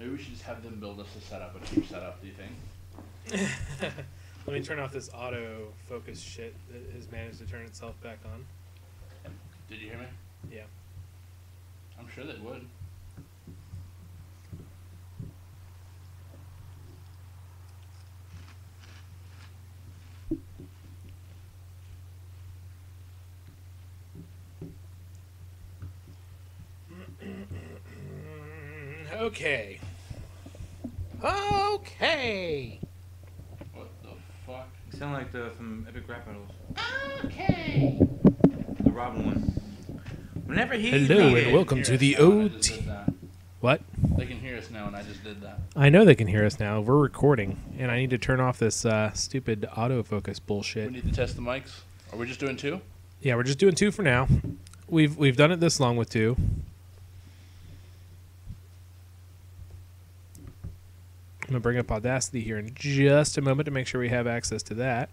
Maybe we should just have them build us a setup, a cheap setup, do you think? Let me turn off this auto-focus shit that has managed to turn itself back on. Did you hear me? Yeah. I'm sure they would. Okay. Okay. What the fuck? You sound like the from Epic Rap Battles. Okay. The Robin one. Whenever he Hello and welcome to the OT. What? They can hear us now, and I just did that. I know they can hear us now. We're recording, and I need to turn off this stupid autofocus bullshit. We need to test the mics. Are we just doing 2? Yeah, we're just doing 2 for now. We've done it this long with 2. I'm going to bring up Audacity here in just a moment to make sure we have access to that.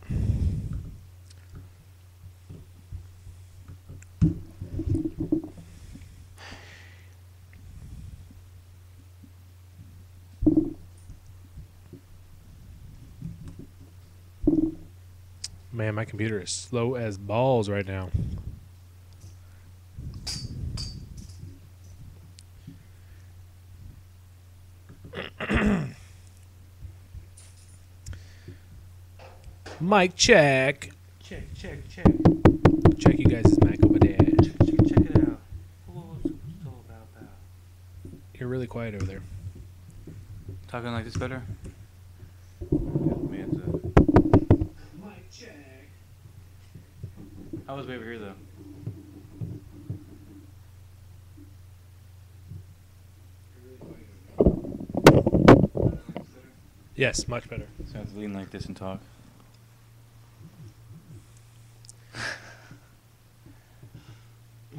Man, my computer is slow as balls right now. Mic check. Check. Check you guys' mic over there. Check it out. What's it all about? You're really quiet over there. Talking like this better? Mic check. How was we over here though? Yes, much better. So I have to lean like this and talk.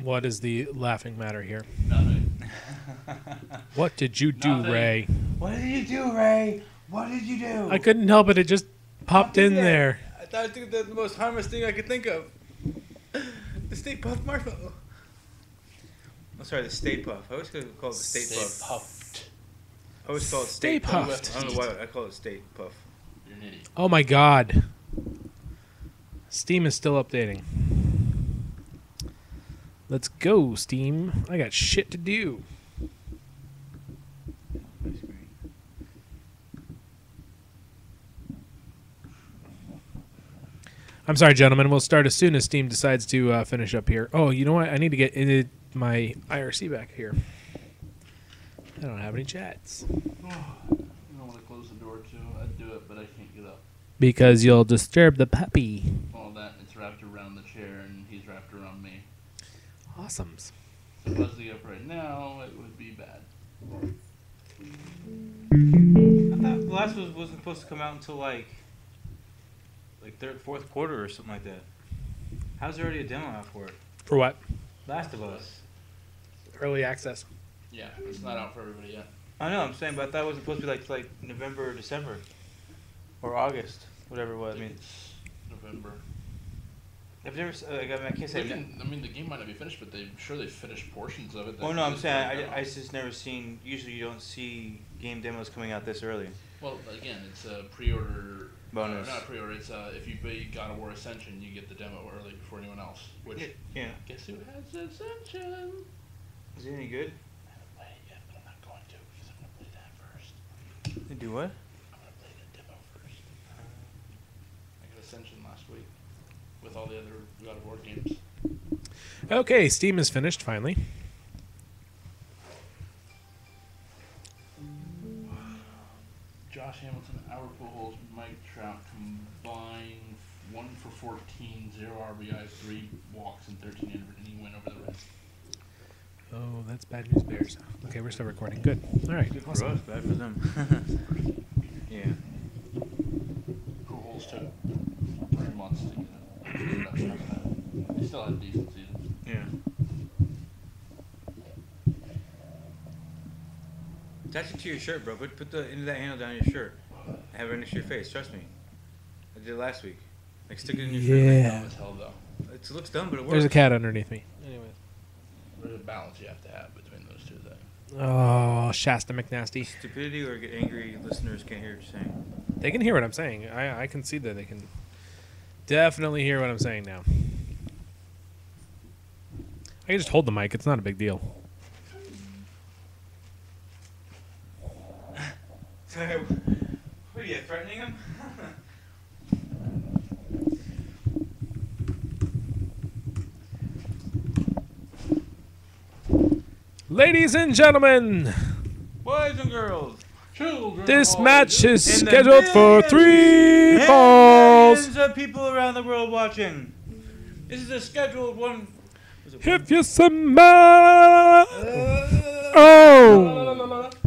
What is the laughing matter here? Nothing. What did you do, Nothing. Ray? What did you do, Ray? What did you do? I couldn't help it. It just popped in there. I thought I'd do the most harmless thing I could think of. The Stay Puft Marshmallow. I'm sorry, the Stay Puff. I always call it the Stay Puff. Puffed. I always call it Stay Puff. Puffed. I don't know why I call it Stay Puff. You're an idiot. Oh my God. Steam is still updating. Let's go, Steam. I got shit to do. I'm sorry, gentlemen. We'll start as soon as Steam decides to finish up here. Oh, you know what? I need to get into my IRC back here. I don't have any chats. I don't want to close the door too. I'd do it, but I can't get up. Because you'll disturb the puppy. All that, it's wrapped around the chair, and he's wrapped around me. Awesomes. So if I was to get up right now, it would be bad. I thought the last one wasn't supposed to come out until like third, fourth quarter or something like that. How's there already a demo out for it? For what? Last of Us. Early access. Yeah, it's not out for everybody yet. I know, I'm saying, but I thought it wasn't supposed to be like November or December. Or August, whatever it was. I mean, It's November. I've never. I can't say. I mean, the game might not be finished, but I'm sure they finished portions of it. Oh no, I'm saying I just never seen. Usually, you don't see game demos coming out this early. Well, again, it's a pre-order Bonus. Not pre-order. It's if you buy God of War Ascension, you get the demo early before anyone else. Which Yeah. guess who has Ascension? Is it any good? I haven't played it yet, but I'm not going to because I'm gonna play that first. They do what? I'm gonna play the demo first. I got Ascension last week with all the other God of War games. Okay, Steam is finished finally. Josh Hamilton, Albert Pujols, Mike Trout combined 1 for 14, 0 RBIs, 3 walks, and 13 inning win over the Reds. Oh, that's bad news, Bears. Okay, we're still recording. Good. All right. Good for Awesome. us, bad for them. Yeah. Pujols took 3 months to get it up. He still had a decent season. Yeah. Attach it to your shirt, bro. Put the end of that handle down your shirt. Have it next to your face. Trust me. I did it last week. Like stick it in your shirt. Dumb as hell, though. It looks dumb, but it works. There's a cat underneath me. Anyway. There's a balance you have to have between those two things. Oh, Oh, Shasta McNasty. Stupidity or get angry listeners can't hear what you're saying. They can hear what I'm saying. I can see that they can definitely hear what I'm saying now. I can just hold the mic. It's not a big deal. So, what are you, threatening him? Ladies and gentlemen, Boys and girls, Children. this all match ages. is In the scheduled for millions 3 falls. millions of people around the world watching. This is a scheduled one. If you smell, oh,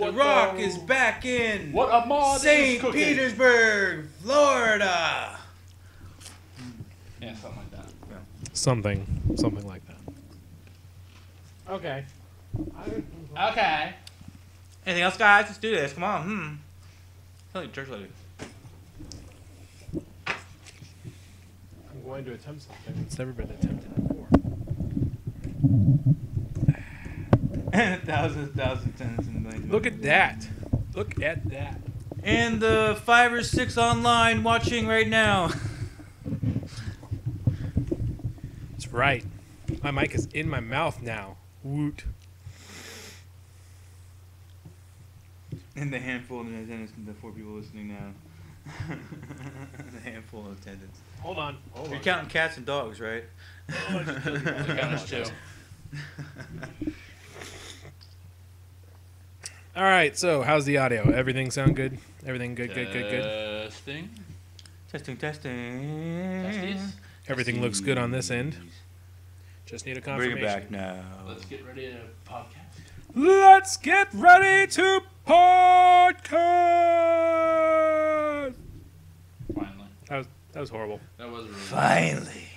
The Rock is back in What a mod St. is cooking. Petersburg, Florida. Yeah, something like that. something like that. Okay. Okay. Anything else, guys? Let's do this. Come on. Tell you, church lady. I'm going to attempt something that's never been attempted before. Thousands, tens, and millions. Look at that. Look at that. And the 5 or 6 online watching right now. That's right. My mic is in my mouth now. Woot. And the handful of attendance, the 4 people listening now. The handful of attendance. Hold on. You're counting cats and dogs, right? Too. All right, so how's the audio? Everything sound good? Everything good, good. Testing. Testing. Testies. Everything looks good on this end. Just need a Bring confirmation. it back now. Let's get ready to podcast. Let's get ready to podcast. Finally. That was horrible. That was really Finally.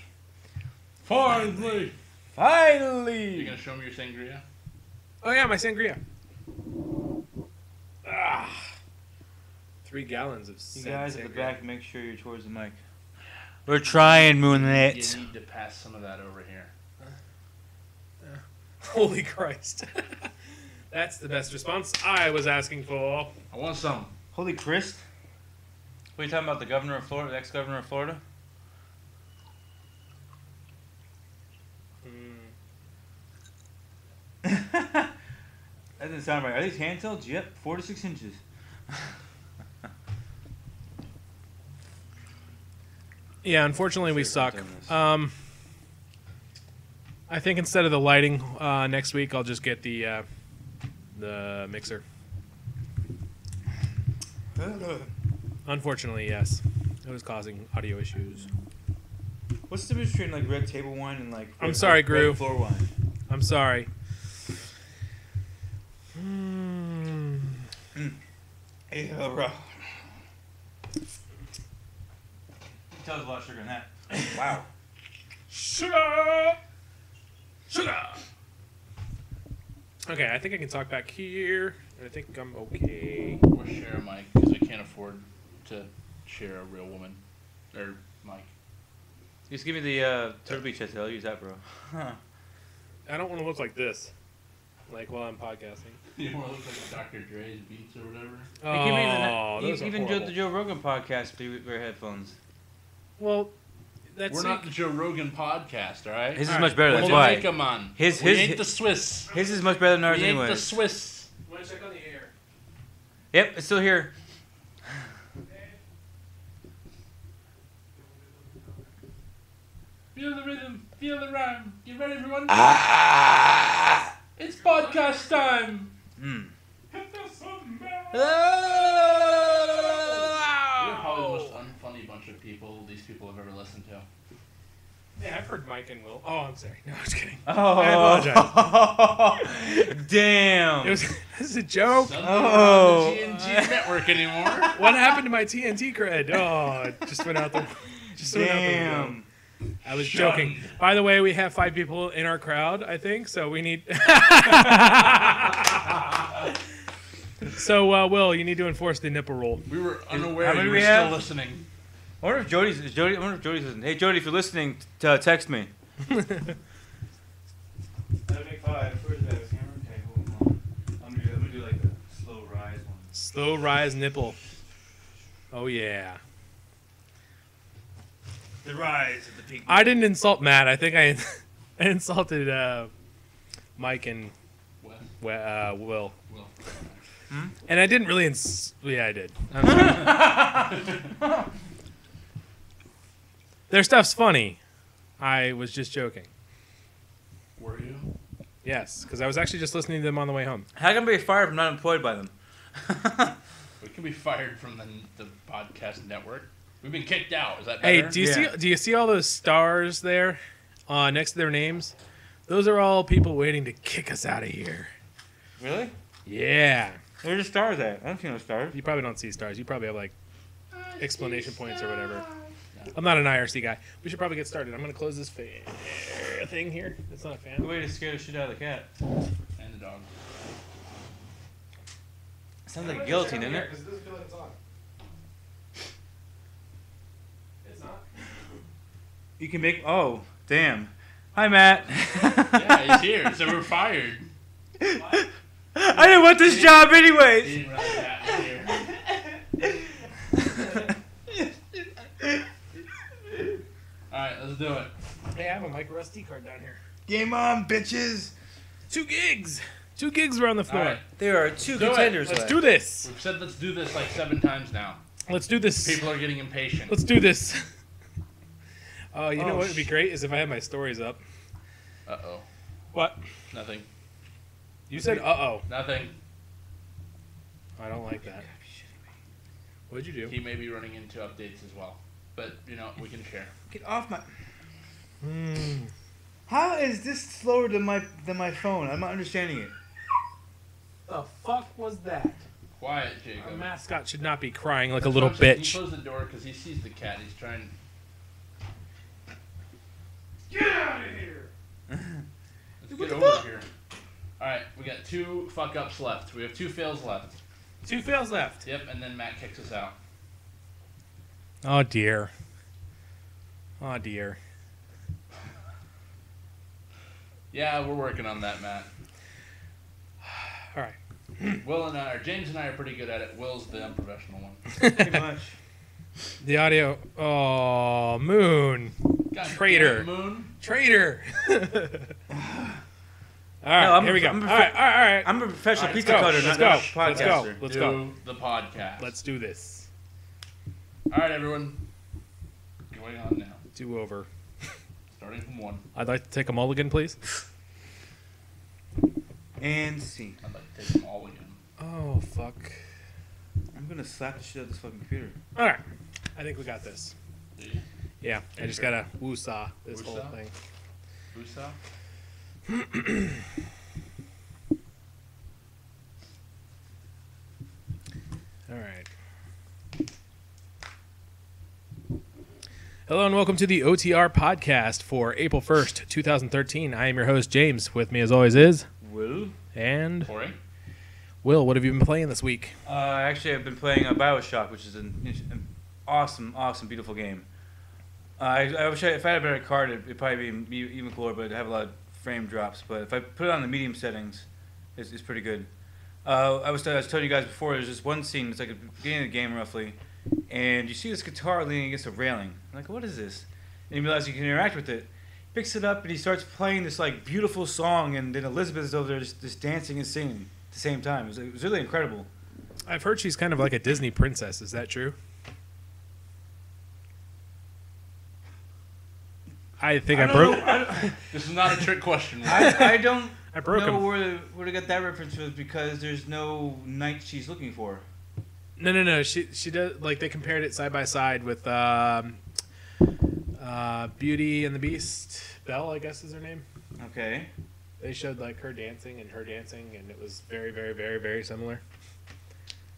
Finally. Finally. You gonna show me your sangria? Oh yeah, my sangria. 3 gallons of You guys at the sangria. back, make sure you're towards the mic. We're trying, Moonlit. You need to pass some of that over here. Holy Christ. That's the best response I was asking for. I want some. Holy Christ. What are you talking about, the governor of Florida, the ex-governor of Florida? That doesn't sound right. Are these hand tilts? Yep, 4 to 6 inches. Yeah, unfortunately we Sure, suck. doing this. I think instead of the lighting next week, I'll just get the mixer. Unfortunately, yes, it was causing audio issues. What's the difference between like red table wine and like I'm sorry, red Gru. floor wine? I'm sorry. Yeah, bro. Tell us a lot of sugar in that. Wow. Sugar! Okay, I think I can talk back here. I think I'm okay. Or share a mic, because we can't afford to share a real woman. Or mic. Just give me the Turtle Beach headset. I'll use that, bro. I don't want to look like this, like while I'm podcasting. You want to look like Dr. Dre's Beats or whatever? Oh, those are even horrible. the Joe Rogan podcast wear headphones. Well, that's We're not the Joe Rogan podcast, all right? His is All much right. better. What That's do you why. make 'em on? His- we his- ain't the Swiss. His is much better than ours We ain't the anyway. Swiss. Want to check on the air? Yep, it's still here. Feel the rhythm, feel the rhyme. Get ready, everyone. Ah! It's podcast time. Mm. You're probably the most unfunny bunch of people these people have ever listened to. Yeah, I've heard Mike and Will. Oh, I'm sorry. No, I'm just kidding. Oh, I damn. It was this is a joke. None Oh. of them are on the TNG network anymore. What happened to my TNT cred? Oh, it just went out the. Just went out the window. Damn. I was Shunned. joking. By the way, we have 5 people in our crowd, I think, so we need. So, Will, you need to enforce the nipple rule. We were unaware How many you were we still have? listening. I wonder if Jody's listening. Hey, Jody, if you're listening, text me. Slow rise nipple. Oh, yeah. The rise of the pink. I didn't insult Matt. I think I insulted Mike and Will. Will. And I didn't really yeah, I did. I'm sorry. Their stuff's funny. I was just joking. Were you? Yes, because I was actually just listening to them on the way home. How can we be fired if I'm not employed by them? We can be fired from the podcast network. We've been kicked out. Is that Hey, better? do you see all those stars there next to their names? Those are all people waiting to kick us out of here. Really? Yeah. Where are the stars at? I don't see no stars. You probably don't see stars. You probably have like explanation points or whatever. I'm not an IRC guy. We should probably get started. I'm going to close this thing here. It's not a fan. The way to scare the shit out of the cat. And the dog. Sounds like a guillotine, isn't it? Because it doesn't feel like it's on. It's not. You can make. Oh, damn. Hi, Matt. Yeah, he's here. So we're fired. What? I didn't want this job anyways. He didn't realize Matt was here. Alright, let's do it. Hey, I have a micro SD card down here. Game on, bitches. 2 gigs. 2 gigs were on the floor. All right. There are two Do it. contenders Let's left. do this. We've said let's do this like 7 times now. Let's do this. People are getting impatient. Let's do this. You know Oh, what would be great is if I had my stories up. Uh-oh. What? Nothing. You said uh-oh. Nothing. I don't like that. What'd you do? He may be running into updates as well. But, you know, we can share. Get off my. Hmm. How is this slower than my phone? I'm not understanding it. The fuck was that? Quiet, A Jacob. mascot should not be crying like a That's little what I'm saying. He bitch. closed the door because he sees the cat. He's trying... Get out of here! Let's get over here. Alright, we got 2 fuck-ups left. We have 2 fails left. 2 fails left. Yep, and then Matt kicks us out. Oh dear. Oh dear. Yeah, we're working on that, Matt. All right. James and I are pretty good at it. Will's the unprofessional one. Pretty much. The audio. Oh, Moon. God Traitor. damn it, Moon. Traitor. All right, No, here we go. I'm All right. I'm a professional Alright, pizza let's cutter, go. not Let's a go. Let's go. podcaster. Let's do go. the podcast. Let's do this. Alright, everyone. Going on now. Do over. Starting from 1. I'd like to take a mulligan, please. And see. I'd like to take them all again. Oh, fuck. I'm gonna slap the shit out of this fucking computer. All right. I think we got this. Do you? Yeah, I just got to woo-saw this whole Woo-saw? thing. Busa? All right. Hello and welcome to the OtR Podcast for April 1st, 2013. I am your host, James. With me, as always, is... Will? And... Corey? Will, what have you been playing this week? Actually, I've been playing BioShock, which is an awesome, beautiful game. I wish if I had a better card, it'd probably be even cooler, but it'd have a lot of frame drops. But if I put it on the medium settings, it's pretty good. I was telling you guys before, there's this one scene, it's like at the beginning of the game roughly, and you see this guitar leaning against a railing. I'm like, what is this? And you realize you can interact with it. Picks it up and he starts playing this like beautiful song, and then Elizabeth is over there just dancing and singing at the same time. It was really incredible. I've heard she's kind of like a Disney princess. Is that true? I think I broke... This is not a trick question. I don't I broke know him. where to get that reference was because there's no knight she's looking for. No. She does, like, they compared it side by side with Beauty and the Beast. Belle, I guess is her name. Okay. They showed like her dancing, and it was very, very, very, very similar.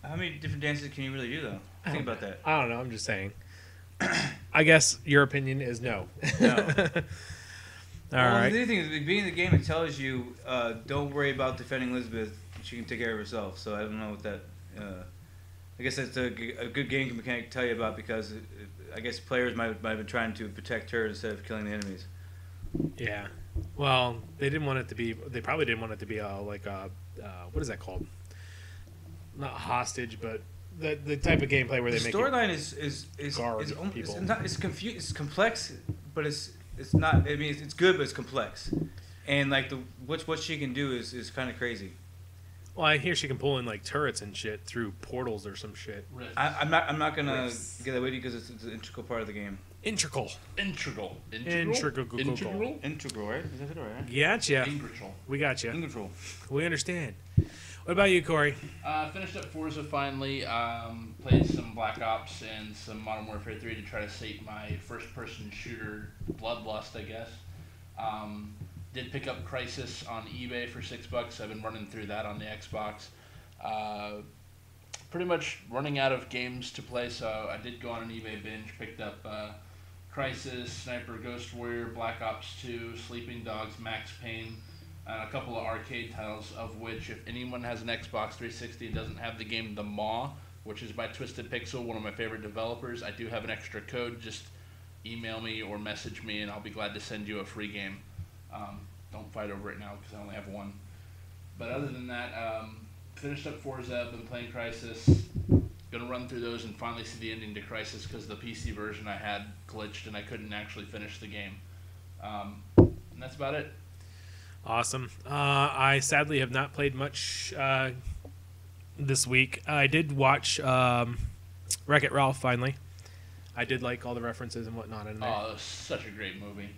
How many different dances can you really do though? Think about that. I don't know. I'm just saying. I guess your opinion is no. No. All right. The other thing is, being in the game, it tells you don't worry about defending Elizabeth. She can take care of herself. So I don't know what that. I guess that's a good game mechanic to tell you about because I guess players might have been trying to protect her instead of killing the enemies. Yeah. Well, they didn't want it to be. They probably didn't want it to be like what is that called? not hostage, but the type of gameplay where The they make storyline is guard almost, people. it's complex, but it's not. I mean, it's good, but it's complex, and like what she can do is kind of crazy. Well, I hear she can pull in like turrets and shit through portals or some shit. I'm not gonna get that with you because it's an integral part of the game. Integral. Integral. Right? Is that it, right? Gotcha. Integral. We got you. Integral. We understand. What about you, Corey? Finished up Forza finally. Played some Black Ops and some Modern Warfare 3 to try to sate my first-person shooter bloodlust, I guess. Did pick up Crysis on eBay for $6. I've been running through that on the Xbox. Pretty much running out of games to play, so I did go on an eBay binge. Picked up Crysis, Sniper Ghost Warrior, Black Ops 2, Sleeping Dogs, Max Payne, and a couple of arcade titles, of which if anyone has an Xbox 360 and doesn't have the game The Maw, which is by Twisted Pixel, one of my favorite developers, I do have an extra code. Just email me or message me and I'll be glad to send you a free game. Don't fight over it now because I only have one. But other than that, finished up Forza, been playing Crysis. Gonna run through those and finally see the ending to Crysis because the PC version I had glitched and I couldn't actually finish the game. And that's about it. Awesome. I sadly have not played much this week. I did watch Wreck-It Ralph finally. I did like all the references and whatnot in there. Oh, it was such a great movie.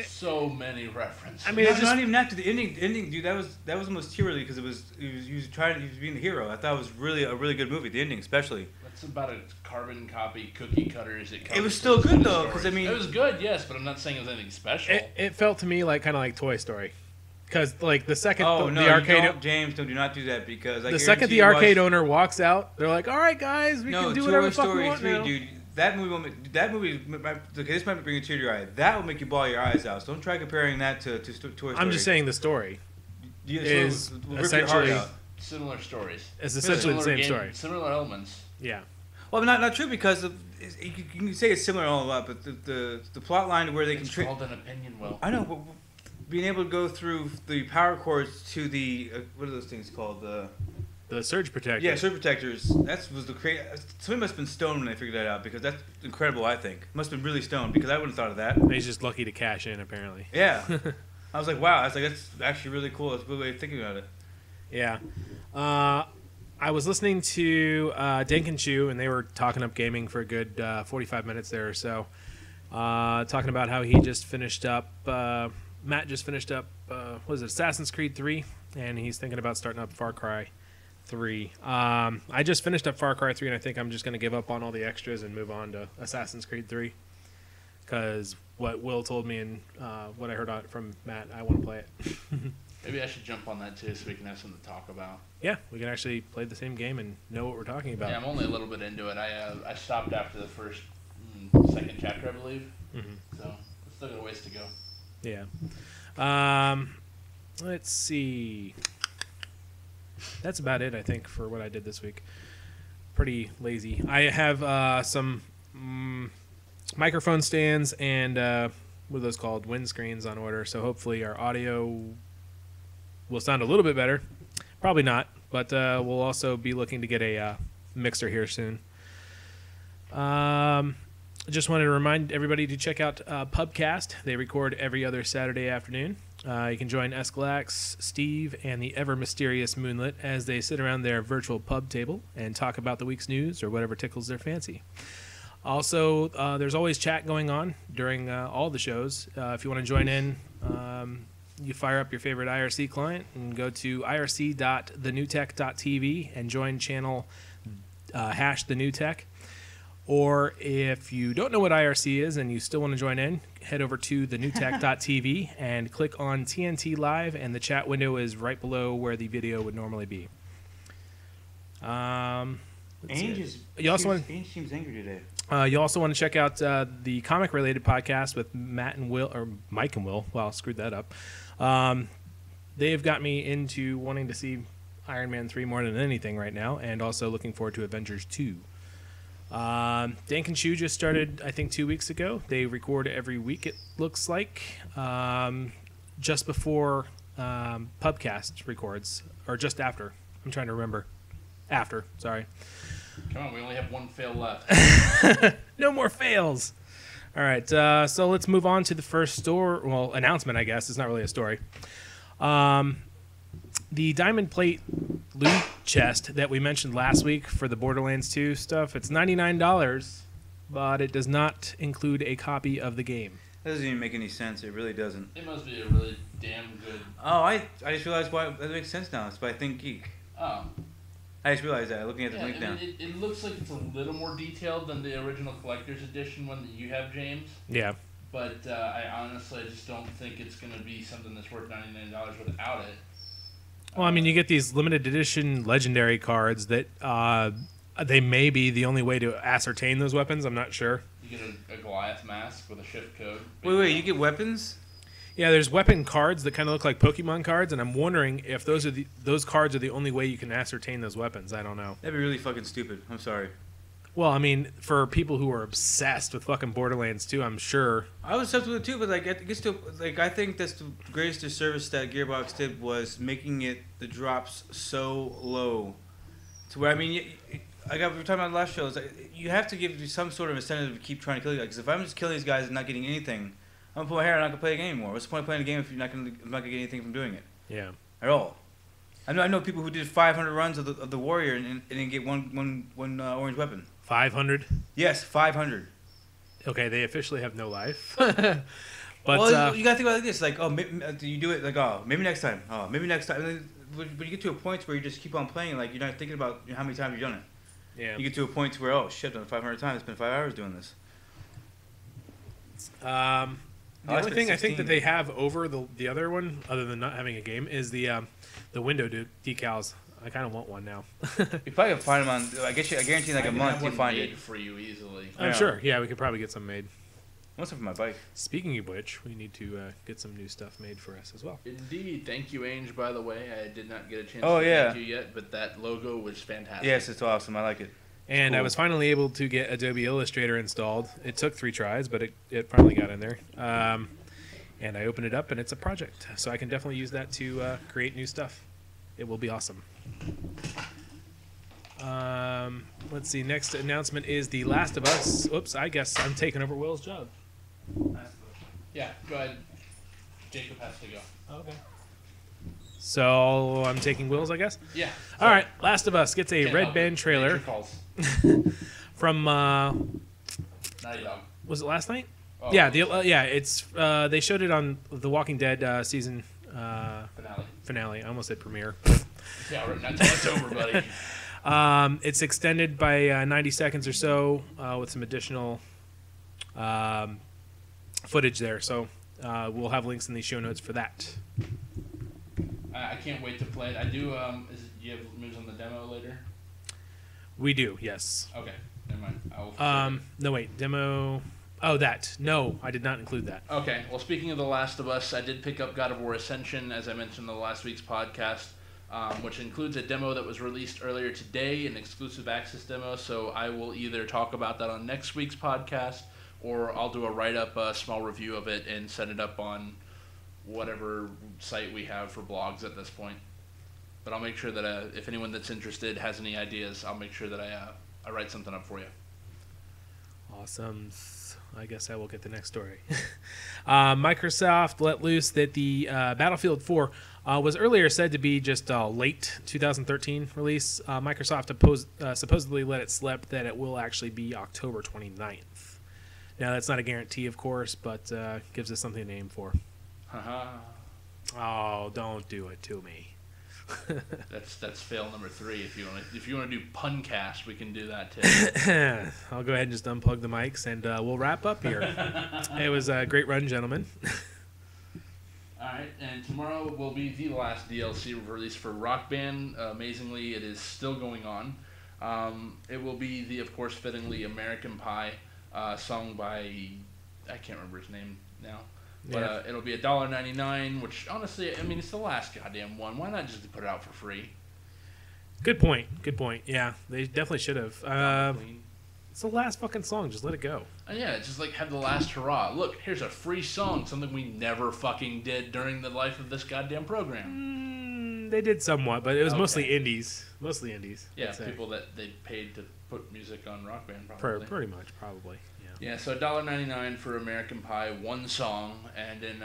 So many references. I mean, It's not even that to the ending, dude. That was almost tearly because he was being the hero. I thought it was really a really good movie. The ending, especially. That's about a carbon copy cookie cutters. It was still good though, because I mean, it was good, yes, but I'm not saying it was anything special. It felt to me like kind of like Toy Story, because like the second the arcade James, do not do that because the second the arcade owner walks out, they're like, all right, guys, we can do whatever the fuck we want now. Dude. That movie, this might bring a tear to your eye. That will make you bawl your eyes out. So don't try comparing that to Toy Story. I'm just saying the story is essentially similar stories. It's essentially the same story. Similar elements. Yeah. Well, not true because you can say it's similar all a lot, but the plot line where they it's can. It's called an opinion, Will. I know, but being able to go through the power cords to the what are those things called? The surge protectors. Yeah, surge protectors. That was the crazy. Somebody must have been stoned when they figured that out because that's incredible. I think must have been really stoned because I wouldn't have thought of that. He's just lucky to cash in, apparently. Yeah, I was like, wow. That's actually really cool. That's a good way of thinking about it. Yeah, I was listening to Dank and Chew, and they were talking up gaming for a good 45 minutes there or so, talking about how he just finished up. Matt just finished up. What was it, Assassin's Creed 3, and he's thinking about starting up Far Cry 3. I just finished up Far Cry 3, and I think I'm just going to give up on all the extras and move on to Assassin's Creed 3. Because what Will told me and what I heard from Matt, I want to play it. Maybe I should jump on that too so we can have something to talk about. Yeah, we can actually play the same game and know what we're talking about. Yeah, I'm only a little bit into it. I stopped after the first, second chapter, I believe. Mm-hmm. So, it's still got a ways to go. Yeah. Let's see. That's about it, I think, for what I did this week. Pretty lazy. I have some microphone stands and what are those called? Windscreens on order. So hopefully our audio will sound a little bit better. Probably not, but we'll also be looking to get a mixer here soon. Just wanted to remind everybody to check out Pubcast. They record every other Saturday afternoon. You can join Escalax, Steve, and the ever-mysterious Moonlit as they sit around their virtual pub table and talk about the week's news or whatever tickles their fancy. Also, there's always chat going on during all the shows. If you want to join in, you fire up your favorite IRC client and go to irc.thenewtech.tv and join channel #thenewtech. Or if you don't know what IRC is and you still want to join in, head over to thenewtech.tv and click on TNT Live, and the chat window is right below where the video would normally be. Ange seems angry today. You also want to check out the comic-related podcast with Matt and Will, or Mike and Will. Wow, screwed that up. They've got me into wanting to see Iron Man 3 more than anything right now, and also looking forward to Avengers 2. Dank and Chew just started, I think, 2 weeks ago. They record every week, it looks like, just before Pubcast records, or just after. I'm trying to remember. After, sorry. Come on, we only have one fail left. No more fails. All right, so let's move on to the first announcement, I guess. It's not really a story. The diamond plate loot chest that we mentioned last week for the Borderlands 2 stuff, it's $99, but it does not include a copy of the game. That doesn't even make any sense. It really doesn't. It must be a really damn good... Oh, I just realized why that makes sense now. It's by Think Geek. Oh. I just realized that looking at the link now. It looks like it's a little more detailed than the original collector's edition one that you have, James. Yeah. But I honestly just don't think it's going to be something that's worth $99 without it. Well, I mean, you get these limited edition legendary cards that they may be the only way to ascertain those weapons. I'm not sure. You get a Goliath mask with a shift code. Wait, you get weapons? Yeah, there's weapon cards that kind of look like Pokemon cards, and I'm wondering if those cards are the only way you can ascertain those weapons. I don't know. That'd be really fucking stupid. I'm sorry. Well, I mean, for people who are obsessed with fucking Borderlands 2, I'm sure. I was obsessed with it too, but I think that's the greatest disservice that Gearbox did was making the drops so low, to where we were talking about the last show. It's like, you have to give some sort of incentive to keep trying to kill these guys. Because if I'm just killing these guys and not getting anything, I'm gonna pull my hair and I'm not gonna play a game anymore. What's the point of playing a game if I'm not gonna get anything from doing it? Yeah. At all. I know people who did 500 runs of the warrior and didn't get one orange weapon. 500? Yes, 500. Okay, they officially have no life. But well, you gotta think about it like this: like, oh, you do it like, oh, maybe next time. Oh, maybe next time. And then, but you get to a point where you just keep on playing, like you're not thinking about how many times you've done it. Yeah. You get to a point where, oh shit, I've done it 500 times. It's been 5 hours doing this. The only thing I think that they have over the other one, other than not having a game, is the window decals. I kind of want one now. You probably can find them on. I guarantee like a month you find it for you easily. I'm sure. Yeah, we could probably get some made. I want some for my bike. Speaking of which, we need to get some new stuff made for us as well. Indeed. Thank you, Ange, by the way. I did not get a chance to thank you yet, but that logo was fantastic. Yes, it's awesome. I like it. And cool. I was finally able to get Adobe Illustrator installed. It took 3 tries, but it finally got in there. And I opened it up, and it's a project. So I can definitely use that to create new stuff. It will be awesome. Let's see. Next announcement is The Last of Us. Oops, I guess I'm taking over Will's job. Yeah, go ahead. Jacob has to go. Okay. So I'm taking Will's, I guess? Yeah. All right. Last of Us gets a Red Band trailer from Naughty Dog. Was it last night? Oh, yeah, it's they showed it on The Walking Dead season finale. I almost said premiere. Yeah, right. Not until it's over, buddy. It's extended by 90 seconds or so with some additional footage there. So we'll have links in the show notes for that. I can't wait to play it. I do. Do you have news on the demo later? We do, yes. Okay, never mind. No, wait, demo. Oh, that. No, I did not include that. Okay, well, speaking of The Last of Us, I did pick up God of War Ascension, as I mentioned in the last week's podcast, which includes a demo that was released earlier today, an exclusive access demo, so I will either talk about that on next week's podcast, or I'll do a write-up, a small review of it, and send it up on whatever site we have for blogs at this point. But I'll make sure that if anyone that's interested has any ideas, I'll make sure that I write something up for you. Awesome. I guess I will get the next story. Microsoft let loose that the Battlefield 4 was earlier said to be just a late 2013 release. Microsoft supposedly let it slip that it will actually be October 29th. Now, that's not a guarantee, of course, but gives us something to aim for. Oh, don't do it to me. That's fail number 3. If you want to do Puncast, we can do that too. I'll go ahead and just unplug the mics and we'll wrap up here. It was a great run, gentlemen. All right, and tomorrow will be the last DLC release for Rock Band. Amazingly, it is still going on. It will be the, of course, fittingly American Pie sung by, I can't remember his name now. But it'll be $1.99, which honestly, I mean, it's the last goddamn one. Why not just put it out for free? Good point. Yeah, they definitely should have. It's the last fucking song. Just let it go. Yeah, just like have the last hurrah. Look, here's a free song, something we never fucking did during the life of this goddamn program. They did somewhat, but it was Okay. mostly indies. Mostly indies. Yeah, I'd say. people that they paid to put music on Rock Band, probably. Pretty much, probably. Yeah. Yeah, so $1.99 for American Pie, one song, and then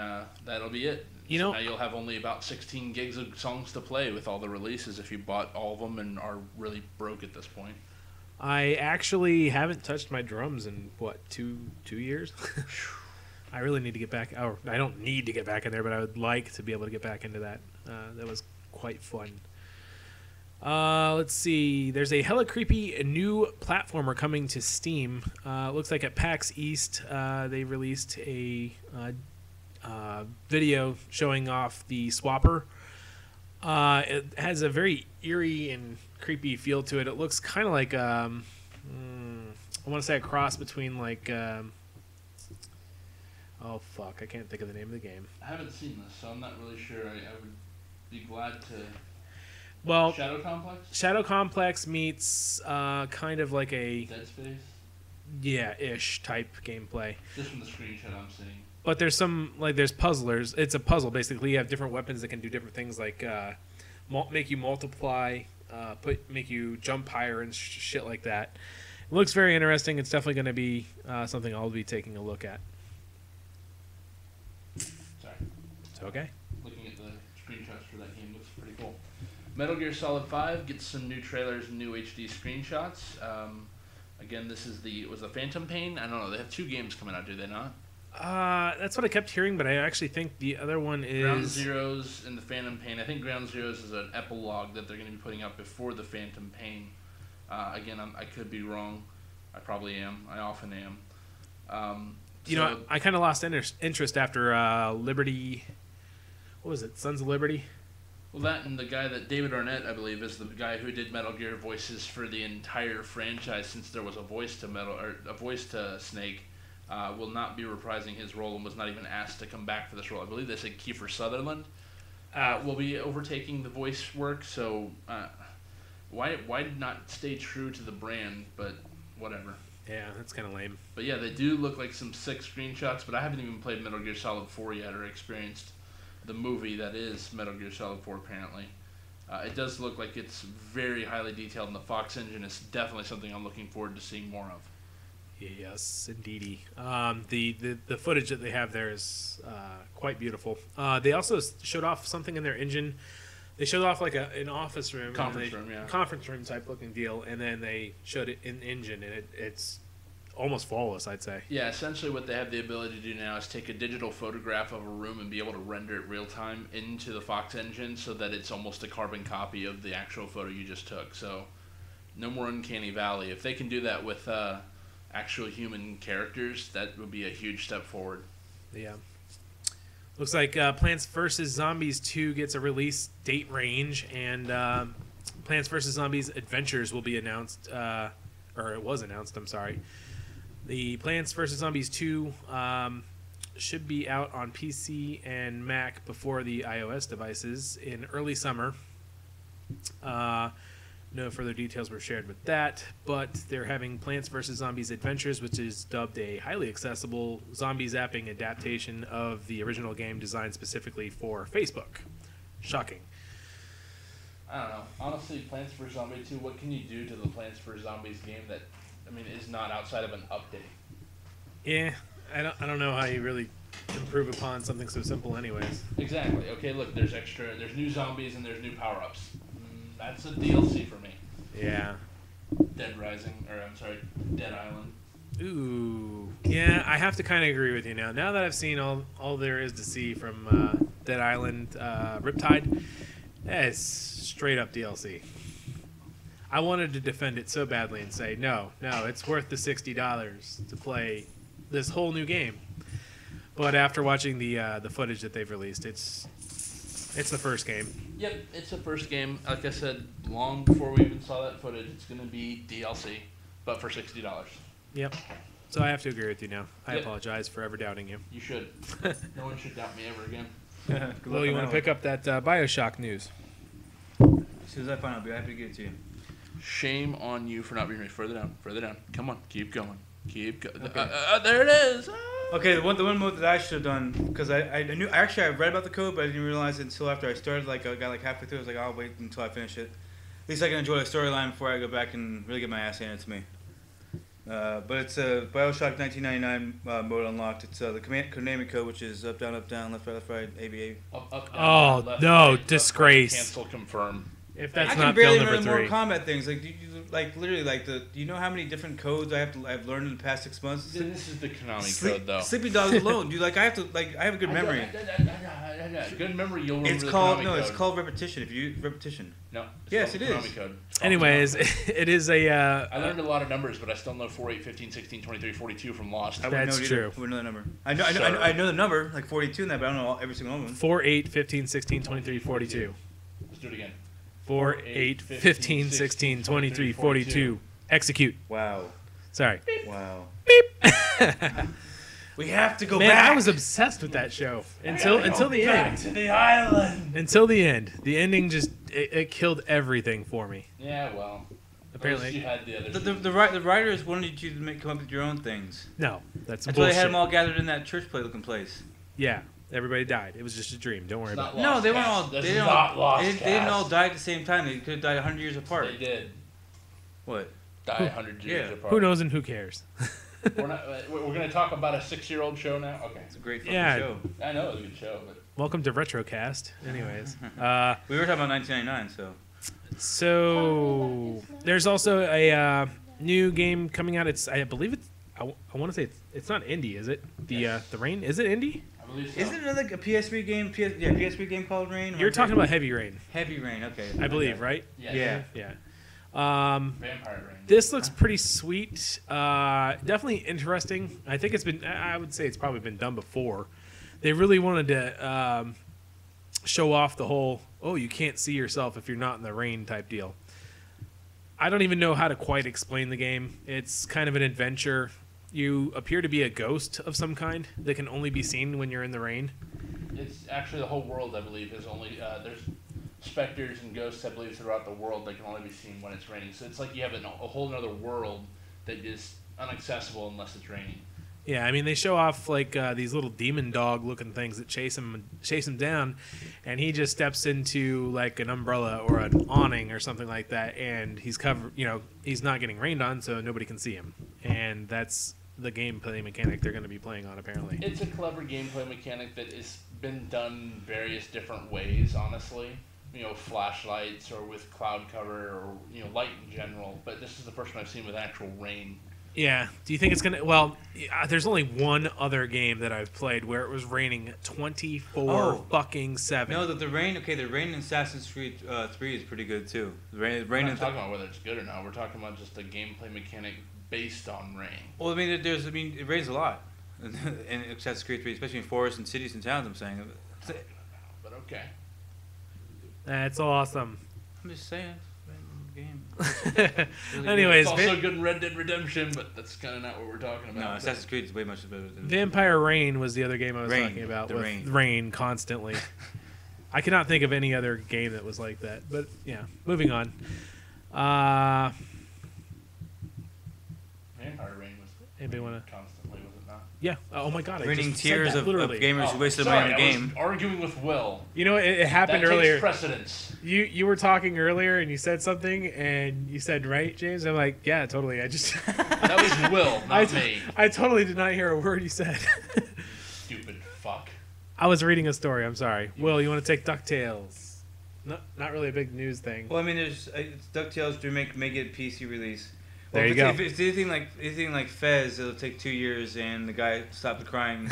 that'll be it. So now you'll have only about 16 gigs of songs to play with all the releases if you bought all of them and are really broke at this point. I actually haven't touched my drums in, what, two years? I really need to get back. Or I don't need to get back in there, but I would like to be able to get back into that. That was quite fun. Let's see. There's a hella creepy new platformer coming to Steam. Looks like at PAX East, they released a video showing off the Swapper. It has a very eerie and creepy feel to it. It looks kind of like I want to say a cross between like oh fuck, I can't think of the name of the game. I haven't seen this, so I'm not really sure. I would be glad to. Well, Shadow Complex? Shadow Complex meets kind of like a Dead Space? ish type gameplay. Just from the screenshot I'm seeing. But there's some there's puzzlers. It's a puzzle basically. You have different weapons that can do different things, like make you multiply, make you jump higher and shit like that. It looks very interesting. It's definitely going to be something I'll be taking a look at. Sorry. It's okay. Looking at the screenshots for that game looks pretty cool. Metal Gear Solid 5 gets some new trailers and new HD screenshots. Again, this is was the Phantom Pain? I don't know. They have 2 games coming out, do they not? That's what I kept hearing, but I actually think the other one is Ground Zeroes and the Phantom Pain. I think Ground Zeroes is an epilogue that they're going to be putting out before the Phantom Pain. Again, I could be wrong. I probably am. I often am. I kind of lost interest after Liberty. What was it? Sons of Liberty? Well, that and the guy that David Arnett, I believe, is the guy who did Metal Gear voices for the entire franchise since there was a voice to Snake. Will not be reprising his role and was not even asked to come back for this role. I believe they said Kiefer Sutherland will be overtaking the voice work. So why not stay true to the brand? But whatever. Yeah, that's kind of lame. But yeah, they do look like some sick screenshots. But I haven't even played Metal Gear Solid 4 yet or experienced the movie that is Metal Gear Solid 4 apparently. It does look like it's very highly detailed, and the Fox engine is definitely something I'm looking forward to seeing more of. Yes, indeedy. The footage that they have there is quite beautiful. They also showed off something in their engine. They showed off like an office room, Conference room, yeah. Conference room type looking deal, and then they showed it in engine, and it's almost flawless, I'd say. Yeah, essentially what they have the ability to do now is take a digital photograph of a room and be able to render it real time into the Fox engine so that it's almost a carbon copy of the actual photo you just took. So no more Uncanny Valley. If they can do that with actual human characters, that would be a huge step forward. Yeah. Looks like Plants vs. Zombies 2 gets a release date range, and Plants vs. Zombies Adventures will be announced, or it was announced, I'm sorry. The Plants vs. Zombies 2 should be out on PC and Mac before the iOS devices in early summer. No further details were shared with that, but they're having Plants vs. Zombies Adventures, which is dubbed a highly accessible zombie zapping adaptation of the original game designed specifically for Facebook. Shocking. I don't know. Honestly, Plants vs. Zombies 2, what can you do to the Plants vs. Zombies game that, is not outside of an update? Yeah, I don't know how you really improve upon something so simple anyways. Exactly. Okay, look, there's new zombies and there's new power-ups. That's a DLC for me. Yeah. Dead Island. Ooh. Yeah, I have to kind of agree with you now. Now that I've seen all there is to see from Dead Island Riptide, it's straight up DLC. I wanted to defend it so badly and say, no, it's worth the $60 to play this whole new game. But after watching the footage that they've released, it's the first game. Yep, it's the first game. Like I said, long before we even saw that footage, it's going to be DLC, but for $60. Yep. So I have to agree with you now. I Yep. apologize for ever doubting you. You should. No one should doubt me ever again. Well, you want to pick up that BioShock news? As soon as I find out, I'll be happy to give it to you. Shame on you for not being ready. Further down. Come on, keep going. Okay. There it is. Ah! Okay, the one mode that I should have done, because I knew actually I read about the code, but I didn't realize it until after I started. Like I got like halfway through, I was like, I'll wait until I finish it. At least I can enjoy the storyline before I go back and really get my ass handed to me. But it's a BioShock 1999 mode unlocked. It's the Konami code, which is up, down, left, right, A, B, A. Up, Oh, left, no, right, disgrace. Cancel, confirm. If that's I not can barely film number remember 3. more combat things. Like, like literally, like do you know how many different codes I've learned in the past 6 months? This is the Konami code, though. Sleeping Dogs alone, dude. Like I have a good memory. Good memory. You'll remember It's the called Konami no, code. it's called repetition. If you repetition. No. Yes, it it is. is. Code. Anyways, it is a. I learned a lot of numbers, but I still know 4, 8, 15, 16, 23, 42 from Lost. I wouldn't That's know it either. true. I wouldn't know the number. I know the number, like 42 in that, but I don't know every single one of them. 4, 8, 15, 16, 23, 42. Let's do it again. 4, 8, 15, 16, 23, 42. Execute. Wow. Sorry. Wow. Beep. We have to go Man, back. I was obsessed with that show until the end. To the island. Until the end. The ending just it killed everything for me. Yeah, well. Apparently. You had the other. The writers wanted you to come up with your own things. No, that's That's why bullshit. they had them all gathered in that church play looking place. Yeah, everybody died. It was just a dream. Don't worry about it. No, they weren't all. This They is didn't not all. Lost They didn't all Cast. die at the same time. They could have died 100 years apart. They did What? die 100 years Yeah. apart. Who knows and who cares? We're going to talk about a 6-year-old show now. Okay. It's a great fucking Yeah. show. I know it was a good show, but Welcome to Retrocast. Anyways, We were talking about 1999, so there's also a new game coming out. I believe it's. I want to say it's not indie, is it? The Rain, is it indie? I believe so. Isn't it like a PS3 game? PS3 game called Rain. You're talking about Heavy Rain, Heavy Rain. Okay. I believe, right? Yeah. Yeah. Yeah. Vampire Rain. This looks pretty sweet. Definitely interesting. I think it's been. I would say it's probably been done before. They really wanted to show off the whole. Oh, you can't see yourself if you're not in the rain type deal. I don't even know how to quite explain the game. It's kind of an adventure. You appear to be a ghost of some kind that can only be seen when you're in the rain. It's actually the whole world, I believe, is only there's specters and ghosts, I believe, throughout the world that can only be seen when it's raining. So it's like you have a whole other world that is inaccessible unless it's raining. Yeah, I mean they show off like these little demon dog looking things that chase him down, and he just steps into like an umbrella or an awning or something like that, and he's covered. You know, he's not getting rained on, so nobody can see him, and that's the gameplay mechanic they're going to be playing on apparently. It's a clever gameplay mechanic that has been done various different ways, honestly. You know, flashlights or with cloud cover or, you know, light in general. But this is the first one I've seen with actual rain. Yeah. Do you think it's gonna? Well, there's only one other game that I've played where it was raining 24/7. No, the rain. Okay, the rain in Assassin's Creed 3 is pretty good too. The rain We're not in talking about whether it's good or not. We're talking about just a gameplay mechanic based on rain. Well, I mean, it rains a lot in Assassin's Creed 3, especially in forests and cities and towns. I'm saying. But okay. That's awesome. I'm just saying. Game. Really Anyways, It's also good in Red Dead Redemption, but that's kind of not what we're talking about. No, Assassin's Creed is way much better than Vampire Rain was the other game I was Rain, talking about. the with rain. rain constantly. I cannot think of any other game that was like that. But yeah, moving on. Vampire Rain was Anybody wanna- constantly, was it not? Yeah. Oh my God. I raining just said tears that, of literally. gamers who wasted sorry, money on the I game. was arguing with Will. You know, it happened That earlier. takes precedence. You were talking earlier and you said something and you said right, James. I'm like, yeah, totally. I just That was Will, not me. I totally did not hear a word you said. Stupid fuck. I was reading a story. I'm sorry. Will, you want to take DuckTales? Not really a big news thing. Well, I mean, there's it's DuckTales to make it PC release. There you if go. If it's anything like Fez, it'll take 2 years, and the guy stopped the crime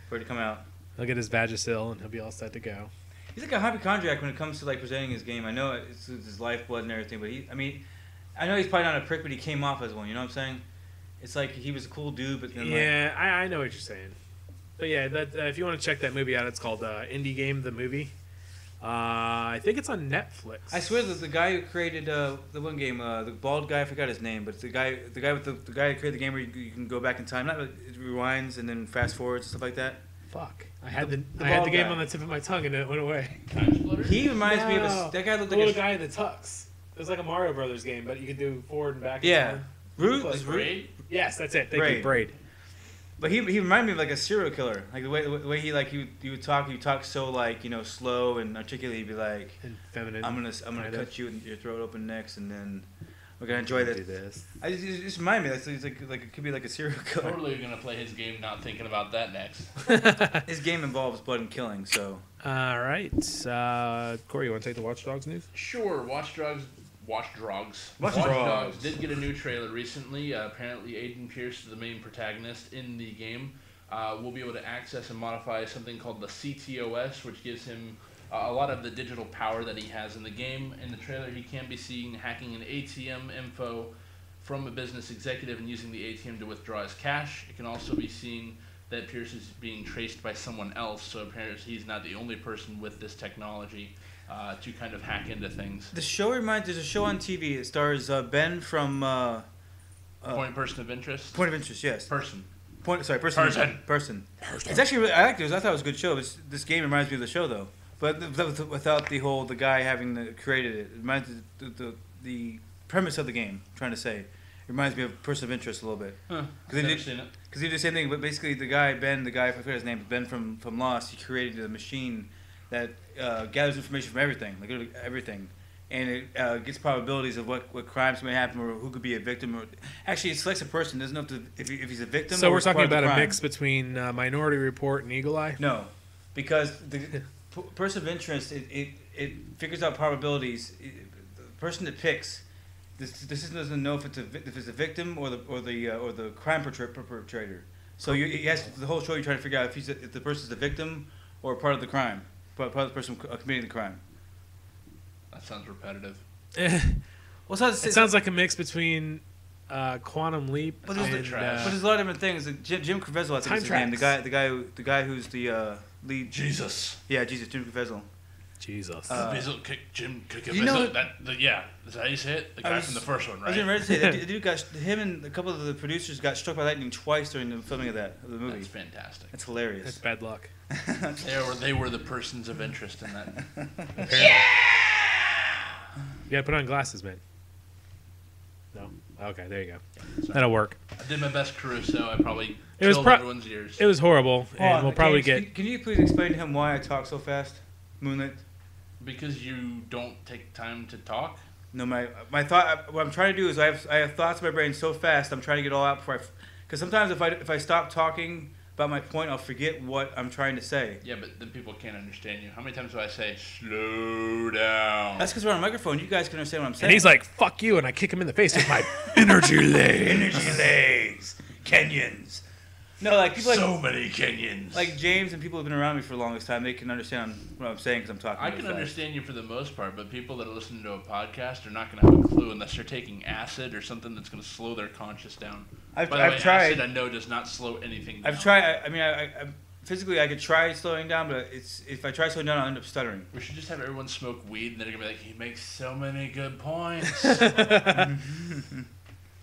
for it to come out. He'll get his Vagisil and he'll be all set to go. He's like a hypochondriac when it comes to like presenting his game. I know it's his lifeblood and everything, but I know he's probably not a prick, but he came off as one. You know what I'm saying? It's like he was a cool dude, but then Yeah, I know what you're saying. But yeah, that if you want to check that movie out, it's called Indie Game the Movie. I think it's on Netflix. I swear that the guy who created the one game, the bald guy, I forgot his name, but it's the guy with the guy who created the game where you can go back in time, not really, it rewinds and then fast forwards and stuff like that. Fuck. I had the bald game guy. on the tip of my tongue and it went away. Time Splitters? He reminds me of No. that guy looked The like little guy in the tux. It was like a Mario Brothers game, but you could do forward and back. Yeah. And Root Like is Root. Braid? yes, that's it. Thank you, Braid. Braid. But he reminded me of like a serial killer. Like the way he would talk so like slow and articulate. He'd be like, And feminine. I'm gonna cut you and your throat open next, and then we're gonna enjoy Do this. this. I just remind me. Like it's like it could be like a serial killer. Totally gonna play his game, not thinking about that next. His game involves blood and killing, so. All right. Corey, you want to take the Watch Dogs news? Sure, Watch Dogs did get a new trailer recently. Apparently, Aiden Pierce is the main protagonist in the game. We'll be able to access and modify something called the CTOS, which gives him a lot of the digital power that he has in the game. In the trailer, he can be seen hacking an ATM info from a business executive and using the ATM to withdraw his cash. It can also be seen that Pierce is being traced by someone else, so apparently he's not the only person with this technology to kind of hack into things. The show there's a show on TV. It stars Ben from Person of interest? Point of Interest, yes. Person. Person. It's actually really, I liked it. I thought it was a good show. This game reminds me of the show though, but without the guy having created it. It reminds me the premise of the game. I'm trying to say, it reminds me of Person of Interest a little bit. Huh. Because Never seen it. he did the same thing, but basically the guy I forget his name, Ben from Lost. He created a machine that gathers information from everything, like literally everything, and it gets probabilities of what crimes may happen or who could be a victim. Or actually, it selects a person. Doesn't know if he's a victim. So or we're talking about a crime. mix between Minority Report and Eagle Eye? No, because the person of interest it figures out probabilities. The person that picks the system doesn't know if it's a victim or the crime perpetrator. So he has the whole show. You're trying to figure out if the person's the victim or part of the crime, part of the person committing the crime. That sounds repetitive. Well, it sounds like a mix between Quantum Leap But and there's a lot of different things. Jim Caviezel, I think is his name. The guy who's the lead. Jesus. Yeah, Jesus, Jim Caviezel. Jesus. Jim You know- Caviezel. Yeah, is that how you say it? The guy from the first one, I was right? getting ready to say that dude him and a couple of the producers got struck by lightning twice during the filming of the movie. That's fantastic. That's hilarious. That's bad luck. They were the persons of interest in that. You gotta put on glasses, man. No? Okay, there you go. Sorry. That'll work. I did my best, Caruso. I probably It was killed pro- everyone's ears. It was horrible, Hold and on, we'll probably James, get... Can you please explain to him why I talk so fast, Moonlit? Because you don't take time to talk? No, my thought. What I'm trying to do is I have thoughts in my brain so fast. I'm trying to get all out before because sometimes if I stop talking about my point, I'll forget what I'm trying to say. Yeah, but then people can't understand you. How many times do I say, slow down? That's because we're on a microphone. You guys can understand what I'm saying. And he's like, fuck you, and I kick him in the face with my energy legs. energy legs, Kenyans. No, like people so many Kenyans. like James and people who've been around me for the longest time. They can understand what I'm saying because I'm talking. I really can fast. understand you for the most part, but people that are listening to a podcast are not going to have a clue unless they're taking acid or something that's going to slow their conscious down. By the way, tried. acid I know does not slow anything down. I've tried. I mean, I physically I could try slowing down, but if I try slowing down, I'll end up stuttering. We should just have everyone smoke weed, and they're going to be like, he makes so many good points.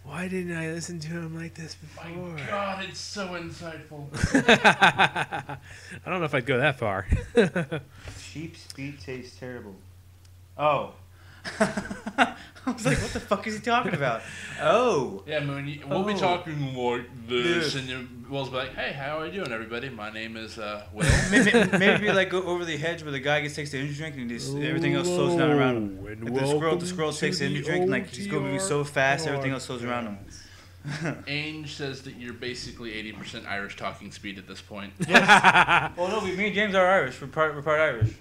Why didn't I listen to him like this before? My God, it's so insightful. I don't know if I'd go that far. Sheep's feet taste terrible. Oh. I was like, what the fuck is he talking about? Oh. Yeah, Moon, we'll be talking like this, and Will's be like, hey, how are you doing, everybody? My name is Will. Maybe like go over the hedge where the guy takes the energy drink and just, everything else slows down around him. Like the squirrel takes the energy drink and like he's going to be so fast, everything else slows around him. Ainge says that you're basically 80% Irish talking speed at this point. Yes. Well, no, me and James are Irish. We're part Irish.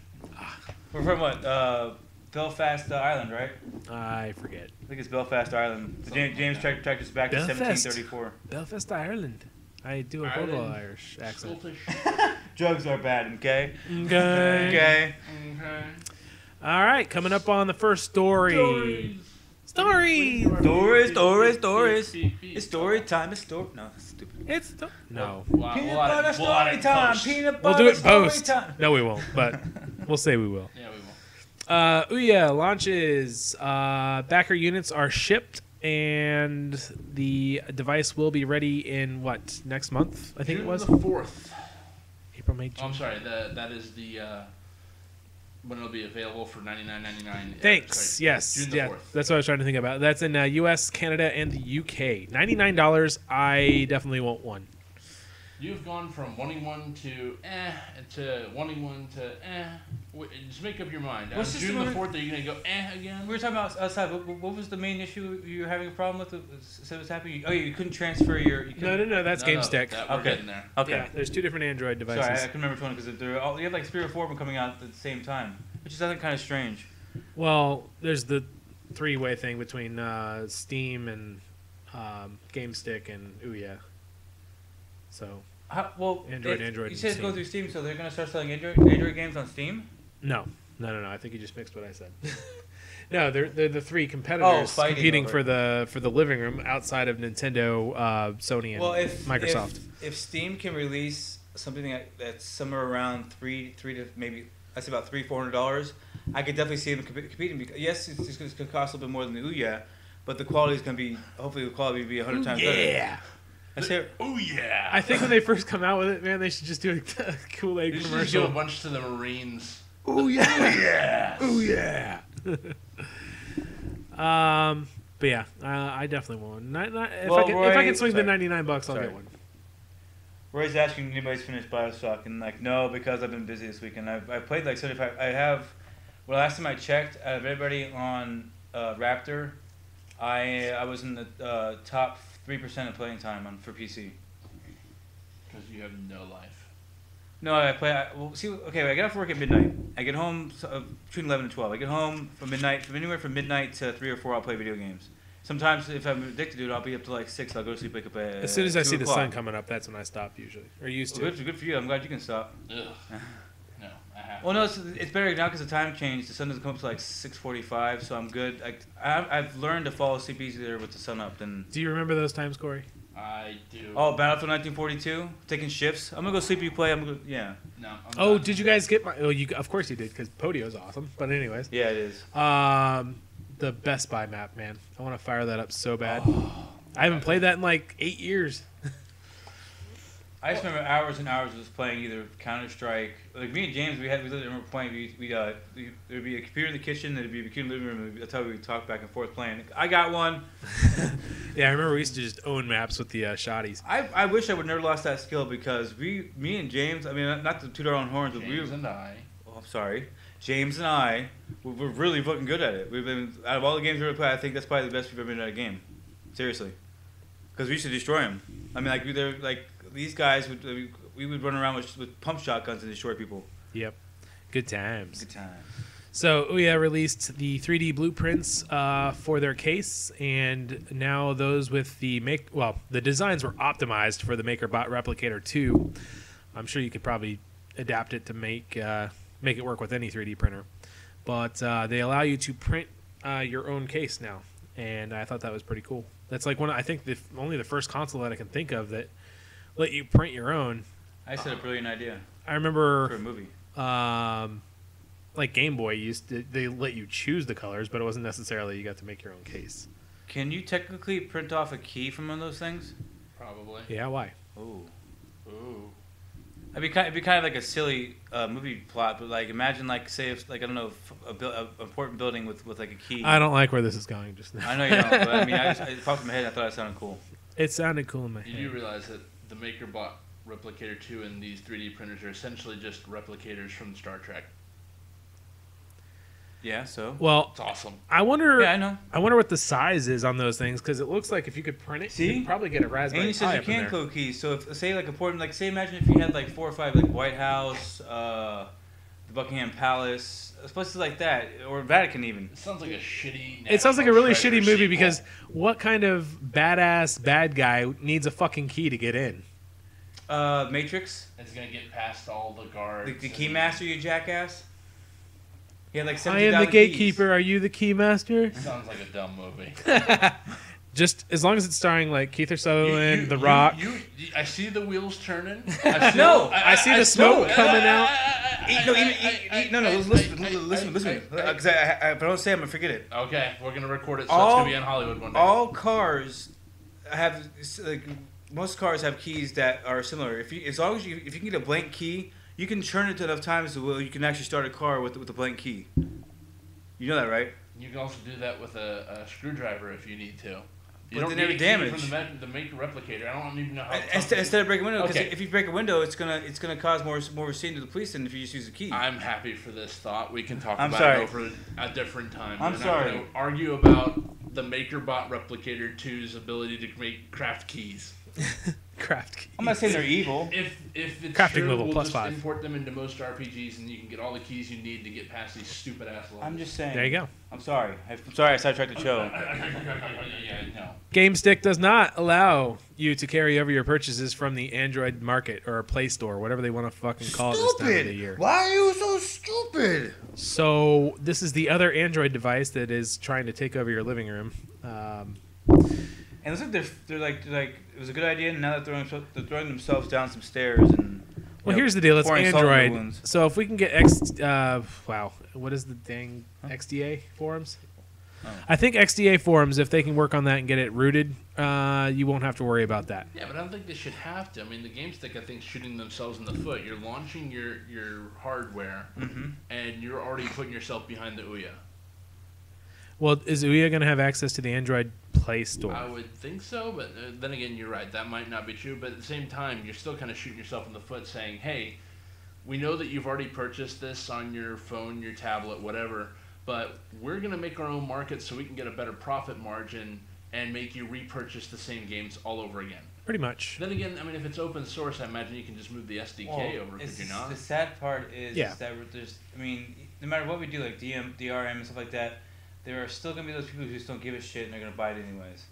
We're from what? Belfast, Ireland, right? I forget. I think it's Belfast, Ireland. James tracked us back to Belfast. 1734. Belfast, Ireland. I do a horrible Irish accent. Drugs are bad, okay? Okay. All right, coming up on the first story. Stories. It's story time. It's story. No, that's stupid. No. Peanut butter story time. Peanut We'll butter do it story post. time. No, we won't, but we'll say we will. Yeah, we will. Ouya launches. Backer units are shipped, and the device will be ready in what, next month? I think June it was the 4th. April, May, June. Oh, I'm sorry. That is the when it'll be available for $99.99. Thanks. Yes. June the 4th. That's what I was trying to think about. That's in U.S., Canada, and the U.K. $99. I definitely want one. You've gone from wanting one to wanting one to Just make up your mind. On June the 4th, are you going to go again? We were talking about outside. What was the main issue you were having a problem with? Said was happening? Oh, you couldn't transfer your... No, that's GameStick. We're getting there. Okay. Yeah, there's 2 different Android devices. Sorry, I can remember which one because you have like 3 or 4 of them coming out at the same time, which is I think kind of strange. Well, there's the 3-way thing between Steam and GameStick and Ouya. So... Android. You said it's going through Steam, so they're going to start selling Android games on Steam? No. I think you just mixed what I said. No, they're the 3 competitors competing for the living room outside of Nintendo, Sony, and Microsoft. If Steam can release something that's somewhere around $300 to maybe that's about $400, I could definitely see them competing. Because, yes, it's going to cost a little bit more than the Ouya, but the quality is going to be hopefully the quality will be 100 times better. Yeah. Oh yeah! I think when they first come out with it, man, they should just do a Kool-Aid commercial. Just do a bunch to the Marines. Oh yeah! Oh yeah! Oh yeah! But yeah, I definitely won't. If I can swing the $99, I'll get one. Roy's asking if anybody's finished Bioshock, and like no, because I've been busy this weekend. I played like 75. I have. Well, last time I checked, out of everybody on Raptor, I was in the top 3% of playing time for PC. Because you have no life. No, I get off work at midnight. I get home between 11 and 12. I get home from anywhere from midnight to 3 or 4, I'll play video games. Sometimes, if I'm addicted to it, I'll be up to like 6. I'll go to sleep, wake up at as soon as I see 2 the sun coming up, that's when I stop usually. Or used to. Well, good for you. I'm glad you can stop. Ugh. No, I have Well, no, it's better now because the time changed. The sun doesn't come up to like 6:45, so I'm good. I've learned to fall asleep easier with the sun up than... Do you remember those times, Corey? I do. Oh, Battlefield 1942? Taking shifts? I'm going to go sleep, you play. Yeah. No, Oh, did you guys get my... Oh, of course you did, because Podio's awesome. But anyways. Yeah, it is. The Best Buy map, man. I want to fire that up so bad. Oh, I haven't played that in like 8 years. I just remember hours and hours of just playing either Counter-Strike. Like me and James, we lived in a point. There'd be a computer in the kitchen, there'd be a computer in the living room. That's how we would talk back and forth playing. I got one. Yeah, I remember we used to just own maps with the shotties. I wish I would never lost that skill because me and James. I mean, not to toot our own horns, but James and I. Oh, I'm sorry. James and I, we're really fucking good at it. We've been out of all the games we've ever played. I think that's probably the best we've ever been at a game. Seriously, because we used to destroy them. I mean, they're like. These guys we would run around with pump shotguns and destroy people. Yep, good times. Good times. So Ouya released the 3D blueprints for their case, and now those with the the designs were optimized for the MakerBot Replicator 2. I'm sure you could probably adapt it to make it work with any 3D printer, but they allow you to print your own case now, and I thought that was pretty cool. That's like only the first console that I can think of that let you print your own. I said a brilliant idea. I remember for a movie. Like Game Boy they let you choose the colors, but it wasn't necessarily you got to make your own case. Can you technically print off a key from one of those things? Probably. Yeah, why? Ooh. Ooh. It'd be kind of like a silly movie plot, but like imagine like say if like I don't know a important building with like a key. I don't like where this is going just now. I know you don't, but I mean it popped in my head. I thought it sounded cool. It sounded cool in my head. You do realize that the MakerBot Replicator 2 and these 3D printers are essentially just replicators from Star Trek. Yeah, so? Well, it's awesome. I wonder. Yeah, I know. I wonder what the size is on those things because it looks like if you could print it, you could probably get a Raspberry Pi. And he says you can code keys. So if say like important, like say imagine if you had like 4 or 5 like White House, the Buckingham Palace, places like that, or Vatican even. It sounds like a shitty. It sounds like a really shitty movie because what kind of badass bad guy needs a fucking key to get in? Matrix. It's gonna get past all the guards. The keymaster, you jackass. He had like 70,000 I am the gatekeeper. Keys. Are you the keymaster? Sounds like a dumb movie. Just as long as it's starring like Keith Sutherland, The Rock. I see the wheels turning. I see the smoke coming out. Listen. Because if I don't say it, I'm gonna forget it. Okay, we're gonna record it, so it's gonna be in Hollywood one day. All cars have like most cars have keys that are similar. If you can get a blank key, you can turn it enough times so you can actually start a car with a blank key. You know that, right? You can also do that with a screwdriver if you need to. You But don't they need never a key damage. from the maker replicator. I don't even know how. Instead of breaking a window, because Okay. if you break a window, it's gonna cause more receiving to the police than if you just use a key. I'm happy for this thought. We can talk I'm about sorry. it over a different time. I'm We're sorry. not going to argue about the MakerBot Replicator 2's ability to make craft keys. Craft key. I'm not saying they're evil. If it's Crafting true, level we'll plus just 5. import them into most RPGs, and you can get all the keys you need to get past these stupid ass levels. I'm just saying. There you go. I'm sorry. I'm sorry I sidetracked the show. Yeah, no. GameStick does not allow you to carry over your purchases from the Android market or Play Store, whatever they want to fucking call it this time of the year. Why are you so stupid? So this is the other Android device that is trying to take over your living room. And it looks like they're like it was a good idea, and now they're throwing themselves down some stairs and. Well, here's the deal. It's pouring salt in their Android. wounds. So if we can get wow, what is the dang XDA forums? Oh. I think XDA forums, if they can work on that and get it rooted, you won't have to worry about that. Yeah, but I don't think they should have to. I mean, the GameStick, I think, is shooting themselves in the foot. You're launching your hardware, and you're already putting yourself behind the Ouya. Well, is Ouya going to have access to the Android Play Store? I would think so, but then again, you're right. That might not be true. But at the same time, you're still kind of shooting yourself in the foot saying, hey, we know that you've already purchased this on your phone, your tablet, whatever, but we're going to make our own market so we can get a better profit margin and make you repurchase the same games all over again. Pretty much. Then again, I mean, if it's open source, I imagine you can just move the SDK over, could you not? The sad part is Yeah. that there's, I mean, no matter what we do, like DRM and stuff like that, there are still going to be those people who just don't give a shit and they're going to buy it anyways.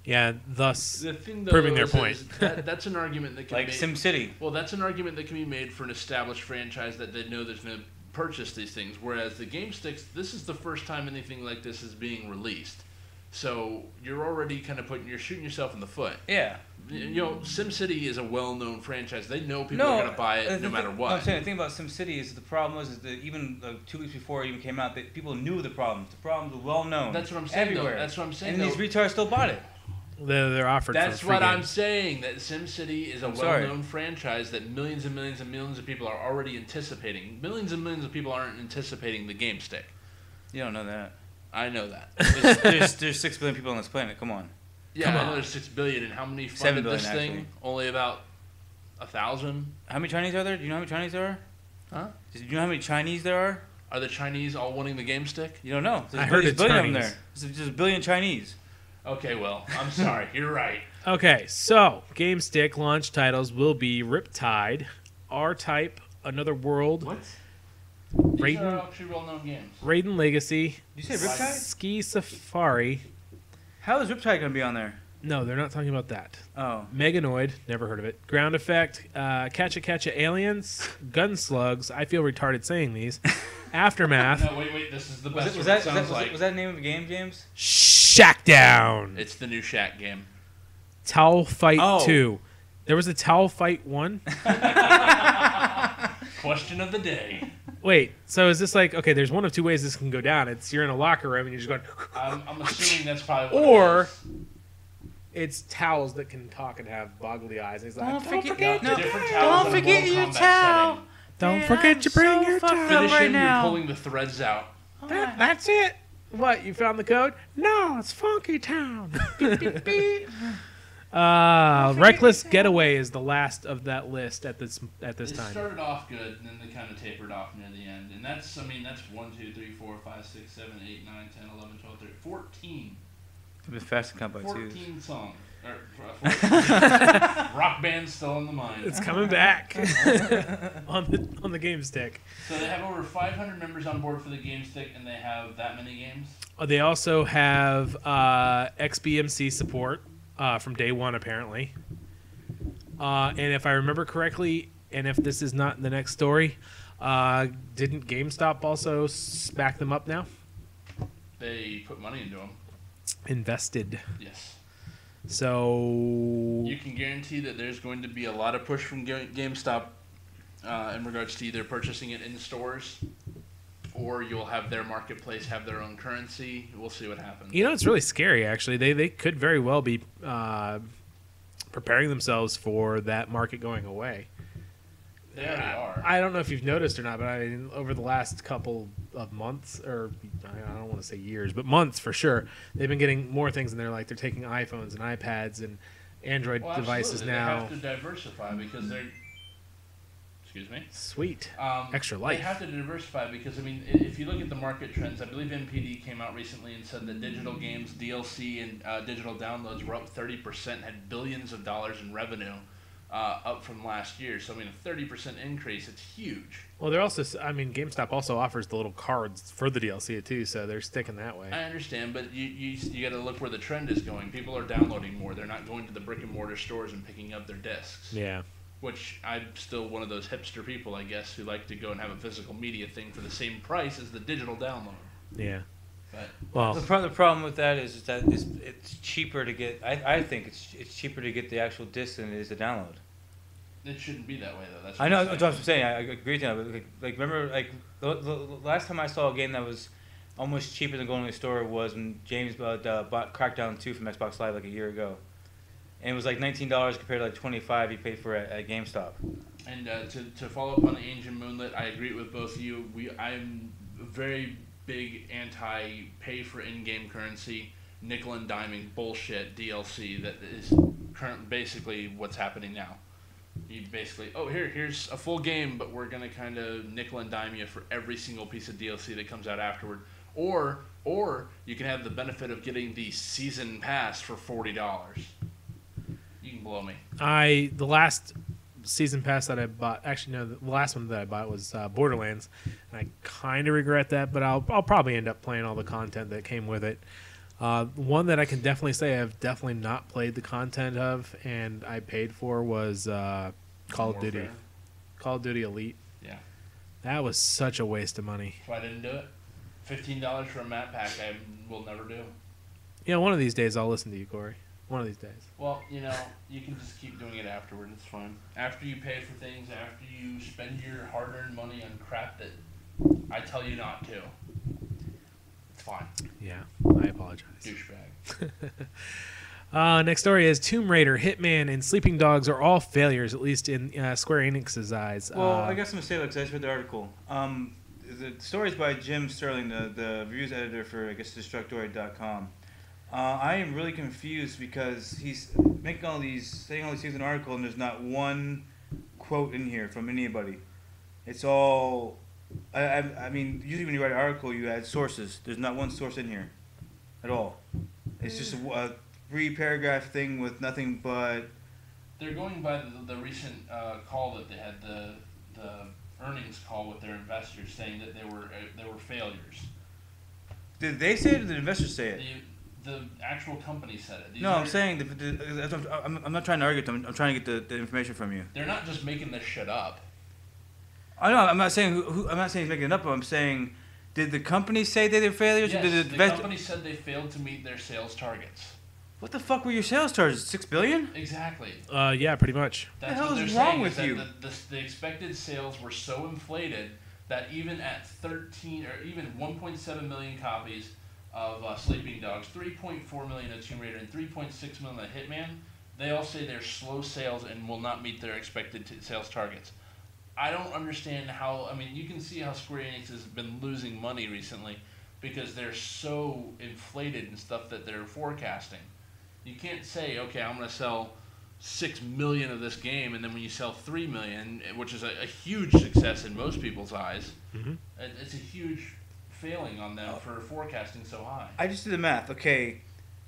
Yeah, thus The thing, though, proving their is point. That's an argument that can Like be SimCity. Well, that's an argument that can be made for an established franchise that they know there's going to purchase these things. Whereas the GameSticks, this is the first time anything like this is being released. So you're already kind of you're shooting yourself in the foot. Yeah. You know, SimCity is a well-known franchise. They know people are going to buy it no matter what. I'm saying the thing about SimCity is the problem is that even 2 weeks before it even came out, that people knew the problems. The problems were well known. That's what I'm saying. Everywhere. Though. That's what I'm saying. And though. these retards still bought it. they're offered That's for free what I'm games. saying. That SimCity is a sorry. well-known franchise that millions and millions and millions of people are already anticipating. Millions and millions of people aren't anticipating the GameStick. You don't know that. I know that. There's 6 billion people on this planet. Come on. Yeah, I know there's 6 billion, and how many 7 funded billion, this thing? actually. Only about 1,000. How many Chinese are there? Do you know how many Chinese there are? Huh? Do you know how many Chinese there are? Are the Chinese all wanting the GameStick? You don't know. I heard there's it's a billion of them Chinese. there. There's a billion Chinese. Okay, well, I'm sorry. You're right. Okay, so GameStick launch titles will be Riptide, R-Type, Another World, What? These are Raiden, actually well-known games. Raiden Legacy, Did you say Riptide? Ski Safari. How is Riptide going to be on there? No, they're not talking about that. Oh. Meganoid, never heard of it. Ground Effect, Catcha Aliens, Gunslugs. I feel retarded saying these. Aftermath, No, wait. This is the best Was one. It that sounds like the name of the game, James? Shackdown, it's the new Shaq game. Towel Fight Oh. 2. There was a Towel Fight 1. Question of the day. Wait, so is this like, okay, there's one of two ways this can go down. It's you're in a locker room and you're just going, I'm assuming that's probably what or it is. it's towels that can talk and have boggly eyes. And he's like, Don't don't forget- forget, No, No, different don't towels in a forget Mortal your Kombat towel. setting. don't forget to bring your towel. Finish right him, now. you're pulling the threads out. That's it. What, you found the code? No, it's Funky Town. Reckless Getaway is the last of that list at this It time. started off good, and then they kind of tapered off near the end. And that's 1, 2, 3, 4, 5, 6, 7, 8, 9, 10, 11, 12, 13, 14. I've been fast to count by 14 songs. Or, 14. Rock band's still in the mind. It's coming back on the game stick. So they have over 500 members on board for the game stick, and they have that many games? They also have XBMC support from day one, apparently. And if I remember correctly, and if this is not the next story, didn't GameStop also back them up now? They put money into them. Invested. Yes. So You can guarantee that there's going to be a lot of push from GameStop in regards to either purchasing it in stores, or you'll have their marketplace have their own currency. We'll see what happens. you know, it's really scary. Actually, they could very well be preparing themselves for that market going away. They already are. I don't know if you've noticed or not, but I mean, over the last couple of months, or I don't want to say years, but months for sure, they've been getting more things in there. Like they're taking iPhones and iPads and Android devices now. They have to diversify because they're. Excuse me. Sweet. Extra life. They have to diversify because, I mean, if you look at the market trends, I believe NPD came out recently and said that digital games, DLC, and digital downloads were up 30%, had billions of dollars in revenue up from last year. So, I mean, a 30% increase, it's huge. Well, they're also, I mean, GameStop also offers the little cards for the DLC too, so they're sticking that way. I understand, but you got to look where the trend is going. People are downloading more. They're not going to the brick and mortar stores and picking up their discs. Yeah. Which I'm still one of those hipster people, I guess, who like to go and have a physical media thing for the same price as the digital download. Yeah. But well, the problem with that is that it's cheaper to get. I think it's cheaper to get the actual disc than it is to download. It shouldn't be that way, though. That's I know that's what I'm saying. I agree with you. But like remember, like the last time I saw a game that was almost cheaper than going to the store was when James bought Crackdown 2 from Xbox Live like a year ago. And it was like $19 compared to like $25 you paid for it at GameStop. And to follow up on the Ancient Moonlit, I agree with both of you. I'm very big anti-pay for in-game currency, nickel and diming bullshit DLC that is basically what's happening now. You basically, here's a full game, but we're gonna kind of nickel and dime you for every single piece of DLC that comes out afterward. Or you can have the benefit of getting the season pass for $40. You can blow me. The last season pass that I bought, actually no, the last one that I bought was Borderlands, and I kind of regret that, but I'll probably end up playing all the content that came with it. One that I can definitely say I've definitely not played the content of, and I paid for was Call of Duty. Call of Duty Elite. Yeah. That was such a waste of money. So I didn't do it. $15 for a map pack I will never do. Yeah, one of these days I'll listen to you, Corey. One of these days. Well, you can just keep doing it afterward. It's fine. After you pay for things, after you spend your hard-earned money on crap that I tell you not to, it's fine. Yeah, I apologize. Douchebag. Next story is Tomb Raider, Hitman, and Sleeping Dogs are all failures, at least in Square Enix's eyes. Well, I got some to say about because I just read the article. The story is by Jim Sterling, the reviews editor for, I guess, Destructoid.com. I am really confused because he's making saying all these things in an article, and there's not one quote in here from anybody. It's all, I mean, usually when you write an article, you add sources. There's not one source in here, at all. It's just a 3-paragraph thing with nothing but. They're going by the recent call that they had, the earnings call with their investors, saying that they were failures. Did they say it, or did the investors say it? The actual company said it. I'm saying I'm not trying to argue with them. I'm trying to get the information from you. They're not just making this shit up. I know. I'm not saying I'm not saying he's making it up. But I'm saying, did the company say they were failures? Yes, or did the company said they failed to meet their sales targets. What the fuck were your sales targets? $6 billion? Exactly. Yeah, pretty much. That's the hell what is they're wrong saying, with is you? that the expected sales were so inflated that even at 13 or even 1.7 million copies of Sleeping Dogs, 3.4 million of Tomb Raider, and 3.6 million of Hitman, they all say they're slow sales and will not meet their expected sales targets. I don't understand how. I mean, you can see how Square Enix has been losing money recently because they're so inflated in stuff that they're forecasting. You can't say, okay, I'm going to sell 6 million of this game, and then when you sell 3 million, which is a huge success in most people's eyes, it's a huge failing on them for forecasting so high. I just did the math. Okay,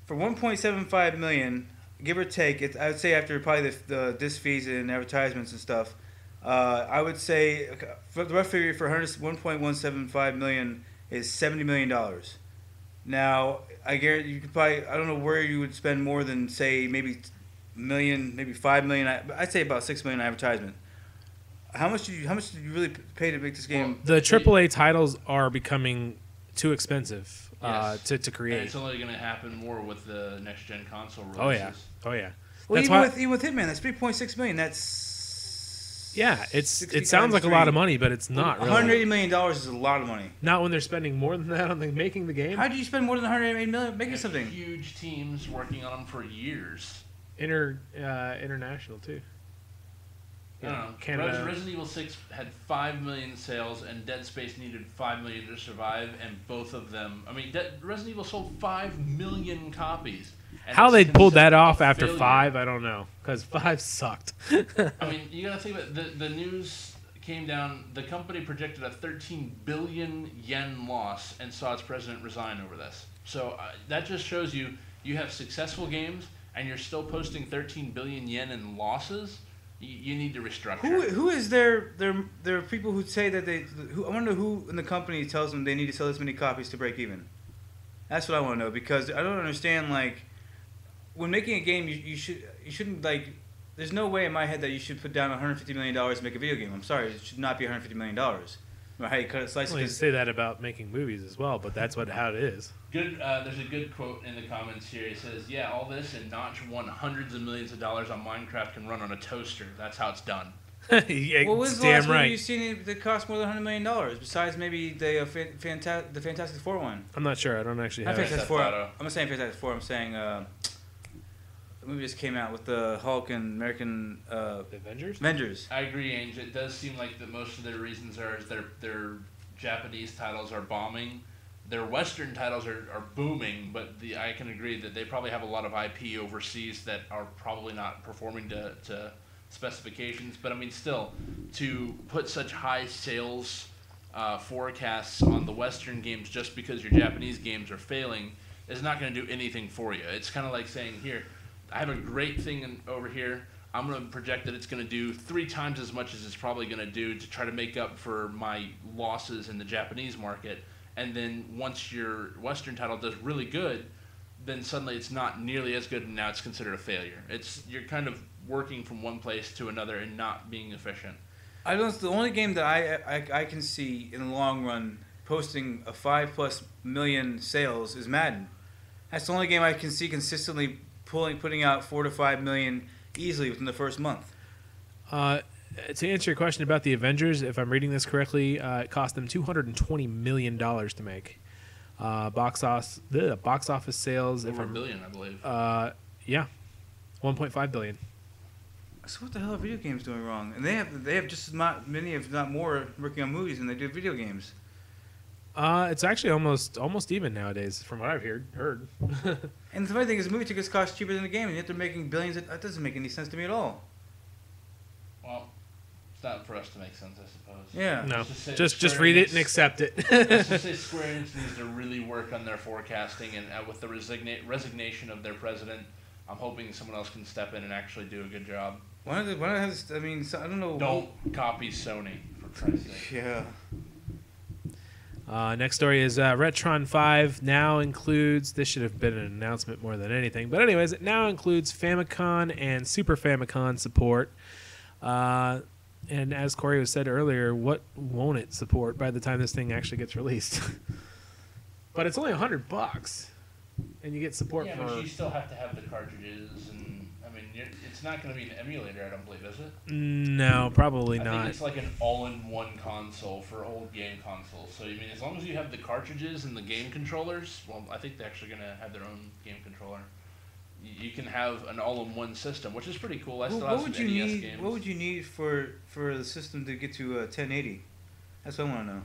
for 1.75 million, give or take, I would say after probably the disc fees and advertisements and stuff, I would say for the rough figure for 1.175 million is $70 million. Now, I guarantee you could probably, I don't know where you would spend more than, say, maybe $1 million, maybe $5 million. I'd say about $6 million advertisement. How much did you really pay to make this game? The AAA titles are becoming too expensive Yes. to create. And it's only going to happen more with the next gen console releases. Oh yeah. Well, That's even with Hitman, that's 3.6 million. That's it sounds like a lot of money, but it's not really. $180 million is a lot of money. Not when they're spending more than that on making the game. How do you spend more than $180 million making something? Huge teams working on them for years. International too. I don't know. Canada. Resident Evil 6 had 5 million sales, and Dead Space needed 5 million to survive, and both of them... I mean, Resident Evil sold 5 million copies. How they pulled that off after failure. 5, I don't know, because 5 sucked. I mean, you got to think about the news came down. The company projected a 13 billion yen loss and saw its president resign over this. So that just shows you have successful games, and you're still posting 13 billion yen in losses. You need to restructure. Who is there are people who say that I wonder who in the company tells them they need to sell this many copies to break even. That's what I want to know, because I don't understand, like, when making a game you shouldn't, like, there's no way in my head that you should put down $150 million to make a video game. I'm sorry, it should not be $150 million. No matter how you cut it, slice it. Well, you say that about making movies as well, but that's how it is. Good. There's a good quote in the comments here. It says, "Yeah, all this and Notch won hundreds of millions of dollars on Minecraft can run on a toaster. That's how it's done." Yeah, well, when's the damn last right. movie you've seen that cost more than $100 million? Besides maybe the Fantastic Four one. I'm not sure. I don't actually Not have it. Fantastic Four. I'm not saying Fantastic Four. I'm saying the movie just came out with the Hulk and American Avengers. I agree, Ange. It does seem like that most of their reasons is their Japanese titles are bombing. Their Western titles are booming, but I can agree that they probably have a lot of IP overseas that are probably not performing to specifications. But I mean, still, to put such high sales forecasts on the Western games just because your Japanese games are failing is not going to do anything for you. It's kind of like saying, here, I have a great thing over here. I'm going to project that it's going to do 3 times as much as it's probably going to do to try to make up for my losses in the Japanese market. And then once your Western title does really good, then suddenly it's not nearly as good, and now it's considered a failure. You're kind of working from one place to another and not being efficient. I don't. The only game that I can see in the long run posting a 5+ million sales is Madden. That's the only game I can see consistently putting out 4 to 5 million easily within the first month. To answer your question about the Avengers, if I'm reading this correctly, it cost them $220 million to make. Box office sales. Over $1 billion, I believe. Yeah, 1.5 billion. So what the hell are video games doing wrong? And they have just as many, if not more, working on movies than they do video games. It's actually almost even nowadays, from what I've heard. And the funny thing is, the movie tickets cost cheaper than the game, and yet they're making billions. That doesn't make any sense to me at all. Well, it's not for us to make sense, I suppose. Yeah. No, just read it and accept it. Let's just say Square Enix needs to really work on their forecasting, and with the resignation of their president, I'm hoping someone else can step in and actually do a good job. Why don't I don't know. Don't copy Sony, for Christ's sake. Yeah. Next story is Retron 5 now includes, this should have been an announcement more than anything, but anyways, it now includes Famicom and Super Famicom support. And as Corey said earlier, what won't it support by the time this thing actually gets released? But it's only $100, and you get support for... Yeah, but you still have to have the cartridges, and, I mean, it's not going to be an emulator, I don't believe, is it? No, probably not. I think it's like an all-in-one console for old game consoles. So, I mean, as long as you have the cartridges and the game controllers, well, I think they're actually going to have their own game controller. You can have an all-in-one system, which is pretty cool. I still have some NES games. What would you need for the system to get to 1080? That's what I want to know.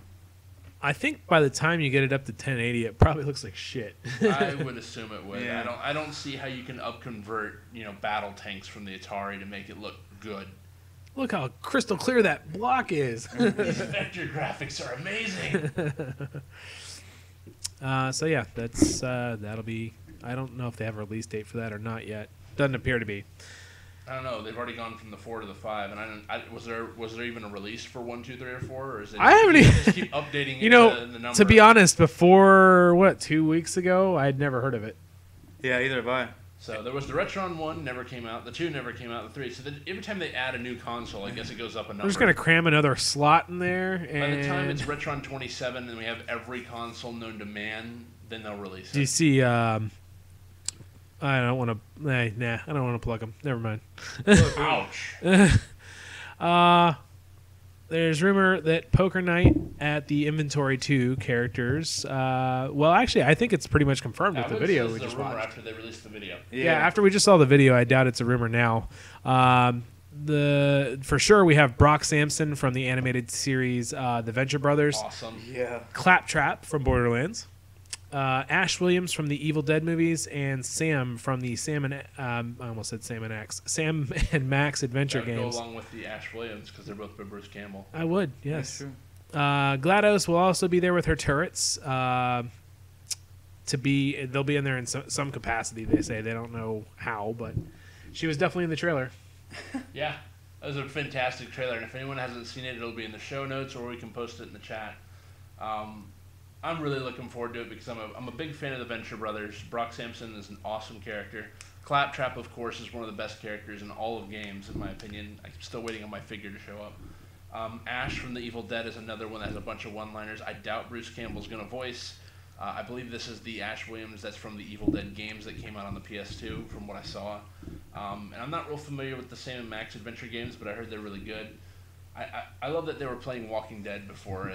I think by the time you get it up to 1080, it probably looks like shit. I would assume it would. Yeah. I don't see how you can upconvert, battle tanks from the Atari to make it look good. Look how crystal clear that block is. These vector graphics are amazing. So yeah, that'll be. I don't know if they have a release date for that or not yet. Doesn't appear to be. I don't know. They've already gone from the 4 to the 5, and was there even a release for 1, 2, 3, or 4, or is it? I haven't just keep updating. The number? To be honest, before 2 weeks ago, I'd never heard of it. Yeah, either have I. So there was the Retron 1, never came out. The 2 never came out. The 3. So every time they add a new console, I guess it goes up a number. We're just gonna cram another slot in there. And by the time it's Retron 27 and we have every console known to man, then they'll release it. Do you see? I don't want to. I don't want to plug them. Never mind. Ouch. There's rumor that Poker Night at the Inventory 2 characters. Well, actually, I think it's pretty much confirmed with the video we just watched. After they released the video. Yeah, after we just saw the video, I doubt it's a rumor now. for sure we have Brock Sampson from the animated series The Venture Brothers. Awesome. Yeah. Claptrap from Borderlands. Ash Williams from the Evil Dead movies, and Sam from the Sam and Max Adventure That would games. go along with the Ash Williams because they're both by Bruce Campbell. I would, yes. That's true. GLaDOS will also be there with her turrets. They'll be in there in some capacity. They say they don't know how, but she was definitely in the trailer. Yeah, that was a fantastic trailer, and if anyone hasn't seen it, it'll be in the show notes or we can post it in the chat. I'm really looking forward to it because I'm a big fan of the Venture Brothers. Brock Sampson is an awesome character. Claptrap, of course, is one of the best characters in all of games, in my opinion. I'm still waiting on my figure to show up. Ash from the Evil Dead is another one that has a bunch of one-liners. I doubt Bruce Campbell's going to voice. I believe this is the Ash Williams that's from the Evil Dead games that came out on the PS2, from what I saw. And I'm not real familiar with the Sam and Max Adventure games, but I heard they're really good. I love that they were playing Walking Dead before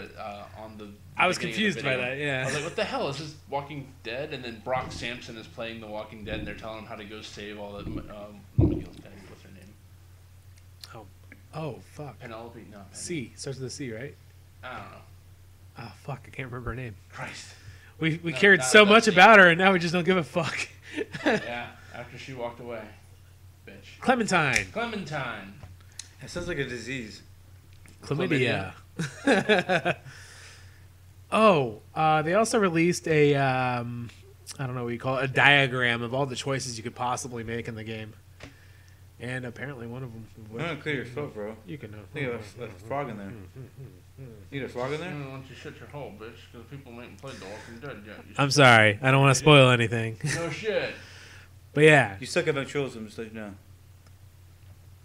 on the. I was beginning of confused the by video. that, yeah. I was like, what the hell is this Walking Dead? And then Brock Sampson is playing the Walking Dead, and they're telling him how to go save all the. What's her name? Oh, fuck. Penelope? No. C. Starts with a C, right? I don't know. Oh, fuck. I can't remember her name. Christ. We No, cared not so that much C. about her, and now we just don't give a fuck. Yeah, after she walked away. Bitch. Clementine. Clementine. That sounds like a disease. Chlamydia. They also released a, I don't know what you call it, a diagram of all the choices you could possibly make in the game. And apparently one of them... I'm going to clear your throat, bro. You can know. I think a frog in there. You got a frog in there? Why don't you shut your hole, bitch? Because people ain't played The Walking Dead yet. I'm sorry. I don't want to spoil anything. No shit. But yeah. You suck at ventriloquism, just let you know.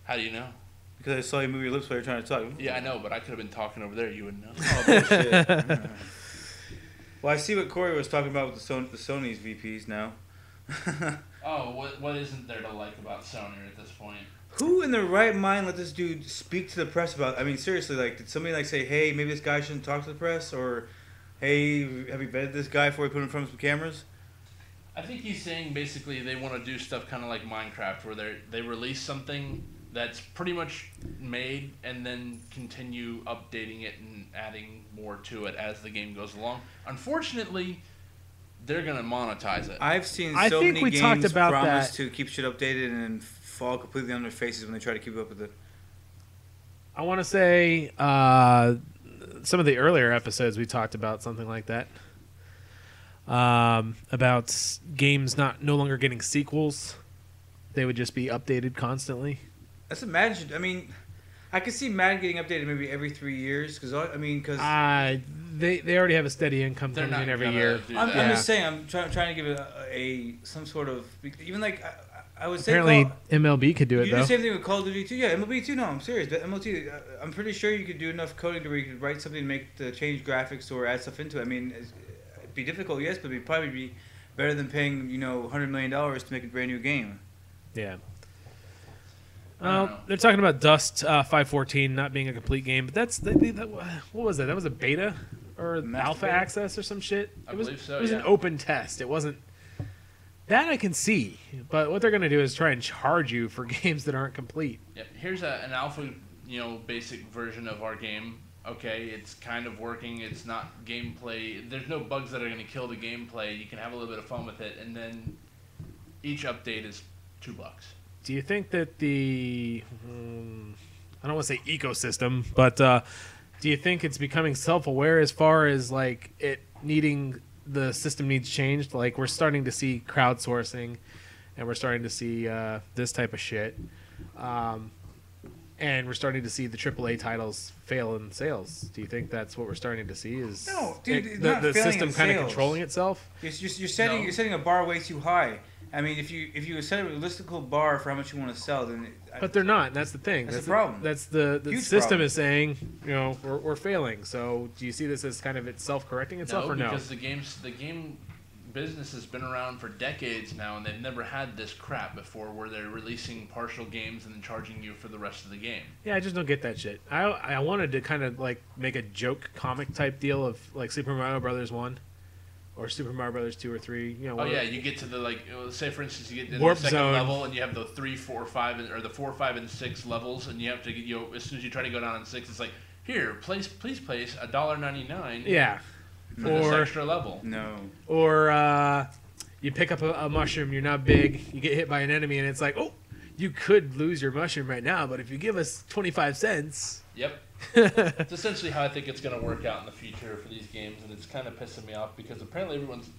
How do you know? Because I saw you move your lips while you're trying to talk. Yeah, I know, but I could have been talking over there. You wouldn't know. Oh, bullshit. Well, I see what Corey was talking about with the Sony's VPs now. Oh, what isn't there to like about Sony at this point? Who in their right mind let this dude speak to the press about? I mean, seriously, like, did somebody like say, "Hey, maybe this guy shouldn't talk to the press," or, "Hey, have you vetted this guy before we put him in front of some cameras?" I think he's saying basically they want to do stuff kind of like Minecraft, where they release something that's pretty much made and then continue updating it and adding more to it as the game goes along. Unfortunately, they're gonna monetize it. I've seen I so think many we talked games about promise that. to keep shit updated and then fall completely on their faces when they try to keep up with it. I want to say some of the earlier episodes we talked about something like that. About games no longer getting sequels. They would just be updated constantly. That's imagine. I mean, I could see Madden getting updated maybe every 3 years because They already have a steady income They're coming not in every gonna year. do I'm that. just saying I'm trying to give it some sort of even like I would say Apparently MLB could do it you do though. the same thing with Call of Duty too. Yeah, MLB too. No, I'm serious. But MLB, I'm pretty sure you could do enough coding to where you could write something to make the change graphics or add stuff into it. I mean, it'd be difficult, yes, but it'd probably be better than paying $100 million to make a brand new game. Yeah. I don't know. They're talking about Dust 514 not being a complete game, but what was that? That was a beta or Master alpha beta? access or some shit. I It was, believe so, It was an yeah. open test. It wasn't. That I can see, but what they're going to do is try and charge you for games that aren't complete. Yep. Here's an alpha, basic version of our game. Okay, it's kind of working. It's not gameplay. There's no bugs that are going to kill the gameplay. You can have a little bit of fun with it, and then each update is $2. Do you think that the I don't want to say ecosystem, but do you think it's becoming self-aware as far as like it needing the system needs changed? Like we're starting to see crowdsourcing, and we're starting to see this type of shit, and we're starting to see the AAA titles fail in sales. Do you think that's what we're starting to see? Is No, dude, it's the not failing system in kind of sales. controlling itself? You're No. setting a bar way too high. I mean, if you set a realistic bar for how much you want to sell, then But they're not. And that's the thing. That's the problem. That's the Huge system problem. is saying, we're failing. So do you see this as kind of it self-correcting itself or no? Because the game business has been around for decades now, and they've never had this crap before, where they're releasing partial games and then charging you for the rest of the game. Yeah, I just don't get that shit. I wanted to kind of like make a joke comic type deal of like Super Mario Brothers 1, or Super Mario Brothers 2 or 3. You know. Oh yeah, you get to the say for instance you get to Warp the second Zone. level and you have the 3, 4, 5, or the 4, 5, and 6 levels, and you have to as soon as you try to go down on 6, it's like here, please place $1.99. Yeah. For this extra level. No. Or you pick up a mushroom. You're not big. You get hit by an enemy, and it's like, oh, you could lose your mushroom right now, but if you give us 25 cents. Yep. It's essentially how I think it's going to work out in the future for these games, and it's kind of pissing me off because apparently everyone's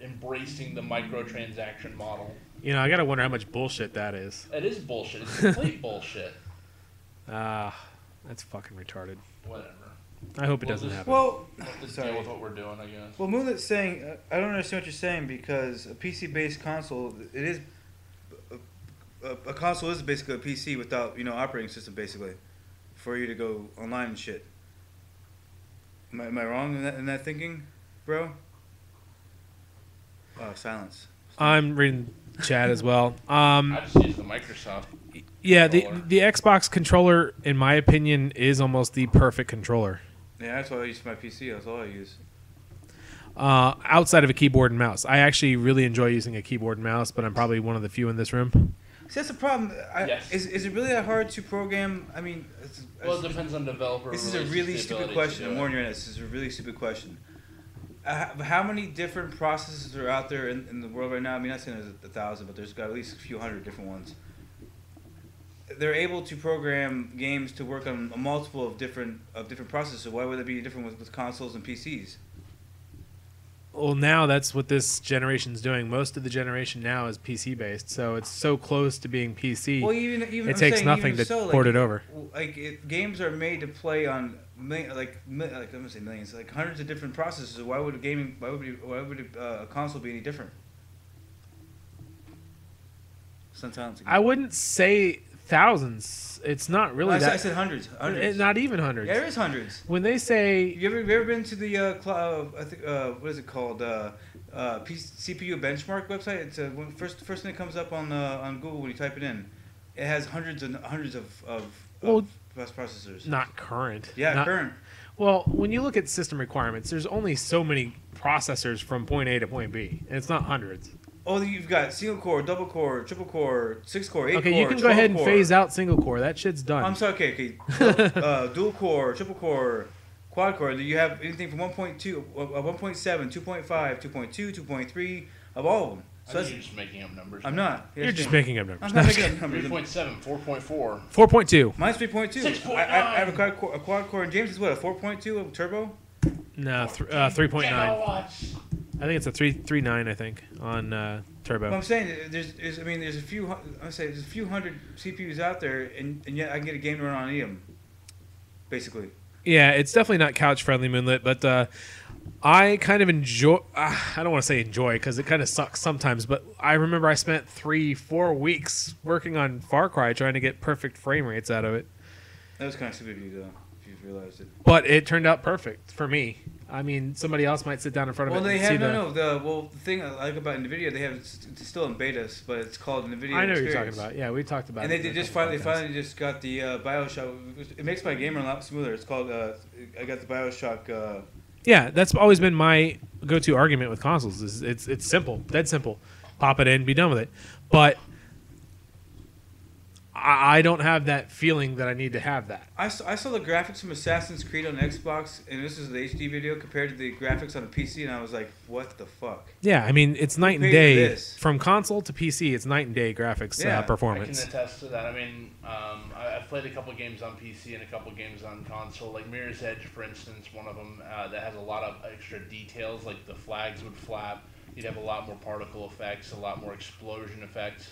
embracing the microtransaction model. You know, I gotta wonder how much bullshit that is. It is bullshit. It's complete bullshit. That's fucking retarded. Whatever. I hope it doesn't happen. Well, Let's sorry. deal with what we're doing, I guess. Well, Moonlight's saying, I don't understand what you're saying because a PC-based console, it is a console is basically a PC without operating system basically, for you to go online and shit. Am I wrong in that thinking, bro? Silence. I'm reading chat as well. I just use the Microsoft. Yeah, controller. the Xbox controller, in my opinion, is almost the perfect controller. Yeah, that's what I use for my PC. That's all I use. Outside of a keyboard and mouse. I actually really enjoy using a keyboard and mouse, but I'm probably one of the few in this room. See, that's the problem. Yes. Is it really that hard to program? I mean, Well, it depends on developer. This is a releases, really the stupid ability question. to do I'm it. warning you, this is a really stupid question. How many different processes are out there in the world right now? I mean, I'm not saying there's 1,000, but there's got at least a few hundred different ones. They're able to program games to work on a multiple of different processors. So why would it be different with consoles and PCs? Well, now that's what this generation's doing. Most of the generation now is PC based, so it's so close to being PC. Well, even it I'm takes saying, nothing even to so, port it over. Games are made to play on I'm gonna say millions, like hundreds of different processors. Why would a console be any different? Sometimes I wouldn't say thousands. It's not really I that. said hundreds. Not even hundreds. Yeah, there is hundreds. When they say You ever been to the I think what is it called CPU benchmark website? It's first thing that comes up on Google when you type it in. It has hundreds and hundreds of processors. not current. Yeah, Not- current. Well, when you look at system requirements, there's only so many processors from point A to point B, and it's not hundreds. Oh, you've got single core, double core, triple core, 6 core, 8 core. Okay, you can go ahead and phase out single core. That shit's done. I'm sorry. Okay. Dual core, triple core, quad core. Do you have anything from 1.2, 1.7, 2.5, 2.2, 2.3 of all of them? I think you're just making up numbers. I'm not. You're just making up numbers. I'm not making up numbers. 3.7, 4.4. 4.2. Mine's 3.2. 6.9. I have a quad core, and James is what, a 4.2 turbo? No, 3.9. Gigawatts. I think it's a 3.9. I think on turbo. Well, I'm saying there's a few hundred CPUs out there, and yet I can get a game to run on any of them, basically. Yeah, it's definitely not couch friendly, Moonlit, but I kind of enjoy. I don't want to say enjoy because it kind of sucks sometimes. But I remember I spent 3-4 weeks working on Far Cry trying to get perfect frame rates out of it. That was kind of stupid of you, though, if you've realized it. But it turned out perfect for me. I mean, somebody else might sit down in front of Well, it they and have see the thing I like about NVIDIA, they have it's still in beta, but it's called NVIDIA. I know what you're Experience. talking about. Yeah, we talked about And it. they in a just couple finally podcasts. just got the BioShock. It makes my game run a lot smoother. It's called I got the BioShock. Yeah, that's always been my go-to argument with consoles. Is it's simple, dead simple. Pop it in, be done with it. But I don't have that feeling that I need to have that. I saw the graphics from Assassin's Creed on Xbox, and this is the HD video compared to the graphics on the PC, and I was like, what the fuck? Yeah, I mean, it's night and paid for day. this? From console to PC, it's night and day graphics Yeah. I performance. can attest to that. I mean, I've played a couple games on PC and a couple games on console. Like Mirror's Edge, for instance, one of them that has a lot of extra details. Like the flags would flap. You'd have a lot more particle effects, a lot more explosion effects.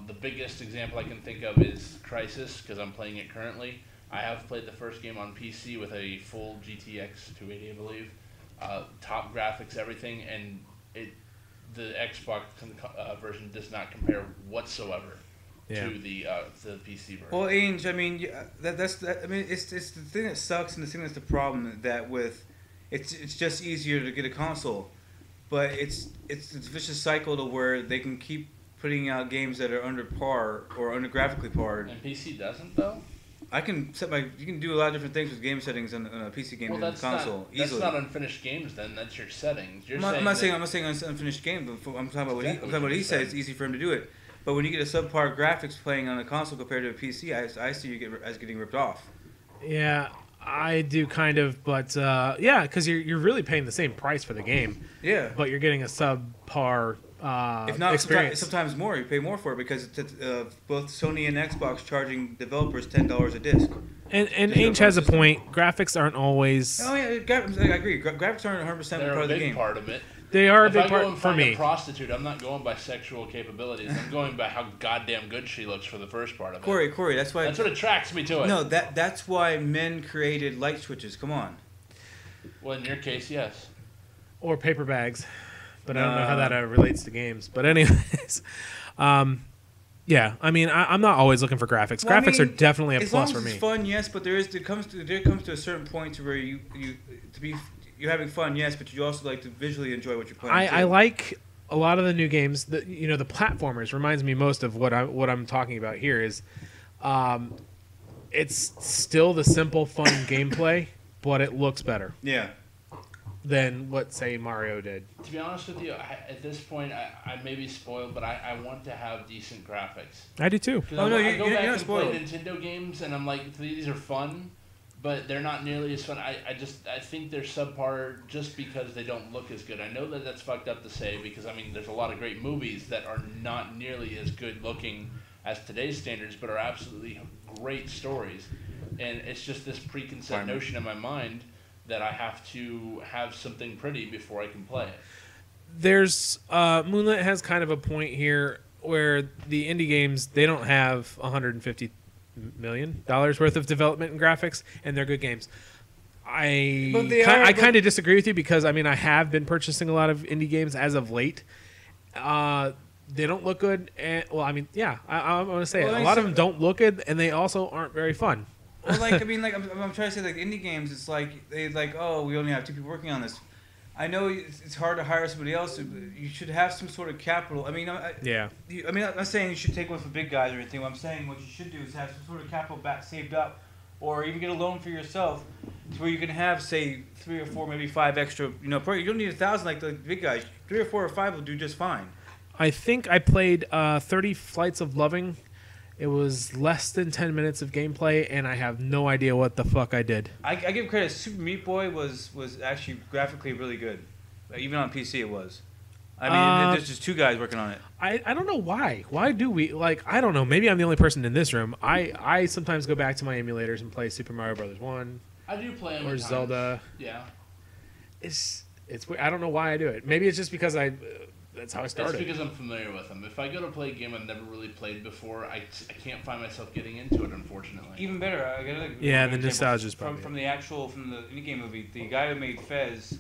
The biggest example I can think of is Crysis, because I'm playing it currently. I have played the first game on PC with a full GTX 280, I believe. Top graphics, everything, and the Xbox version does not compare whatsoever to the PC version. Well, Ainge, I mean, I mean, it's the thing that sucks, and the thing that's the problem that with, it's just easier to get a console, but it's a vicious cycle to where they can keep putting out games that are under par or under graphically par. And PC doesn't, though? I can set my. You can do a lot of different things with game settings on a PC game and console easily. That's not unfinished games. Then that's your settings. I'm not saying unfinished game, but I'm talking about what he said. It's easy for him to do it. But when you get a subpar graphics playing on a console compared to a PC, I see you as getting ripped off. Yeah, I do kind of, but yeah, because you're really paying the same price for the game. Yeah. But you're getting a subpar if not, experience. sometimes more. You pay more for it because it's, both Sony and Xbox charging developers $10 a disc. And Ainge has a point. Graphics aren't always. Oh yeah, I agree. Graphics aren't 100% part of the game. They're a big part of it. They are a if big I part go and for find me. A prostitute, I'm not going by sexual capabilities. I'm going by how goddamn good she looks for the first part of it. Corey, that's why. That's what attracts me to it. No, that's why men created light switches. Come on. Well, in your case, yes. Or paper bags, but I don't know how that relates to games. But anyways, yeah. I mean, I'm not always looking for graphics. Well, Graphics are definitely a plus for me. It's fun, yes, but there comes to a certain point to where you're having fun, yes, but you also like to visually enjoy what you're playing. I like a lot of the new games. The platformers reminds me most of what I'm talking about here. Is it's still the simple, fun gameplay, but it looks better. Yeah. Than what, say, Mario did. To be honest with you, at this point, I may be spoiled, but I want to have decent graphics. I do too. I go back and play Nintendo games, and I'm like, these are fun, but they're not nearly as fun. I think they're subpar just because they don't look as good. I know that that's fucked up to say because, I mean, there's a lot of great movies that are not nearly as good looking as today's standards, but are absolutely great stories. And it's just this preconceived notion in my mind that I have to have something pretty before I can play it. There's Moonlit has kind of a point here where the indie games, they don't have $150 million worth of development and graphics, and they're good games. I kind of disagree with you because, I mean, I have been purchasing a lot of indie games as of late. They don't look good, and well, I mean, yeah, I'm going to say it. A lot of them don't look good, and they also aren't very fun. Well, like, I mean, like, I'm trying to say, like, indie games, it's like, oh, we only have 2 people working on this. I know it's hard to hire somebody else. You should have some sort of capital. I mean, yeah. I'm not saying you should take one for big guys or anything. What I'm saying what you should do is have some sort of capital back saved up, or even get a loan for yourself, to where you can have, say, 3 or 4, maybe 5 extra. You don't need 1,000 like the big guys. 3 or 4 or 5 will do just fine. I think I played 30 Flights of Loving. It was less than 10 minutes of gameplay, and I have no idea what the fuck I did. I give credit. Super Meat Boy was actually graphically really good. Even on PC it was. I mean, there's just 2 guys working on it. I don't know why. Why do we, like, I don't know. Maybe I'm the only person in this room. I sometimes go back to my emulators and play Super Mario Bros. 1. I do play them or Zelda. Yeah. It's weird. I don't know why I do it. Maybe it's just because that's how I started. It's because I'm familiar with them. If I go to play a game I've never really played before, I can't find myself getting into it, unfortunately. Even better, I got the nostalgia's probably from the indie game movie. The guy who made Fez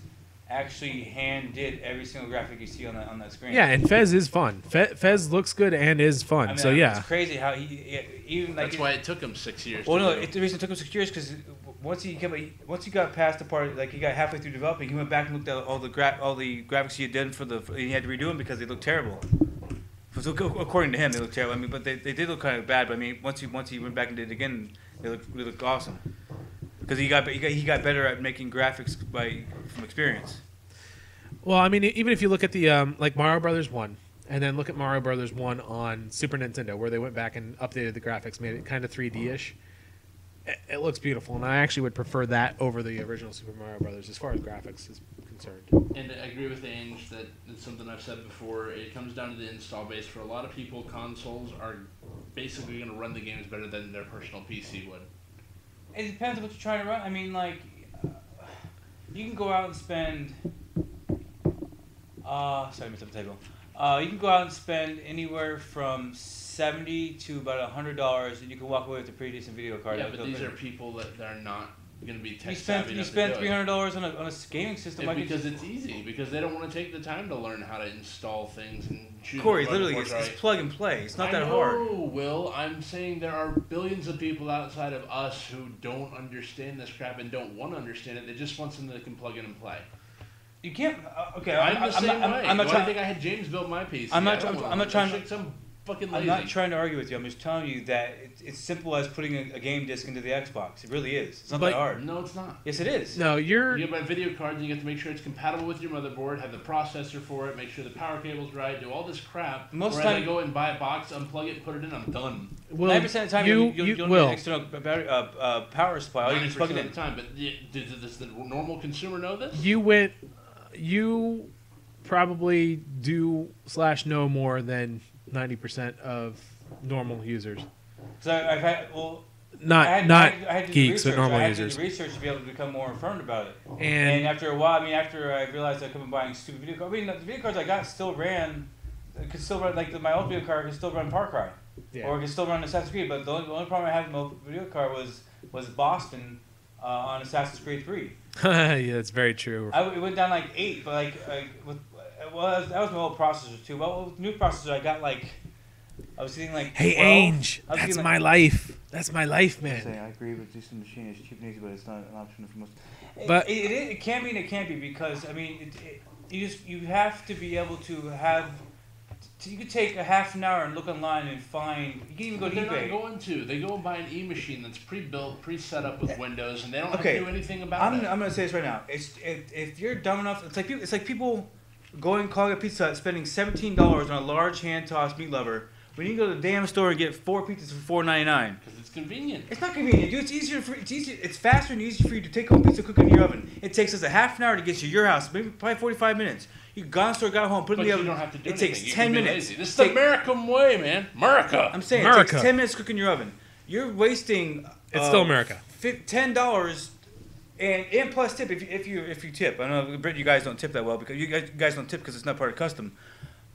actually hand did every single graphic you see on that screen. Yeah, and Fez is fun. Fez looks good and is fun. I mean, so yeah, it's crazy how he even like. That's why it took him 6 years. Well, no, the reason it took him 6 years because once he got past the part, like he got halfway through developing, he went back and looked at all the graphics he had done he had to redo them because they looked terrible. So according to him, they looked terrible. I mean, but they did look kind of bad. But I mean, once he went back and did it again, they looked awesome. Because he got better at making graphics from experience. Well, I mean, even if you look at the like Mario Brothers 1, and then look at Mario Brothers 1 on Super Nintendo, where they went back and updated the graphics, made it kind of 3D-ish. It looks beautiful, and I actually would prefer that over the original Super Mario Brothers as far as graphics is concerned. And I agree with Ainge that it's something I've said before. It comes down to the install base. For a lot of people, consoles are basically going to run the games better than their personal PC would. It depends on what you're trying to run. I mean, like, you can go out and spend... sorry, I missed up the table. You can go out and spend anywhere from $70 to about $100, and you can walk away with a pretty decent video card. Yeah, but these are people that are not going to be tech savvy. You spend $300 on a gaming system. Because it's easy. Because they don't want to take the time to learn how to install things and choose. Corey, literally, it's plug and play. It's not that hard. No, Will. I'm saying there are billions of people outside of us who don't understand this crap and don't want to understand it. They just want something they can plug in and play. You can't. Okay, I'm the same way. I'm not trying. I think I had James build my PC. I'm not trying. Some fucking I'm lazy. not trying to argue with you. I'm just telling you that it's simple as putting a game disc into the Xbox. It really is. It's not that hard. No, it's not. Yes, it is. No, You get my video card, and you have to make sure it's compatible with your motherboard, have the processor for it, make sure the power cable's right, do all this crap. Most whereas time- I go and buy a box, unplug it, put it in, I'm done. 90% of the time, you don't will. need an external battery, power supply. All you just plug it 90% in. of the time, but does the normal consumer know this? You probably do/know more than 90% of normal users. So I've had Not I had to do geeks, but research. normal I had users. to do research to be able to become more informed about it. And after a while, after I realized I couldn't buying stupid video cards. The video cards I got still ran. It could still run my old video card could still run Far Cry, or it could still run Assassin's Creed. But the only problem I had with my old video card was Boston on Assassin's Creed 3. yeah, that's very true. It went down like 8, but that was my old processor too. Well, with the new processor I got I was getting like. Hey, 12. Ange, I was that's getting, my life. That's my life, man. I agree with this machine is cheap and easy, but it's not an option for most. But It can be and it can't be because you have to be able to have. You could take a half an hour and look online and find. You can even go to They're eBay. not going to. They go and buy an e-machine that's pre-built, pre-set up with Windows, and they don't have Okay. to do anything about I'm it. gonna say this right now. If you're dumb enough, it's like people going calling a Pizza Hut, spending $17 on a large hand tossed meat lover. When you can go to the damn store and get 4 pizzas for $4.99. Because it's convenient. It's not convenient, dude. It's faster and easier for you to take home pizza, cook it in your oven. It takes us a half an hour to get to your house, probably 45 minutes. You got to the store, got home, put it in the oven. You don't have to do it anything. takes You 10 can be minutes. lazy. This is the American way, man. America. I'm saying it America. takes 10 minutes to cook in your oven. You're wasting. It's still America. $10 and plus tip if you tip. I know Britain, you guys don't tip that well because you guys don't tip because it's not part of custom,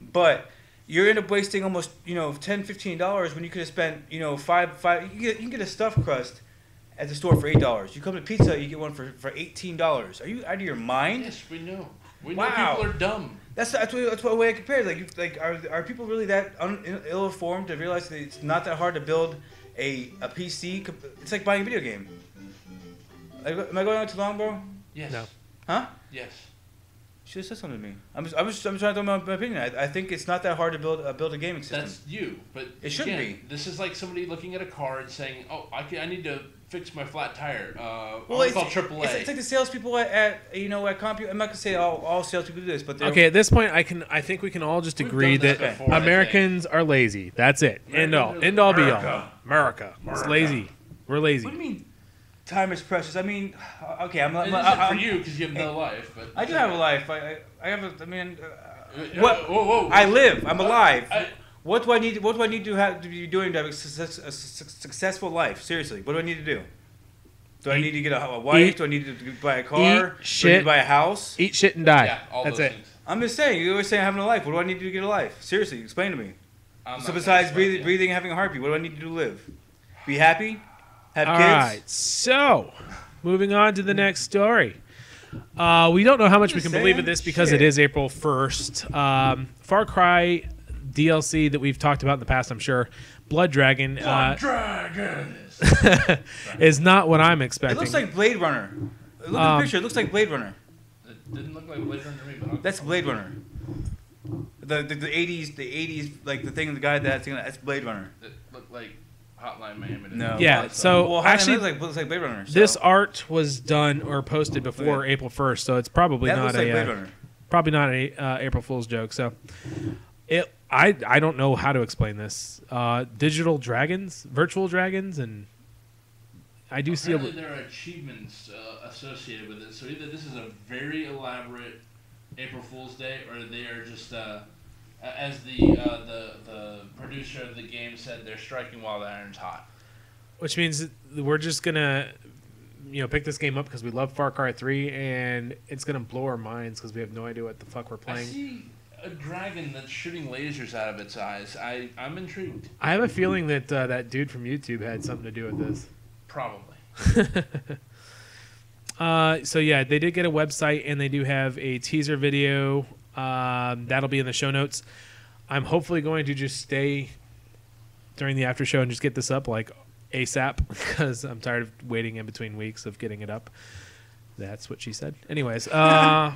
but. You end up wasting almost, $10, $15 when you could have spent, five. You can get a stuffed crust at the store for $8. You come to pizza, you get one for $18. Are you out of your mind? Yes, we know. We know Wow. people are dumb. That's what way I compare it. Are people really that ill-informed to realize that it's not that hard to build a PC? It's like buying a video game. Am I going on too long, bro? Yes. No. Huh? Yes. Should have said something to me. I'm trying to tell my opinion. I think it's not that hard to build a gaming system. That's you, but It shouldn't again, be. This is like somebody looking at a car and saying, "Oh, I need to fix my flat tire." Well, I'll call AAA. It's like the salespeople at Compu. I'm not gonna say all salespeople do this, but Okay, at this point, I think we can all just We've agree done this that before, I Americans are lazy. That's it. End all be all. America. It's lazy. We're lazy. What do you mean? Time is precious. I mean, okay, I'm. It isn't for you because you have no life, but I do have a life. I have a. I mean, What? Whoa! I live. I'm alive. What do I need? What do I need to have to be doing to have a successful life? Seriously, what do I need to do? Do I need to get a wife? Do I need to buy a car? Do I need to buy a house? Eat shit and die. Yeah, all That's those it. things. I'm just saying. You always say having a life. What do I need to do to get a life? Seriously, explain to me. I'm So not besides gonna explain breathing, and having a heartbeat, what do I need to do to live? Be happy? Have All kids? right. So, moving on to the next story. We don't know how much we Just can believe saying. in this because Shit. it is April 1st. Far Cry DLC that we've talked about in the past, I'm sure. Blood Dragon Dragons. is not what I'm It expecting. looks like Blade Runner. Look at the picture. It looks like Blade Runner. It didn't look like Blade Runner to me, but That's Blade Runner. The 80s, like the thing, the guy that's that's Blade Runner. it looked like Hotline Miami. No. Yeah, so Well, actually, looks like Blade Runner. So. this art was done or posted before April 1st, so it's probably that not looks like Blade a Runner. probably not a April Fool's joke. So, I don't know how to explain this. Digital dragons, virtual dragons, and I do see. Apparently there are achievements associated with it. So either this is a very elaborate April Fool's Day, or they are just, as the producer of the game said, they're striking while the iron's hot. Which means that we're just gonna, pick this game up because we love Far Cry 3, and it's gonna blow our minds because we have no idea what the fuck we're I playing. see a dragon that's shooting lasers out of its eyes. I'm intrigued. I have a feeling that that dude from YouTube had something to do with this. Probably. So yeah, they did get a website and they do have a teaser video. That'll be in the show notes. I'm hopefully going to just stay during the after show and just get this up like ASAP because I'm tired of waiting in between weeks of getting it up. That's what she said. Anyways, Got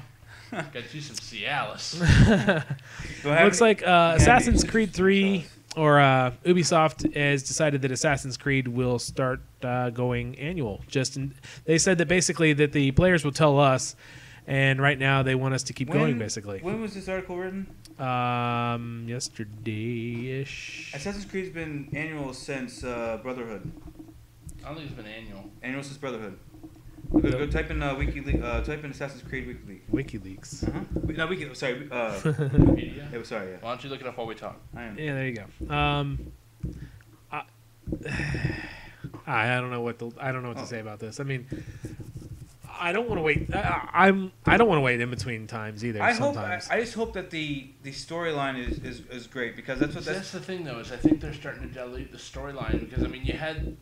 you some Cialis. looks like Assassin's Creed 3 Ubisoft has decided that Assassin's Creed will start going annual. They said that basically that the players will tell us, and right now they want us to keep going. Basically, when was this article written? Yesterday-ish. Assassin's Creed's been annual since Brotherhood. I don't think it's been annual. Annual since Brotherhood. Go type in type in Assassin's Creed WikiLeaks. No, sorry. Wikipedia? Sorry. Yeah. Why don't you look it up while we talk? I am. Yeah, there you go. I don't know what to say about this. I mean, I don't want to wait. I don't want to wait in between times either. I just hope that the storyline is great, because that's the thing though, is I think they're starting to dilute the storyline, because I mean you had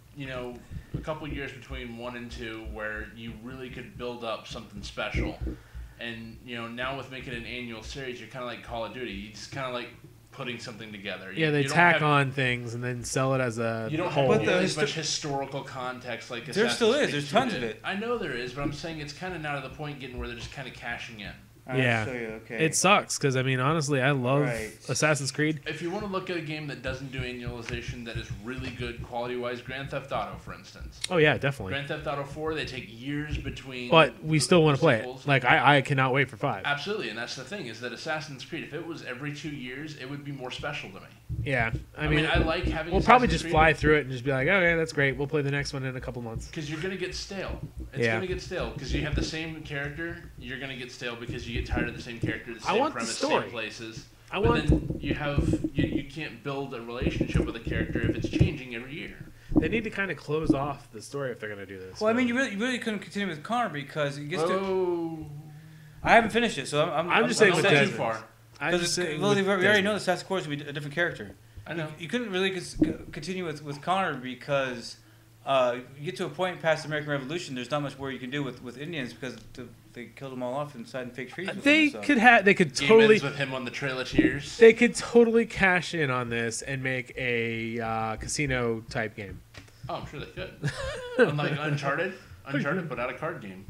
a couple years between 1 and 2 where you really could build up something special, and now with making an annual series, you're kind of like Call of Duty. You just kind of like putting something together. Yeah, they tack on things and then sell it as a You don't whole. have as much historical context like there still is. There's tons of it. I know there is, but I'm saying it's kind of now to the point getting where they're just kind of cashing in. Yeah, okay. It sucks because I mean, honestly, I love Assassin's Creed. If you want to look at a game that doesn't do annualization that is really good quality-wise, Grand Theft Auto, for instance. Oh yeah, definitely. Grand Theft Auto 4, they take years between. But we still want to play it. Like I cannot wait for 5. Absolutely, and that's the thing, is that Assassin's Creed, if it was every 2 years, it would be more special to me. Yeah, I mean, I like having. We'll probably just fly through it and just be like, okay, that's great. We'll play the next one in a couple months. Because you're gonna get stale. It's gonna get stale because you have the same character. You're gonna get stale because you get tired of the same character, the same premise, same places. Then you can't build a relationship with a character if it's changing every year. They need to kind of close off the story if they're gonna do this. Well, I mean, you really couldn't continue with Connor because it gets to. I haven't finished it, so I'm just saying with too far. Because we already know the Assassin's Creed would be a different character. I know. You couldn't really continue with Connor because you get to a point past the American Revolution, there's not much more you can do with Indians because they killed them all off inside in fake trees. They could totally with him on the Trail of Tears. They could totally cash in on this and make a casino type game. Oh, I'm sure they could. Unlike Uncharted, but not a card game.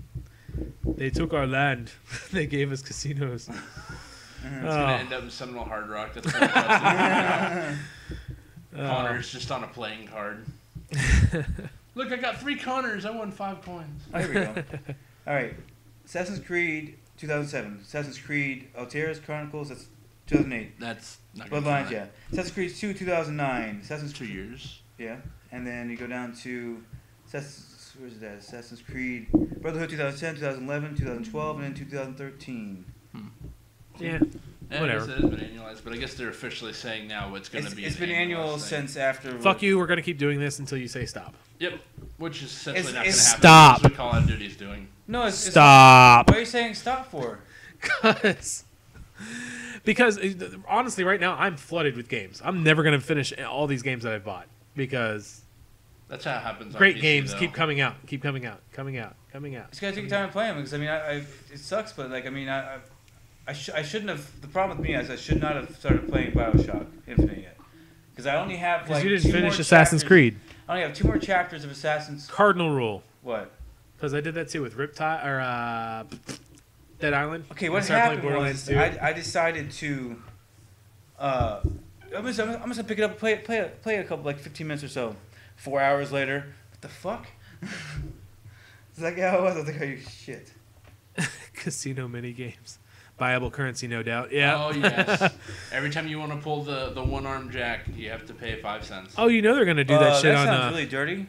They took our land. They gave us casinos. It's going to end up in Seminole Hard Rock. That's what it Connor's just on a playing card. Look, I got 3 Connors. I won 5 coins. Oh, here we go. All right. Assassin's Creed 2007. Assassin's Creed OtR Chronicles, that's 2008. That's not Bloodlines, yeah. Assassin's Creed 2, 2009. Assassin's 2 years. Yeah. And then you go down to Assassin's Creed Brotherhood 2010, 2011, 2012, and then 2013. Yeah. Whatever. I guess it has been annualized, but I guess they're officially saying now it's going to be. It's been annual since after. Fuck you! We're going to keep doing this until you say stop. Yep. Which is essentially not going to happen. Stop. That's what Call of Duty is doing. No, stop. What are you saying stop for? Because honestly, right now I'm flooded with games. I'm never going to finish all these games that I've bought because. That's how it happens. Great on PC, games though. keep coming out. It's gotta take time to play them because I mean, it sucks, but like I mean, I shouldn't have. The problem with me is I should not have started playing BioShock Infinite yet because I only have like. Because you didn't finish Assassin's Creed. I only have 2 more chapters of Assassin's. Cardinal rule. What? Because I did that too with Riptide or Dead Island. Okay, what happened was I decided to. I'm just gonna pick it up, and play a couple like 15 minutes or so. 4 hours later, what the fuck? Is that how it was? I was like, oh, you shit. Casino mini games. Viable currency, no doubt. Yeah. Oh, yes. Every time you want to pull the one-arm jack, you have to pay 5 cents. Oh, you know they're going to do that shit on... That sounds really dirty.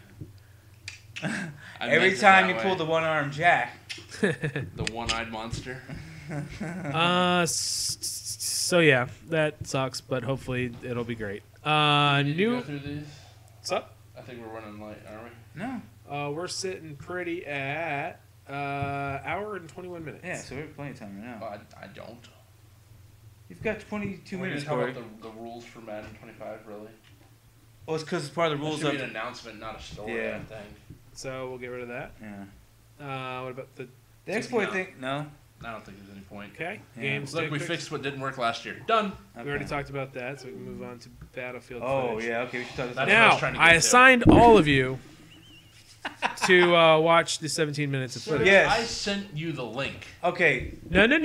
Every time you pull the one-arm jack. The one-eyed monster. So, yeah, that sucks, but hopefully it'll be great. Did you go through these? What's up? I think we're running late, aren't we? No. We're sitting pretty at hour and 21 minutes. Yeah, so we have plenty of time right now. Well, I don't. You've got 22 minutes, How Corey. about the rules for Madden 25, really? Well, it's because it's part of the rules That should be an announcement, not a story, I think. So we'll get rid of that. Yeah. What about the exploit thing? No. I don't think there's any point. Okay. Yeah. Games. Look, we fixed what didn't work last year. Done. We already talked about that, so we can move on to Battlefield. Oh, footage. yeah. Okay, we should talk about Now, that. I assigned all of you to watch the 17 minutes of Sir, footage. Yes. I sent you the link. Okay. No. No.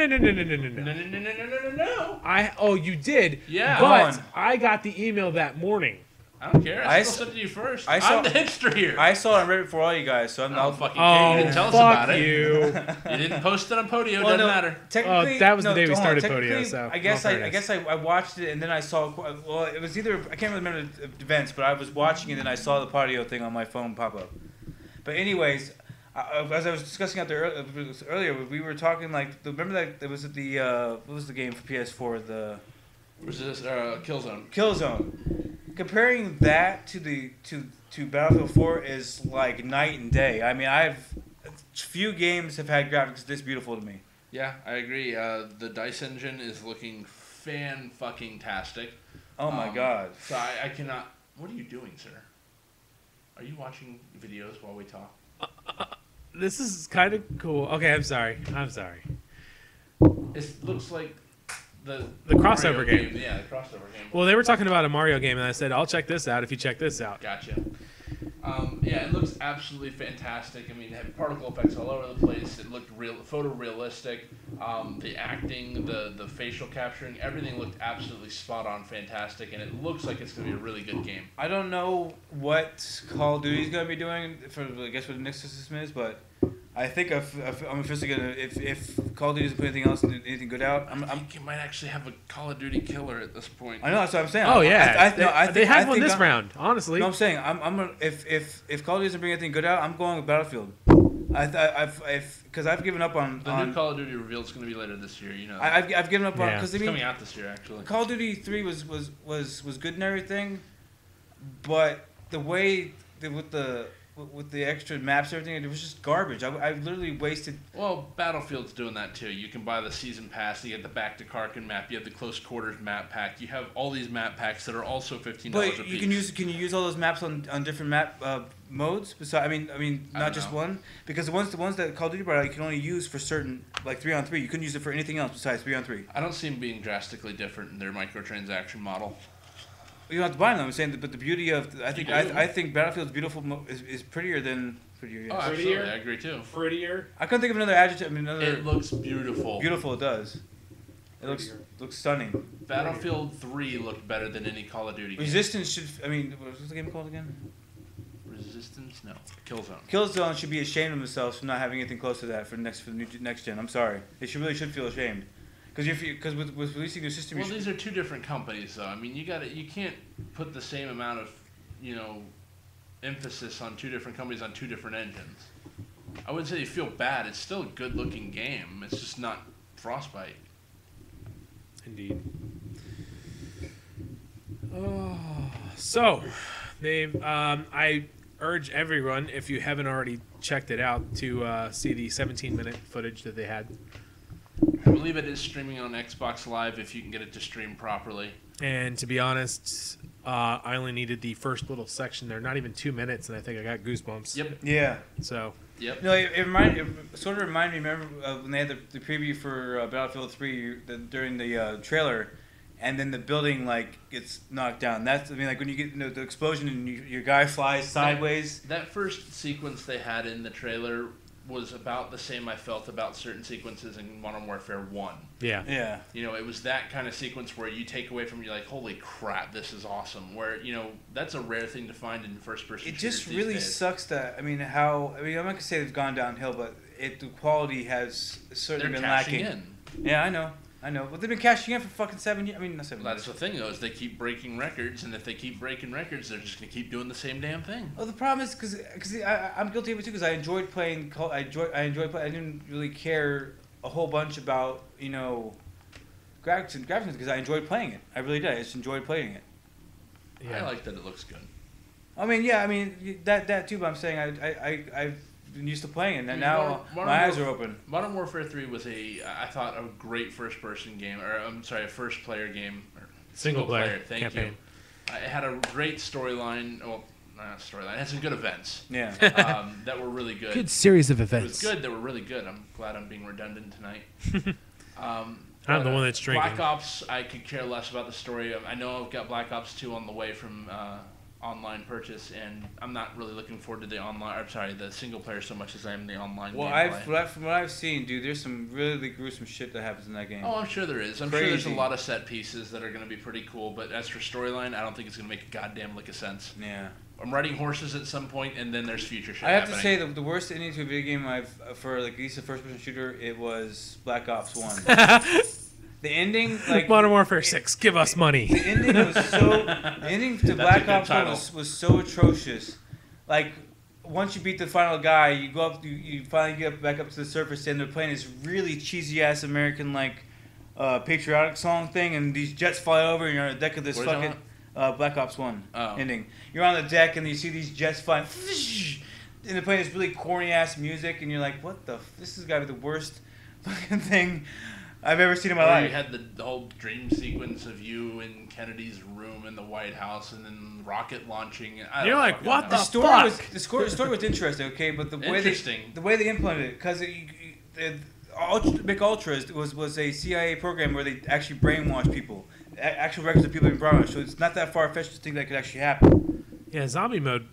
Oh, you did. Yeah. But I got the email that morning. I don't care. I I still sent it to you first. I saw- I'm the hipster here. I saw it on Reddit for all you guys, so I'm I don't not fucking care. You didn't tell us about fuck it. you. You didn't post it on Podio. Well, Doesn't no, matter. Technically, that was the day we hold on, started technically, Podio, so I guess no I fairness. guess I watched it and then I saw. Well, it was either I can't really remember the events, but I was watching it and then I saw the Podio thing on my phone pop up. But anyways, as I was discussing out there earlier, we were talking like remember that there was at the what was the game for PS4 the Killzone. Killzone. Comparing that to Battlefield 4 is like night and day. I mean, few games have had graphics this beautiful to me. Yeah, I agree. The DICE engine is looking fan-fucking-tastic. Oh my god. So I cannot... What are you doing, sir? Are you watching videos while we talk? This is kind of cool. Okay, I'm sorry. It looks like the crossover Mario game. Yeah, the crossover game. Well, they were talking about a Mario game, and I said, I'll check this out if you check this out. Gotcha. Yeah, it looks absolutely fantastic. I mean, it had particle effects all over the place. It looked photorealistic. The acting, the facial capturing, everything looked absolutely spot on, fantastic, and it looks like it's going to be a really good game. I don't know what Call of Duty is going to be doing for, I guess, what the next system is, but I think I'm officially going to, if Call of Duty doesn't put anything good out, I think you might actually have a Call of Duty killer at this point. I know, that's what I'm saying. Oh, yeah. They had I one think this round, honestly. No, I'm saying, I'm gonna, if Call of Duty doesn't bring anything good out, I'm going with Battlefield. Because I've given up on... The new Call of Duty reveal is going to be later this year, you know. I've given up on... Yeah. Because It's coming out this year, actually. Call of Duty 3 was good and everything, but the way with the extra maps and everything, it was just garbage. I literally wasted... Well, Battlefield's doing that too. You can buy the season pass, you get the Back to Karkin map, you have the close quarters map pack, you have all these map packs that are also $15 a But piece. can you use all those maps on different map modes? Besides, I mean, I not don't just know. one. Because the ones that Call of Duty brought out, you can only use for certain, like 3-on-3. You couldn't use it for anything else besides 3-on-3. I don't see them being drastically different in their microtransaction model. You don't have to buy them. I'm saying, but the beauty of I think You do. I think Battlefield's beautiful is prettier than prettier. Yes. Oh, absolutely. Prettier? I agree too. Prettier. I couldn't think of another adjective. I mean, another It looks beautiful. beautiful. It does. It looks stunning. Battlefield 3 looked better than any Call of Duty game. Resistance should. I mean, what's the game called again? Resistance? No. Killzone. Killzone should be ashamed of themselves for not having anything close to that for the next gen. I'm sorry. They should feel ashamed. Because with releasing a system, Well, these are two different companies, though. I mean, you can't put the same amount of, emphasis on two different companies on two different engines. I wouldn't say you feel bad. It's still a good-looking game. It's just not Frostbite. Indeed. Oh, so, Dave, I urge everyone, if you haven't already checked it out, to see the 17-minute footage that they had. I believe it is streaming on Xbox Live if you can get it to stream properly. And to be honest, I only needed the first little section there, not even 2 minutes, and I think I got goosebumps. Yep. yeah. So, Yep. No, it sort of reminded me. Remember when they had the preview for Battlefield 3 during the trailer, and then the building gets knocked down. That's like when you get the explosion and your guy flies sideways. That first sequence they had in the trailer was about the same I felt about certain sequences in Modern Warfare 1. yeah. Yeah. It was that kind of sequence where you take away from, you're like, holy crap, this is awesome. Where, that's a rare thing to find in first-person It shooters just these really days. sucks that I'm not gonna say they've gone downhill, but the quality has certainly They're been cashing lacking. in. Yeah, I know. But they've been cashing in for fucking 7 years. I mean, not 7 That's years. the thing, though, is they keep breaking records, and if they keep breaking records, they're just going to keep doing the same damn thing. Well, the problem is because I'm guilty of it too. Because I enjoyed playing. I enjoyed playing. I didn't really care a whole bunch about graphics because I enjoyed playing it. I really did. I just enjoyed playing it. Yeah. I like that it looks good. That too. But I'm saying I've been used to playing it, and now my eyes are open. Modern Warfare 3 was I thought, a great first-person game, or I'm sorry, a first-player game. Or Single player Thank campaign. you. It had a great storyline. Well, not storyline. It had some good events. Yeah. That were really good. Good series of It was events. good. They were really good. I'm glad I'm being redundant tonight. I'm the one that's drinking. Black Ops, I could care less about the story. I know I've got Black Ops 2 on the way from online purchase, and I'm not really looking forward to the single player so much as I am the online. Well, gameplay. from what I've seen, dude, there's some really gruesome shit that happens in that game. Oh, I'm sure there is. I'm sure there's a lot of set pieces that are going to be pretty cool, but as for storyline, I don't think it's going to make a goddamn lick of sense. Yeah. I'm riding horses at some point, and then there's future shit I have happening. to say, the worst ending to a video game for like at least a first-person shooter, it was Black Ops 1. The ending, like Modern Warfare 6, give us money. The ending to Black Ops 1 was so atrocious. Like, once you beat the final guy, you go up, you finally get back up to the surface, and they're playing this really cheesy ass American like patriotic song thing, and these jets fly over, and you're on the deck of this fucking Black Ops 1 ending. You're on the deck, and you see these jets flying, and they're playing this really corny ass music, and you're like, what the? This has got to be the worst fucking thing I've ever seen in my life. You had the whole dream sequence of you in Kennedy's room in the White House, and then rocket launching. You're like, what the fuck? fuck? The story was interesting, okay, but the way they implemented it, because Big Ultra was a CIA program where they actually brainwash people. Actual records of people being brainwashed, so it's not that far-fetched to think that could actually happen. Yeah, zombie mode,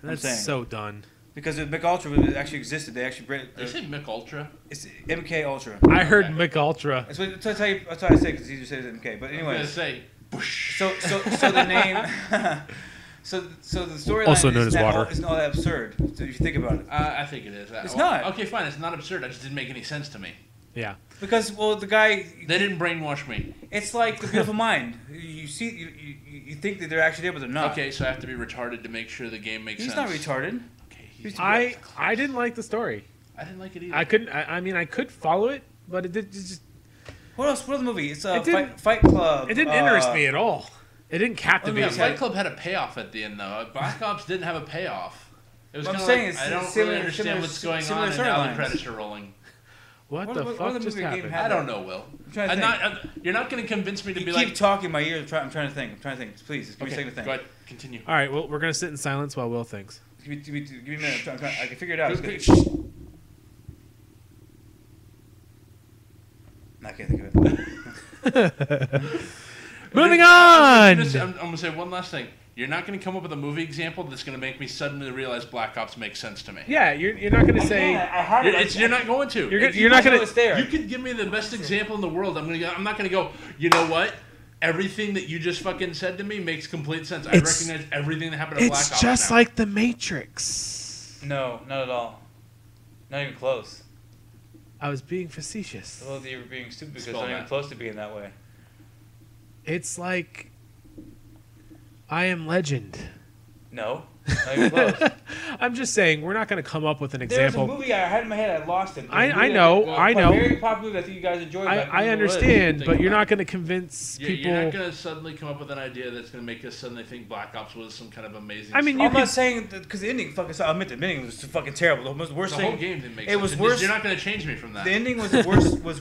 that's so done. Because Mick Ultra actually existed. They actually They say Mick Ultra? It's MK Ultra. I heard Mick Ultra. That's what I say, because he said it's MK. But anyway. I was going to say, so the name... So the storyline also known as water. Isn't all that absurd, if you think about it. I think it is. It's not. Okay, fine. It's not absurd. It just didn't make any sense to me. Yeah. Because, well, the guy... They didn't brainwash me. It's like The Beautiful Mind. You think that they're actually there, but they're not. Okay, so I have to be retarded to make sure the game makes sense. sense. He's not retarded. Okay, I didn't like the story. I didn't like it either. I couldn't. I mean, I could follow it, but it did just. What else? What other movie? It's Fight Club. It didn't interest me at all. It didn't captivate me. Fight Club had a payoff at the end, though. Black Ops didn't have a payoff. It was kind of like, I don't really understand what's going on, and now the credits are rolling. What the fuck just happened? I don't know, Will. You're not going to convince me to be like... Keep talking in my ears. I'm trying to think. Please, just give me a second to think. Go ahead. Continue. All right, well, we're going to sit in silence while Will thinks. Give me a minute. I can figure it out. I can't think of it. Moving on! I'm going to say one last thing. You're not going to come up with a movie example that's going to make me suddenly realize Black Ops makes sense to me. Yeah, you're not going to say... You're not going to. You're not going to... You could give me the best example in the world. I'm not going to go, you know what? Everything that you just fucking said to me makes complete sense. I recognize everything that happened to Black Ops. It's just like The Matrix. No, not at all. Not even close. I was being facetious. Well, you were being stupid because it's not even close to being that way. It's like I Am Legend. No, not even close. I'm just saying, we're not going to come up with an example. There's a movie I had in my head, I lost it. I know. Very popular, I think you guys enjoyed. I understand, but you're not going to convince people. You're not going to suddenly come up with an idea that's going to make us suddenly think Black Ops was some kind of amazing. I mean, I'm not saying because the ending fucking. I admit the ending was fucking terrible. The worst thing. The whole game didn't make sense. It was worse. You're not going to change me from that. The ending was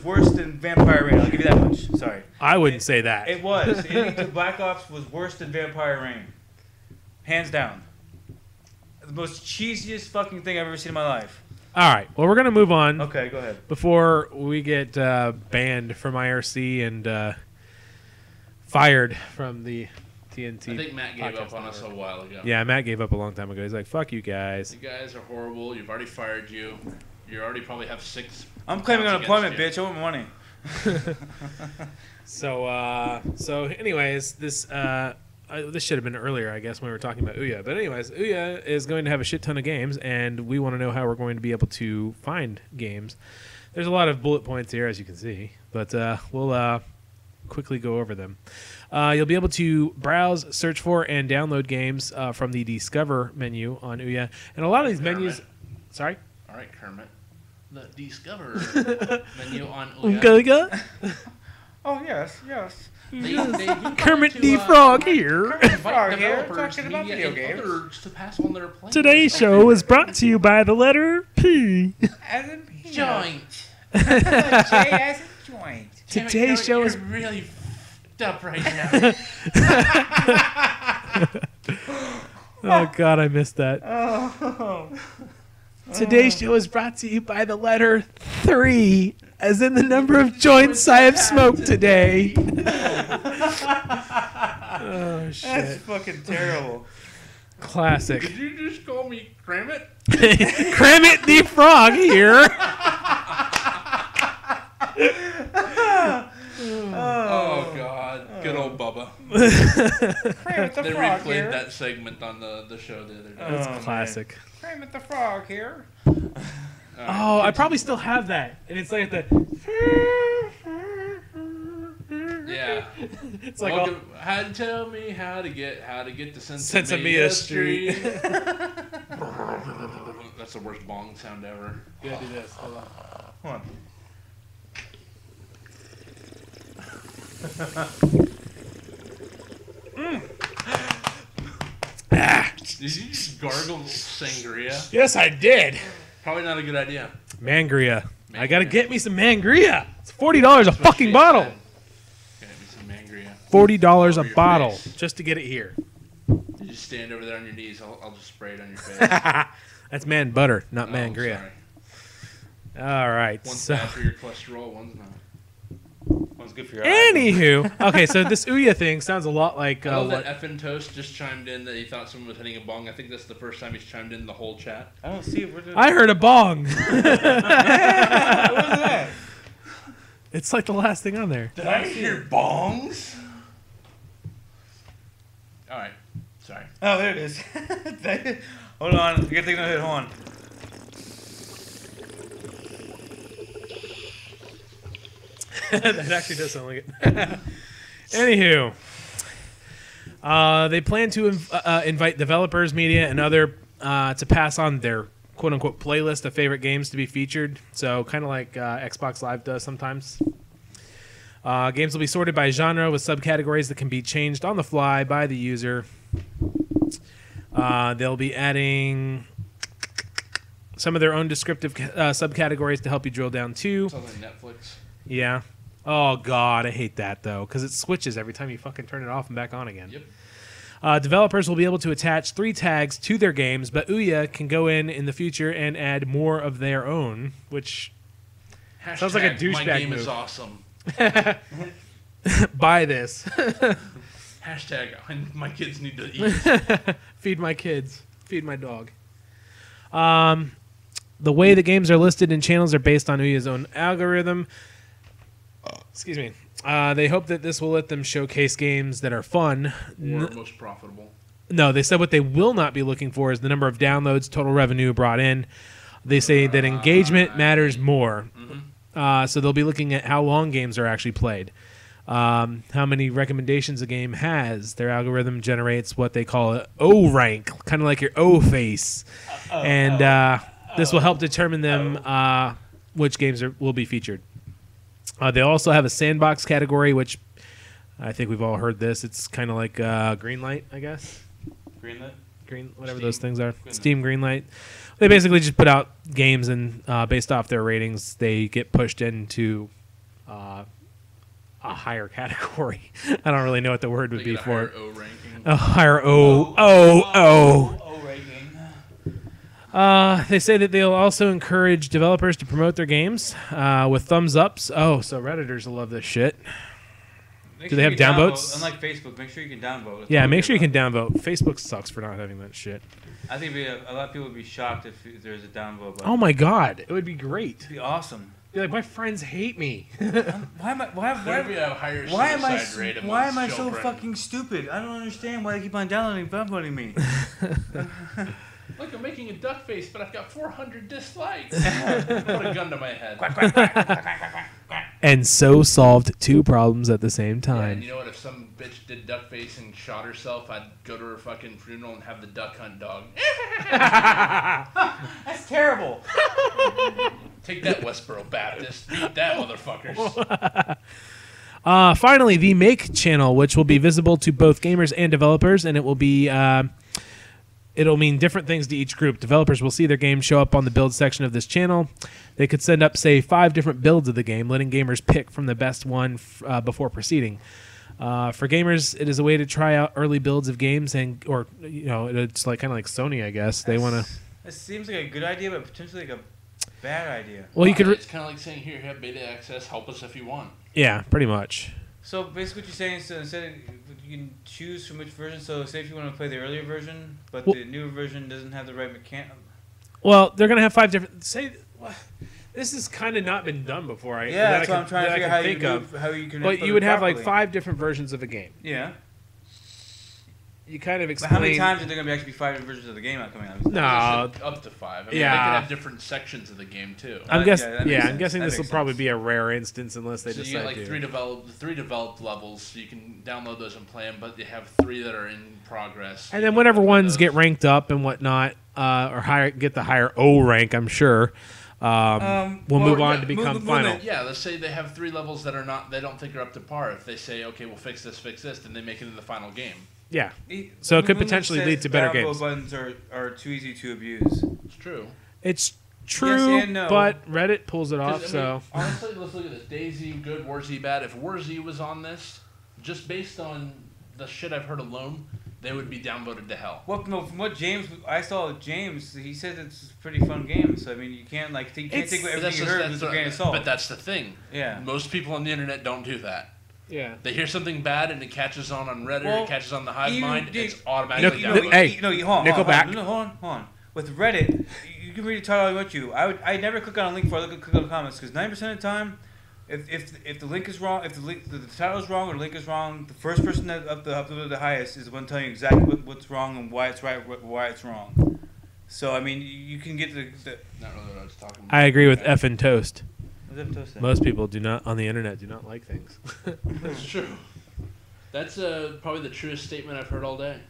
worse than Vampire Rain. I'll give you that much. Sorry. I wouldn't say that. It was. The ending to Black Ops was worse than Vampire Rain. Hands down. The most cheesiest fucking thing I've ever seen in my life. All right. Well, we're going to move on. Okay, go ahead. Before we get banned from IRC and fired from the TNT. I think Matt gave up on us a while ago. Yeah, Matt gave up a long time ago. He's like, fuck you guys. You guys are horrible. You've already fired you. You already probably have 6. I'm claiming unemployment, bitch. I want my money. So anyways, this should have been earlier, I guess, when we were talking about Ouya. But anyways, Ouya is going to have a shit ton of games, and we want to know how we're going to be able to find games. There's a lot of bullet points here, as you can see, but we'll quickly go over them. You'll be able to browse, search for, and download games from the Discover menu on Ouya. And a lot of these menus... Sorry? All right, Kermit. The Discover menu on Ouya. Oh, yes. Kermit the Frog here. Frog here, talking about video games. To pass on their plans. Today's show is brought to you by the letter P. As in joint. J as in joint. Today's show is really f***ed up right now. Oh God, I missed that. Today's show is brought to you by the letter 3, as in the number of joints I have smoked today. Oh shit! That's fucking terrible. Classic. Did you just call me Kramit? Kramit the Frog here. Oh God, good old Bubba. Kramit the They Frog replayed here. that segment on the show the other day. That's Oh, classic. Kramit the Frog here. Oh, I probably still have that, and it's like the. Yeah. It's like Welcome, tell me how to get to Sensimilla Sensimilla Street. Street. That's the worst bong sound ever. You gotta do this. Hold on. Hold on. Did you just gargle sangria? Yes, I did. Probably not a good idea. Mangria. I gotta get me some Mangria. It's $40 a fucking bottle. Get me some mangria. $40 Over a your bottle face. just to get it here. You just stand over there on your knees. I'll just spray it on your face. That's man butter, not Oh, Mangria. sorry. All right. One's So, bad for your cholesterol, one's not. One's good for your eyes. anywho, okay. So this Ouya thing sounds a lot like I love what. that effing Toast just chimed in that he thought someone was hitting a bong. I think that's the first time he's chimed in the whole chat. I don't see it. Where did I heard a bong. What was that? It's like the last thing on there. Did I hear bongs? All right, sorry. Oh, there it is. Hold on. I gotta take another hit. Hold on. That actually does sound like it. Anywho, they plan to invite developers, media, and other to pass on their quote-unquote playlist of favorite games to be featured. So kind of like Xbox Live does sometimes. Games will be sorted by genre with subcategories that can be changed on the fly by the user. They'll be adding some of their own descriptive subcategories to help you drill down too. Sounds like Netflix. Yeah. Oh, God, I hate that, though, because it switches every time you fucking turn it off and back on again. Yep. Developers will be able to attach 3 tags to their games, but Ouya can go in the future and add more of their own, which sounds like a douchebag My game move. is awesome. buy this. Hashtag my kids need to eat. Feed my kids. Feed my dog. The way the games are listed in channels are based on Ouya's own algorithm. Excuse me. They hope that this will let them showcase games that are fun. Or most profitable. No, they said what they will not be looking for is the number of downloads, total revenue brought in. They say that engagement matters more. Mm-hmm. So they'll be looking at how long games are actually played, how many recommendations a game has. Their algorithm generates what they call an O rank, kind of like your O face. This will help determine them which games will be featured. They also have a sandbox category, which I think we've all heard this. It's kind of like Greenlight, I guess. Greenlit? Whatever Steam. those things are. Greenlight. Steam Greenlight. They basically just put out games, and based off their ratings, they get pushed into a higher category. I don't really know what the word would They be get a for higher it. O ranking. A higher O. They say that they'll also encourage developers to promote their games with thumbs ups. Oh, so Redditors will love this shit. Do they have downvotes? Unlike Facebook, make sure you can downvote. Yeah, make sure you can downvote. Facebook sucks for not having that shit. I think a lot of people would be shocked if there's a downvote button. Oh my god, it would be great. It'd be awesome. Be like, my friends hate me. Why am I? What if we have a higher Why am I? suicide rate Why am I amongst so children? fucking stupid? I don't understand why they keep on downvoting me. Look, I'm making a duck face, but I've got 400 dislikes. Put a gun to my head. And so solved 2 problems at the same Yeah, and time. you know what? If some bitch did duck face and shot herself, I'd go to her fucking funeral and have the duck hunt dog. That's terrible. Take that, Westboro Baptist. Beat that, motherfuckers. Finally, the Make channel, which will be visible to both gamers and developers, and it will be... It'll mean different things to each group. Developers will see their game show up on the build section of this channel. They could send up, say, 5 different builds of the game, letting gamers pick from the best one before proceeding. For gamers, it is a way to try out early builds of games, or it's like kind of like Sony, I guess. They want to. It seems like a good idea, but potentially like a bad idea. Well, you could. It's kind of like saying, here, have beta access. Help us if you want. Yeah, pretty much. So basically, what you're saying is instead of you can choose from which version. So say if you want to play the earlier version, but Well- the newer version doesn't have the right mechanic. Well, they're gonna have 5 different. This has kind of not been done before. Yeah, that's what I'm trying to figure out how you can. But put you it would have properly. like 5 different versions of a game. Yeah. You kind of But explain. how many times are there going to be actually 5 versions of the game out coming out? No, Up to 5. I mean, Yeah. they could have different sections of the game too. I'm Yeah, guessing. that makes Yeah, I'm sense. guessing That this will makes probably sense. be a rare instance unless they So you decide get like to. three developed levels. So you can download those and play them, but you have 3 that are in progress. And You then can whenever play ones those. get ranked up and whatnot, or get the higher O rank, I'm sure. We'll move on to become final. Yeah, let's say they have 3 levels that are not. They don't think are up to par. If they say, okay, we'll fix this, then they make it in the final game. Yeah. So it could potentially lead to better battle games. buttons are too easy to abuse. It's true. It's true, and no. but Reddit pulls it off. 'Cause, I mean, So honestly, let's look at this. DayZ, good. Warzy, bad. If Warzy was on this, just based on the shit I've heard alone, they would be downvoted to hell. Well, no, from what I saw James, he said it's a pretty fun game. So I mean, you can't take But everything you heard with a grain of salt. But that's the thing. Yeah. Most people on the internet don't do that. yeah. They hear something bad and it catches on Reddit, Well, it catches on the hive mind, dude, it's automatically No, downvoted. hey, hold on, Nickelback. hold on. With Reddit, you can read the title all you want to. I never click on a link before I click on the comments because 90% of the time, if the link is wrong, if the title is wrong or the link is wrong, the first person that uploaded the highest is the one telling you exactly what's wrong and why it's right, why it's wrong. So I mean, you can get the Not really what I was talking about. I agree with F and Toast. what's that toast then? Most people on the internet do not like things. That's true. That's probably the truest statement I've heard all day.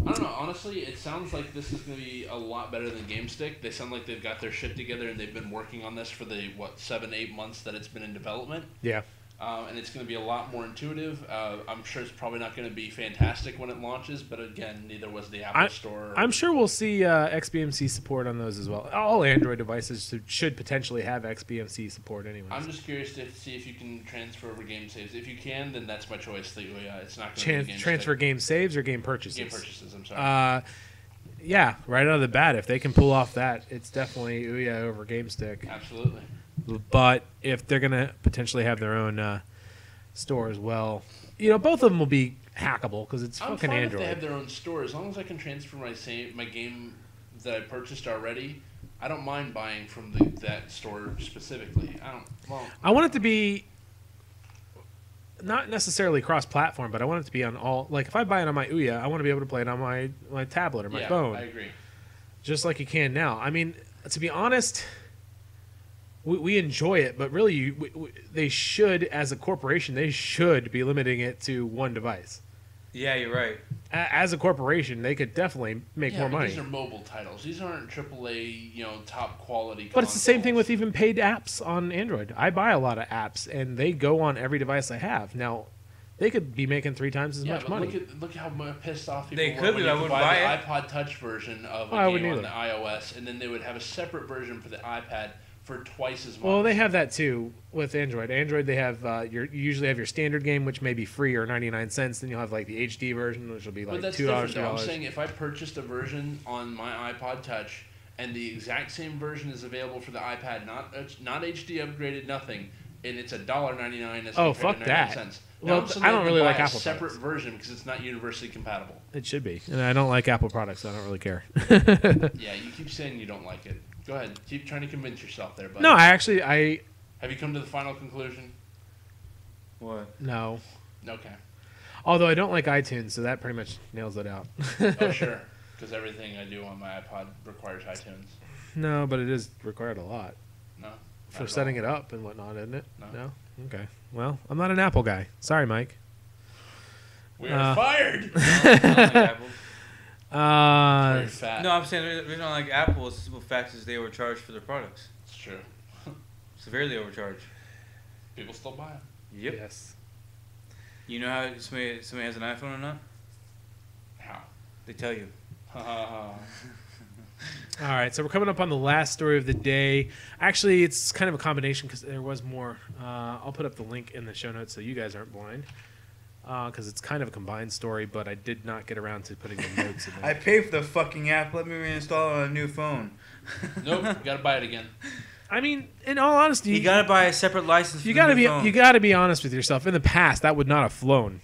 I don't know. Honestly, it sounds like this is going to be a lot better than GameStick. They sound like they've got their shit together and they've been working on this for the 7-8 months that it's been in development. Yeah. And it's going to be a lot more intuitive. I'm sure it's probably not going to be fantastic when it launches, but again, neither was the Apple Store. I'm sure we'll see XBMC support on those as well. All Android devices should potentially have XBMC support anyway. I'm just curious to see if you can transfer over game saves. If you can, then that's my choice. It's not going to be Transfer game saves or game purchases? Game purchases, I'm sorry. Yeah, right out of the bat, if they can pull off that, it's definitely Ouya over GameStick. Absolutely. But if they're going to potentially have their own store as well, both of them will be hackable because it's I'm fucking fine Android. if they have their own store. As long as I can transfer my game that I purchased already, I don't mind buying from that store specifically. I want it to be not necessarily cross-platform, but I want it to be on all. Like if I buy it on my Ouya, I want to be able to play it on my tablet or my phone. I agree. Just like you can now. I mean, to be honest, we enjoy it, but really, they should, as a corporation, they should be limiting it to one device. Yeah, you're right. As a corporation, they could definitely make more money. These are mobile titles. These aren't AAA, top quality. But it's the same thing consoles. with even paid apps on Android. I buy a lot of apps, and they go on every device I have. Now, they could be making 3 times as much but money. Look how pissed off people They were could when be, you I could wouldn't buy buy the iPod Touch version of I a wouldn't game on either. the iOS, and then they would have a separate version for the iPad for twice as much. Well, they have that too with Android. Android, they have you usually have your standard game, which may be free or 99 cents. Then you'll have like the HD version, which will be like But that's $2, different, though. I'm $3. saying if I purchased a version on my iPod Touch and the exact same version is available for the iPad, not HD upgraded, nothing, and it's $1.99 as Oh, compared fuck to 99 that. cents. Well, Now I'm suddenly I don't having to really buy like a Apple separate products. version because it's not universally compatible. It should be, and I don't like Apple products, so I don't really care. Yeah, you keep saying you don't like it. Go ahead, keep trying to convince yourself there, buddy. No, I Have you come to the final conclusion? What? no. Okay. Although I don't like iTunes, so that pretty much nails it out. Oh, sure. Because everything I do on my iPod requires iTunes. No, but it is required a lot No. for setting it up and whatnot, isn't it? No. Okay. Well, I'm not an Apple guy. Sorry, Mike. We are fired. I don't like Apple. Very fat. No, I'm saying the reason I don't like Apple is the simple fact is they overcharge for their products. It's true. Severely overcharged. People still buy them. Yep. Yes. You know how somebody has an iPhone or not? How? They tell you. All right, so we're coming up on the last story of the day. Actually, it's kind of a combination because there was more. I'll put up the link in the show notes so you guys aren't blind. Because it's kind of a combined story, but I did not get around to putting the notes in there. I paid for the fucking app. Let me reinstall it on a new phone. Nope. Gotta buy it again. I mean, in all honesty, You gotta buy a separate license. you gotta be honest with yourself. In the past, that would not have flown.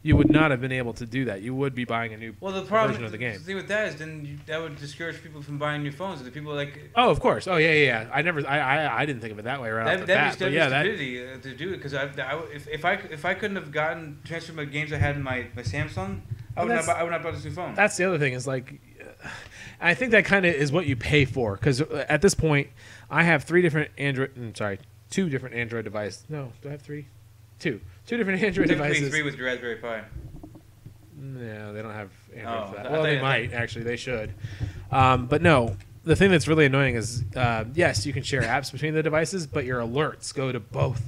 You would not have been able to do that. You would be buying a new version of the game. The thing with that is that would discourage people from buying new phones. The people like. Oh, of course. Oh, yeah. I didn't think of it that way right off the bat. That'd be stupidity to do it because if I couldn't have transferred my games I had in my Samsung, I would not buy this new phone. That's the other thing is like, I think that kind of is what you pay for because at this point, I have two different Android devices. No, do I have three? Two different Android devices. Three with your Raspberry Pi. No, they don't have Android for that. I Well, they might actually. They should. But no, the thing that's really annoying is, yes, you can share apps between the devices, but your alerts go to both.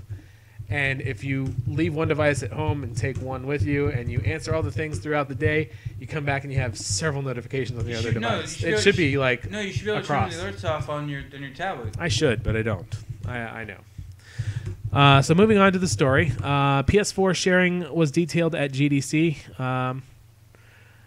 And if you leave one device at home and take one with you, and you answer all the things throughout the day, you come back and you have several notifications on the other device. It should be like no, you should be able to turn the alerts off on your tablet. I should, but I don't. I know. So moving on to the story, PS4 sharing was detailed at GDC.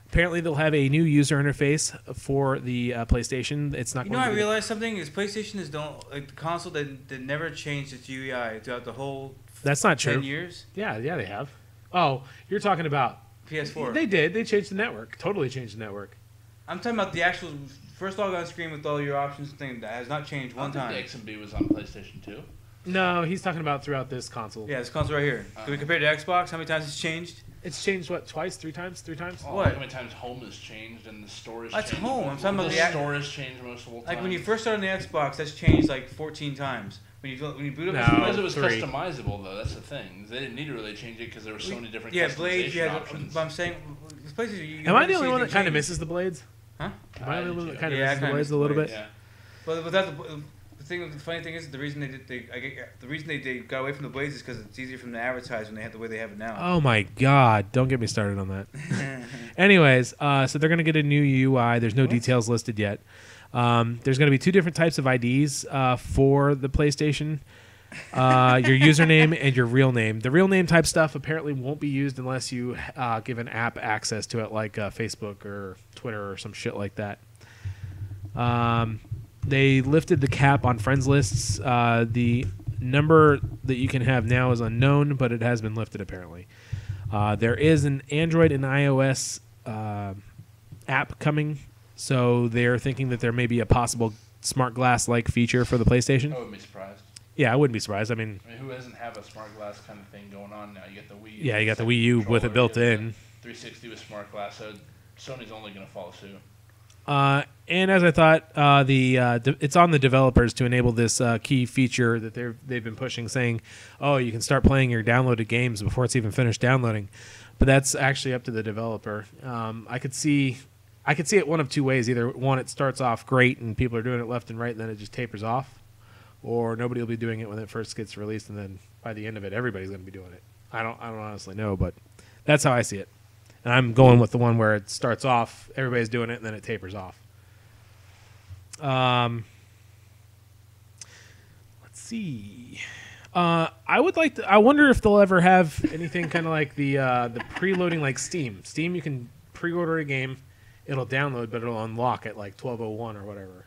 Apparently, they'll have a new user interface for the PlayStation. It's not. I realized something is PlayStation is the console that never changed its UI throughout the whole. That's not true. 10 years. Yeah, they have. Oh, you're talking about PS4. They did. They changed the network. Totally changed the network. I'm talking about the actual first logon screen with all your options thing that has not changed one time. The X and B was on PlayStation 2. No, he's talking about throughout this console. Yeah, this console right here. Can we compare to Xbox? How many times it's changed? It's changed, what, twice? 3 times? 3 times? Oh, what? How many times home has changed and the store has That's changed? home. I'm talking about the store has changed multiple times. Like when you first started on the Xbox, that's changed like 14 times. When you boot up, because it was 3. Customizable though. That's the thing. They didn't need to really change it because there were so many different blades. customization options. But I'm saying, places am I the only one that kind of misses the blades? Huh? Am I the only one that kind of Yeah, misses the blades a little bit? Yeah. But the funny thing is the reason they got away from the blades is because it's easier for them to advertise when they have the way they have it now. Oh my God! Don't get me started on that. Anyways, so they're gonna get a new UI. There's no details listed yet. There's gonna be 2 different types of IDs for the PlayStation. Your username and your real name. The real name type stuff apparently won't be used unless you give an app access to it, like Facebook or Twitter or some shit like that. They lifted the cap on friends lists. The number that you can have now is unknown, but it has been lifted apparently. There is an Android and iOS app coming, so they're thinking that there may be a possible smart glass-like feature for the PlayStation. I wouldn't be surprised. Yeah, I wouldn't be surprised. I mean, who doesn't have a smart glass kind of thing going on now? You get the Wii. Yeah, you got the Wii U with it built in. 360 with smart glass, so Sony's only going to follow suit. And as I thought, it's on the developers to enable this key feature that they've been pushing, saying, "Oh, you can start playing your downloaded games before it's even finished downloading." But that's actually up to the developer. I could see it one of 2 ways: either one, it starts off great and people are doing it left and right, and then it just tapers off, or nobody will be doing it when it first gets released, and then by the end of it, everybody's going to be doing it. I don't honestly know, but that's how I see it. And I'm going with the one where it starts off, everybody's doing it, and then it tapers off. Let's see. I wonder if they'll ever have anything kind of like the preloading like Steam. Steam, you can pre-order a game, it'll download, but it'll unlock at like 12:01 or whatever.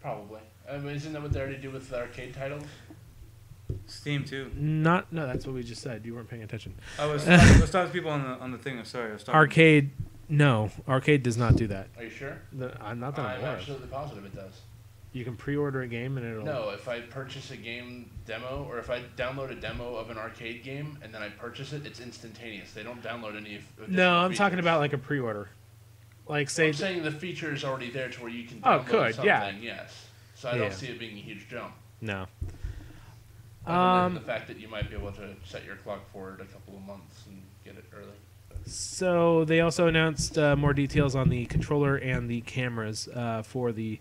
Probably. I mean, isn't that what they already do with the arcade titles? Steam too. No, that's what we just said. You weren't paying attention. I was talking to people on the thing. I'm sorry. Arcade. No, arcade does not do that. Are you sure? I'm absolutely positive it does. You can pre-order a game and it'll... No, if I purchase a game demo, or if I download a demo of an arcade game and then I purchase it, it's instantaneous. They don't download any No, I'm talking about like a pre-order. Like say... I'm saying the feature is already there to where you can download something, yes. So I don't see it being a huge jump. No. The fact that you might be able to set your clock forward a couple of months and get it early. So they also announced more details on the controller and the cameras for the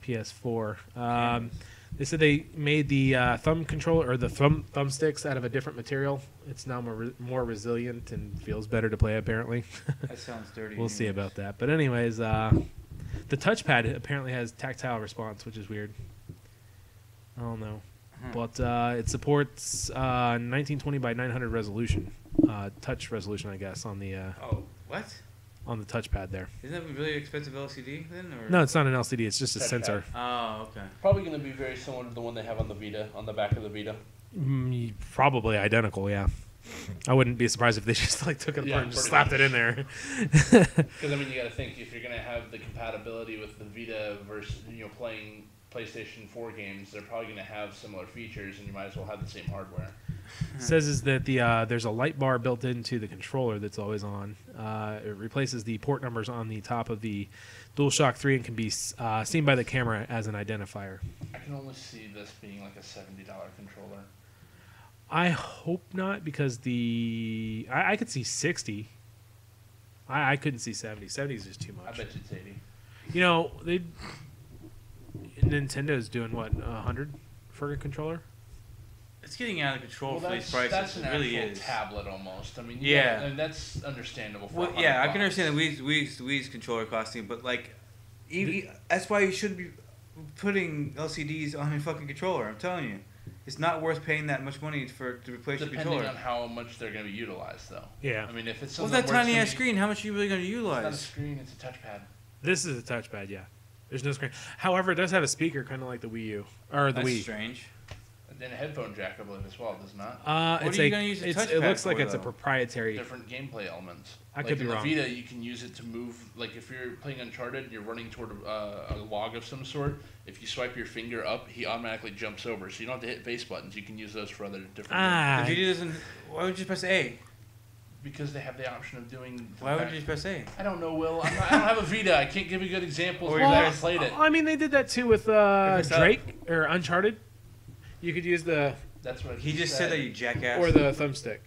PS4. They said they made the thumb controller or the thumbsticks out of a different material. It's now more resilient and feels better to play, apparently. That sounds dirty. We'll see about that. But anyways, the touchpad apparently has tactile response, which is weird. I don't know. But it supports 1920 by 900 resolution, touch resolution, I guess, on the. Oh, what? on the touchpad there. Isn't that a really expensive LCD then? Or? No, it's not an LCD. It's just a Touchpad. sensor. Oh, okay. Probably going to be very similar to the one they have on the Vita, on the back of the Vita. Probably identical. Yeah. I wouldn't be surprised if they just like took it apart and just slapped it in there. Because I mean, you got to think if you're going to have the compatibility with the Vita versus playing PlayStation 4 games, they're probably going to have similar features, and you might as well have the same hardware. It says is that there's a light bar built into the controller that's always on. It replaces the port numbers on the top of the DualShock 3 and can be seen by the camera as an identifier. I can only see this being like a $70 controller. I hope not, because I could see 60. I couldn't see 70. 70 is just too much. I bet you it's 80. Nintendo's doing what, 100 for a controller? It's getting out of control for these prices. That's an it really actual is. tablet almost. I mean, yeah, and that's understandable. For well, yeah, I can understand the Wii's controller costing, but like, that's why you shouldn't be putting LCDs on your fucking controller. I'm telling you, it's not worth paying that much money to replace your controller. Depending on how much they're going to be utilized, though. Yeah. I mean, if it's with something that tiny ass screen, how much are you really going to utilize? It's not a screen; it's a touchpad. This is a touchpad, yeah. There's no screen. However, it does have a speaker, kind of like the Wii U or the That's Wii. Strange. And a headphone jack, I believe, as well. Does not. What are you going to use the touchpad It looks like for, it's a though? proprietary. Different gameplay elements. I could be wrong. In the Vita, you can use it to move. Like if you're playing Uncharted and you're running toward a log of some sort, if you swipe your finger up, he automatically jumps over. So you don't have to hit face buttons. You can use those for other different. The Vita doesn't. Why would you press A? Because they have the option of doing. Why would you just press A? I don't know, Will. I don't have a Vita. I can't give you good examples. Or Well, I you played it. I mean, they did that too with Drake or Uncharted. You could use the. That's what He just said that, you jackass. Or the thumbstick.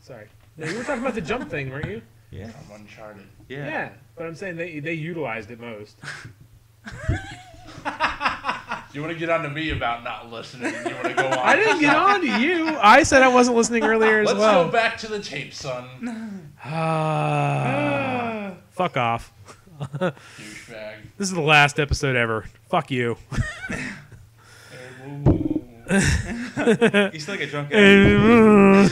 Sorry. No, you were talking about the jump thing, weren't you? Yeah. From Uncharted. Yeah. But I'm saying they utilized it most. You want to get on to me about not listening? You want to go on? I didn't get on to you. I said I wasn't listening earlier as well. Let's go back to the tape, son. Fuck off. Douchebag. This is the last episode ever. Fuck you. You still like a drunk guy.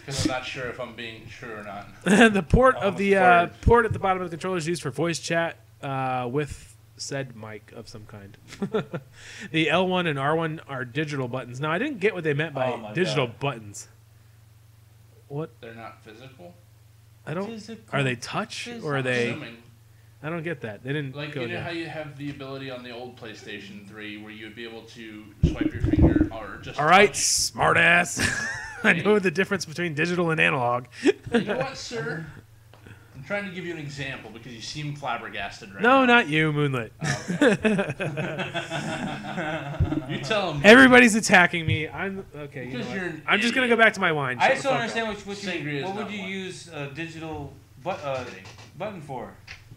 Because I'm not sure if I'm being true or not. The port of the port at the bottom of the controller is used for voice chat with said mic of some kind. The L1 and R1 are digital buttons. Now I didn't get what they meant by digital buttons. What? They're not physical? I don't. Are they touch or are they? Assuming. I don't get that. They didn't. Like, go you know there. how you have the ability on the old PlayStation 3 where you would be able to swipe your finger or just. All right, touch. smartass. I know the difference between digital and analog. You know what, sir? I'm trying to give you an example because you seem flabbergasted right No, now. not you, Moonlit. Oh, okay. You tell him. Everybody's attacking me. I'm okay. You know Because what? you're an I'm just gonna idiot. go back to my wine. I Shut just the don't fuck understand up. what would you use a digital button for,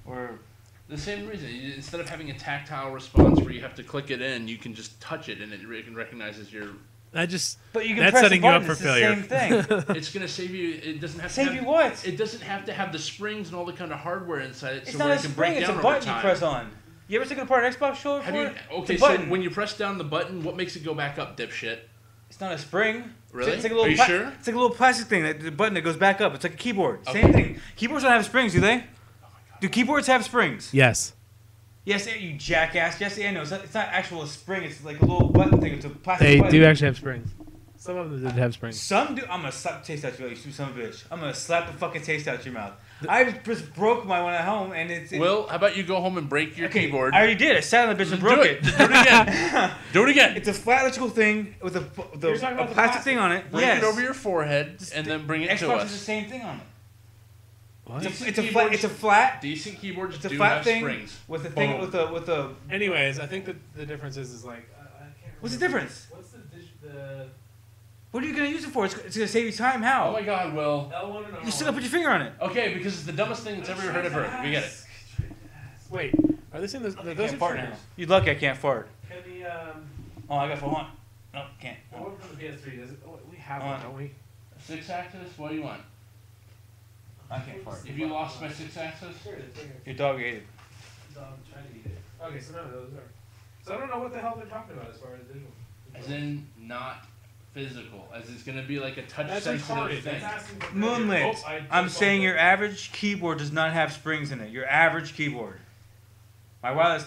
or The same reason. Instead of having a tactile response where you have to click it in, you can just touch it and it recognizes your. but you can That's press setting a you button. up for It's failure. The same thing. It's gonna save you. It doesn't have to Save have, you what? It doesn't have to have the springs and all the kind of hardware inside it, It's so not where a it can spring. break It's down a over button time. you press on. You ever taken apart an Xbox controller Have for you? it? Okay, It's a so button. when you press down the button, what makes it go back up, dipshit? It's not a spring. Really? It's like a little Are you sure? It's like a little plastic thing, the button that goes back up. It's like a keyboard. Okay. Same thing. Keyboards don't have springs, do they? Do keyboards have springs? Yes. Yes, you jackass. Yes, I know. It's not actual spring. It's like a little button thing. It's a plastic They button. do actually have springs. Some of them did have springs. Some do. I'm gonna slap the taste out your mouth, you son of a bitch. I'm gonna slap the fucking taste out your mouth. I just broke my one at home, and it's. Will, how about you go home and break your Okay, keyboard? I already did. I sat on the bitch and Do broke it. it. Do it again. Do it again. It's a flat electrical thing with a You're talking about the plastic thing on it. Bring Yes. it over your forehead and then bring it to Xbox is the us. same thing on it. What? It's a flat. Decent keyboards It's a do flat have thing springs. with a thing Boom. with a. Anyways, I think that the difference is like. I can't What's the remember. difference? What's the What are you gonna use it for? It's gonna save you time. How? Oh my God, Will. L1 and R1? You still gotta put your finger on it. Okay, because it's the dumbest thing that's ever heard of her. We get it. Wait, are they saying those I are can't fart now. triggers? You lucky I can't fart. Can the Oh, I got for one. No, can't. the one from the PS3 does it? Oh, we have On. one, don't we? 6-axis? What do you want? I can't fart. If you lost my 6-axis? Sure, it's right here. Your dog ate it. I'm trying to eat it. Okay, so none of those are. So I don't know what the hell they're talking about as far as digital. As in not physical, as it's gonna be like a touch That's sensitive retarded. thing. That's asking for Moonlit. Oh, I I'm just saying bumped your it. average keyboard does not have springs in it. Your average keyboard. My wireless.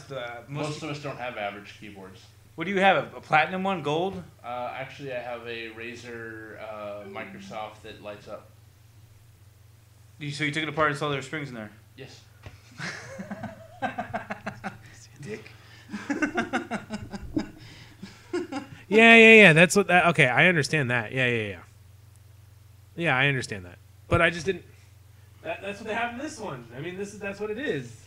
Most of us don't have average keyboards. What do you have? A platinum one, gold? Actually, I have a Razer Microsoft that lights up. So you took it apart and saw there were springs in there. Yes. Dick. Yeah. That's what. Okay, I understand that. Yeah. Yeah, I understand that. But I just didn't. That's what they have in this one. I mean, that's what it is.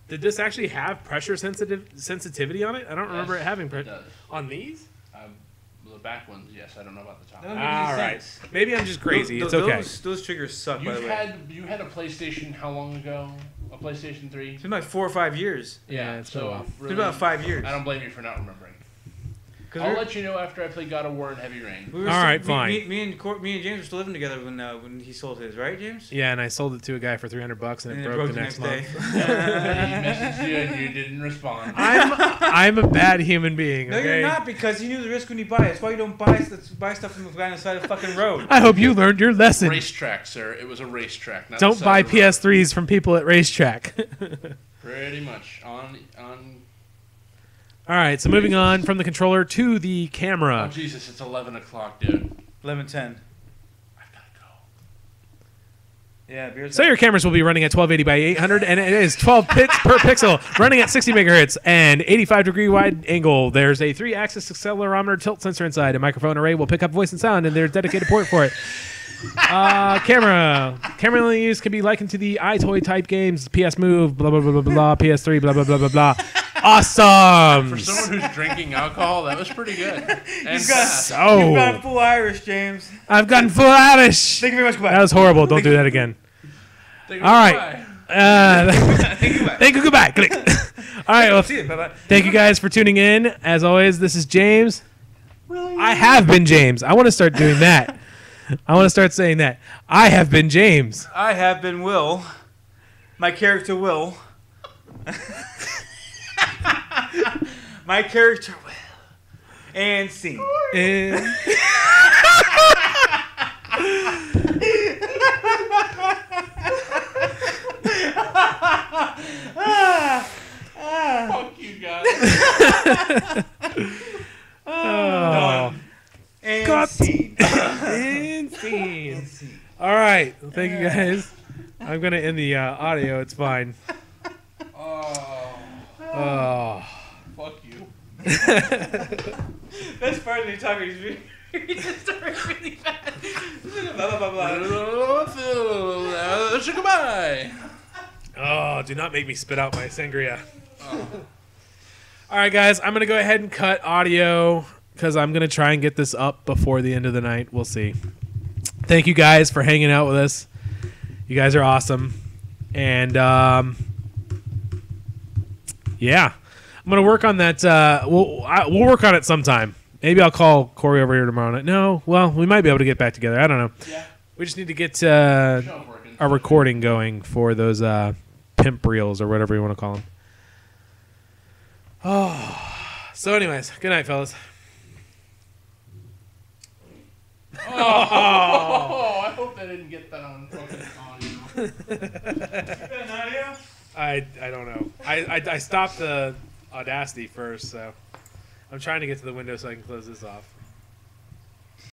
Did this actually have pressure sensitivity on it? I don't remember it having It does. on these. The back ones, yes. I don't know about the top. No. All right. Maybe I'm just crazy. It's okay. Those triggers suck, by the way. You had a PlayStation how long ago? A PlayStation 3? It's been like 4 or 5 years. Yeah, it's been a while. It's been about 5 years. I don't blame you for not remembering. I'll let you know after I play God of War and Heavy Rain. All right, fine. Me and James were still living together when he sold his, right, James? Yeah, and I sold it to a guy for $300, and it broke the next month. He messaged you and you didn't respond. I'm a bad human being. No, Okay? you're not, because you knew the risk when you buy it. That's why you don't buy stuff from the guy on the side of the fucking road. I hope you learned your lesson. Racetrack, sir. It was a racetrack. Not Don't the buy side of the road. PS3s from people at racetrack. Pretty much on. All right, so moving on from the controller to the Oh camera. Jesus! It's 11 o'clock, dude. 11:10. I gotta go. Yeah, beer's So your cameras will be running at 1280 by 800, and it is 12 bits per pixel, running at 60 megahertz and 85-degree wide angle. There's a 3-axis accelerometer tilt sensor inside. A microphone array will pick up voice and sound, and there's a dedicated port for it. Camera use can be likened to the iToy type games, PS Move, blah blah blah blah blah, PS3, blah blah blah blah blah. Awesome. For someone who's drinking alcohol, that was pretty good. And You've got, fast. you've got full Irish, James. I've gotten full Irish. Thank you very much. Goodbye. That was horrible. Don't do that again. Thank you, All right. Thank you. Goodbye. Thank you. Goodbye. Click. All right. Well, See you. Bye-bye. thank you guys for tuning in. As always, this is James. I have been James. I want to start doing that. I want to start saying that. I have been James. I have been Will. My character Will. My character Will. And scene. And Fuck you guys. Done. And Cut. scene. and scene. All right. Well, thank you guys. I'm gonna end the audio. It's fine. Oh. Fuck you. Best part of me talking is he just started really bad. Blah, blah, blah, blah. Goodbye. Oh, do not make me spit out my sangria. All right, guys. I'm gonna go ahead and cut audio because I'm gonna try and get this up before the end of the night. We'll see. Thank you guys for hanging out with us. You guys are awesome, and yeah, I'm gonna work on that. We'll work on it sometime. Maybe I'll call Corey over here tomorrow night. No, well, we might be able to get back together. I don't know. Yeah. We just need to get Show's working. our recording going for those pimp reels or whatever you want to call them. Oh, so anyways, good night, fellas. Oh, I hope they didn't get that on fucking audio. I don't know. I stopped the Audacity first, so I'm trying to get to the window so I can close this off.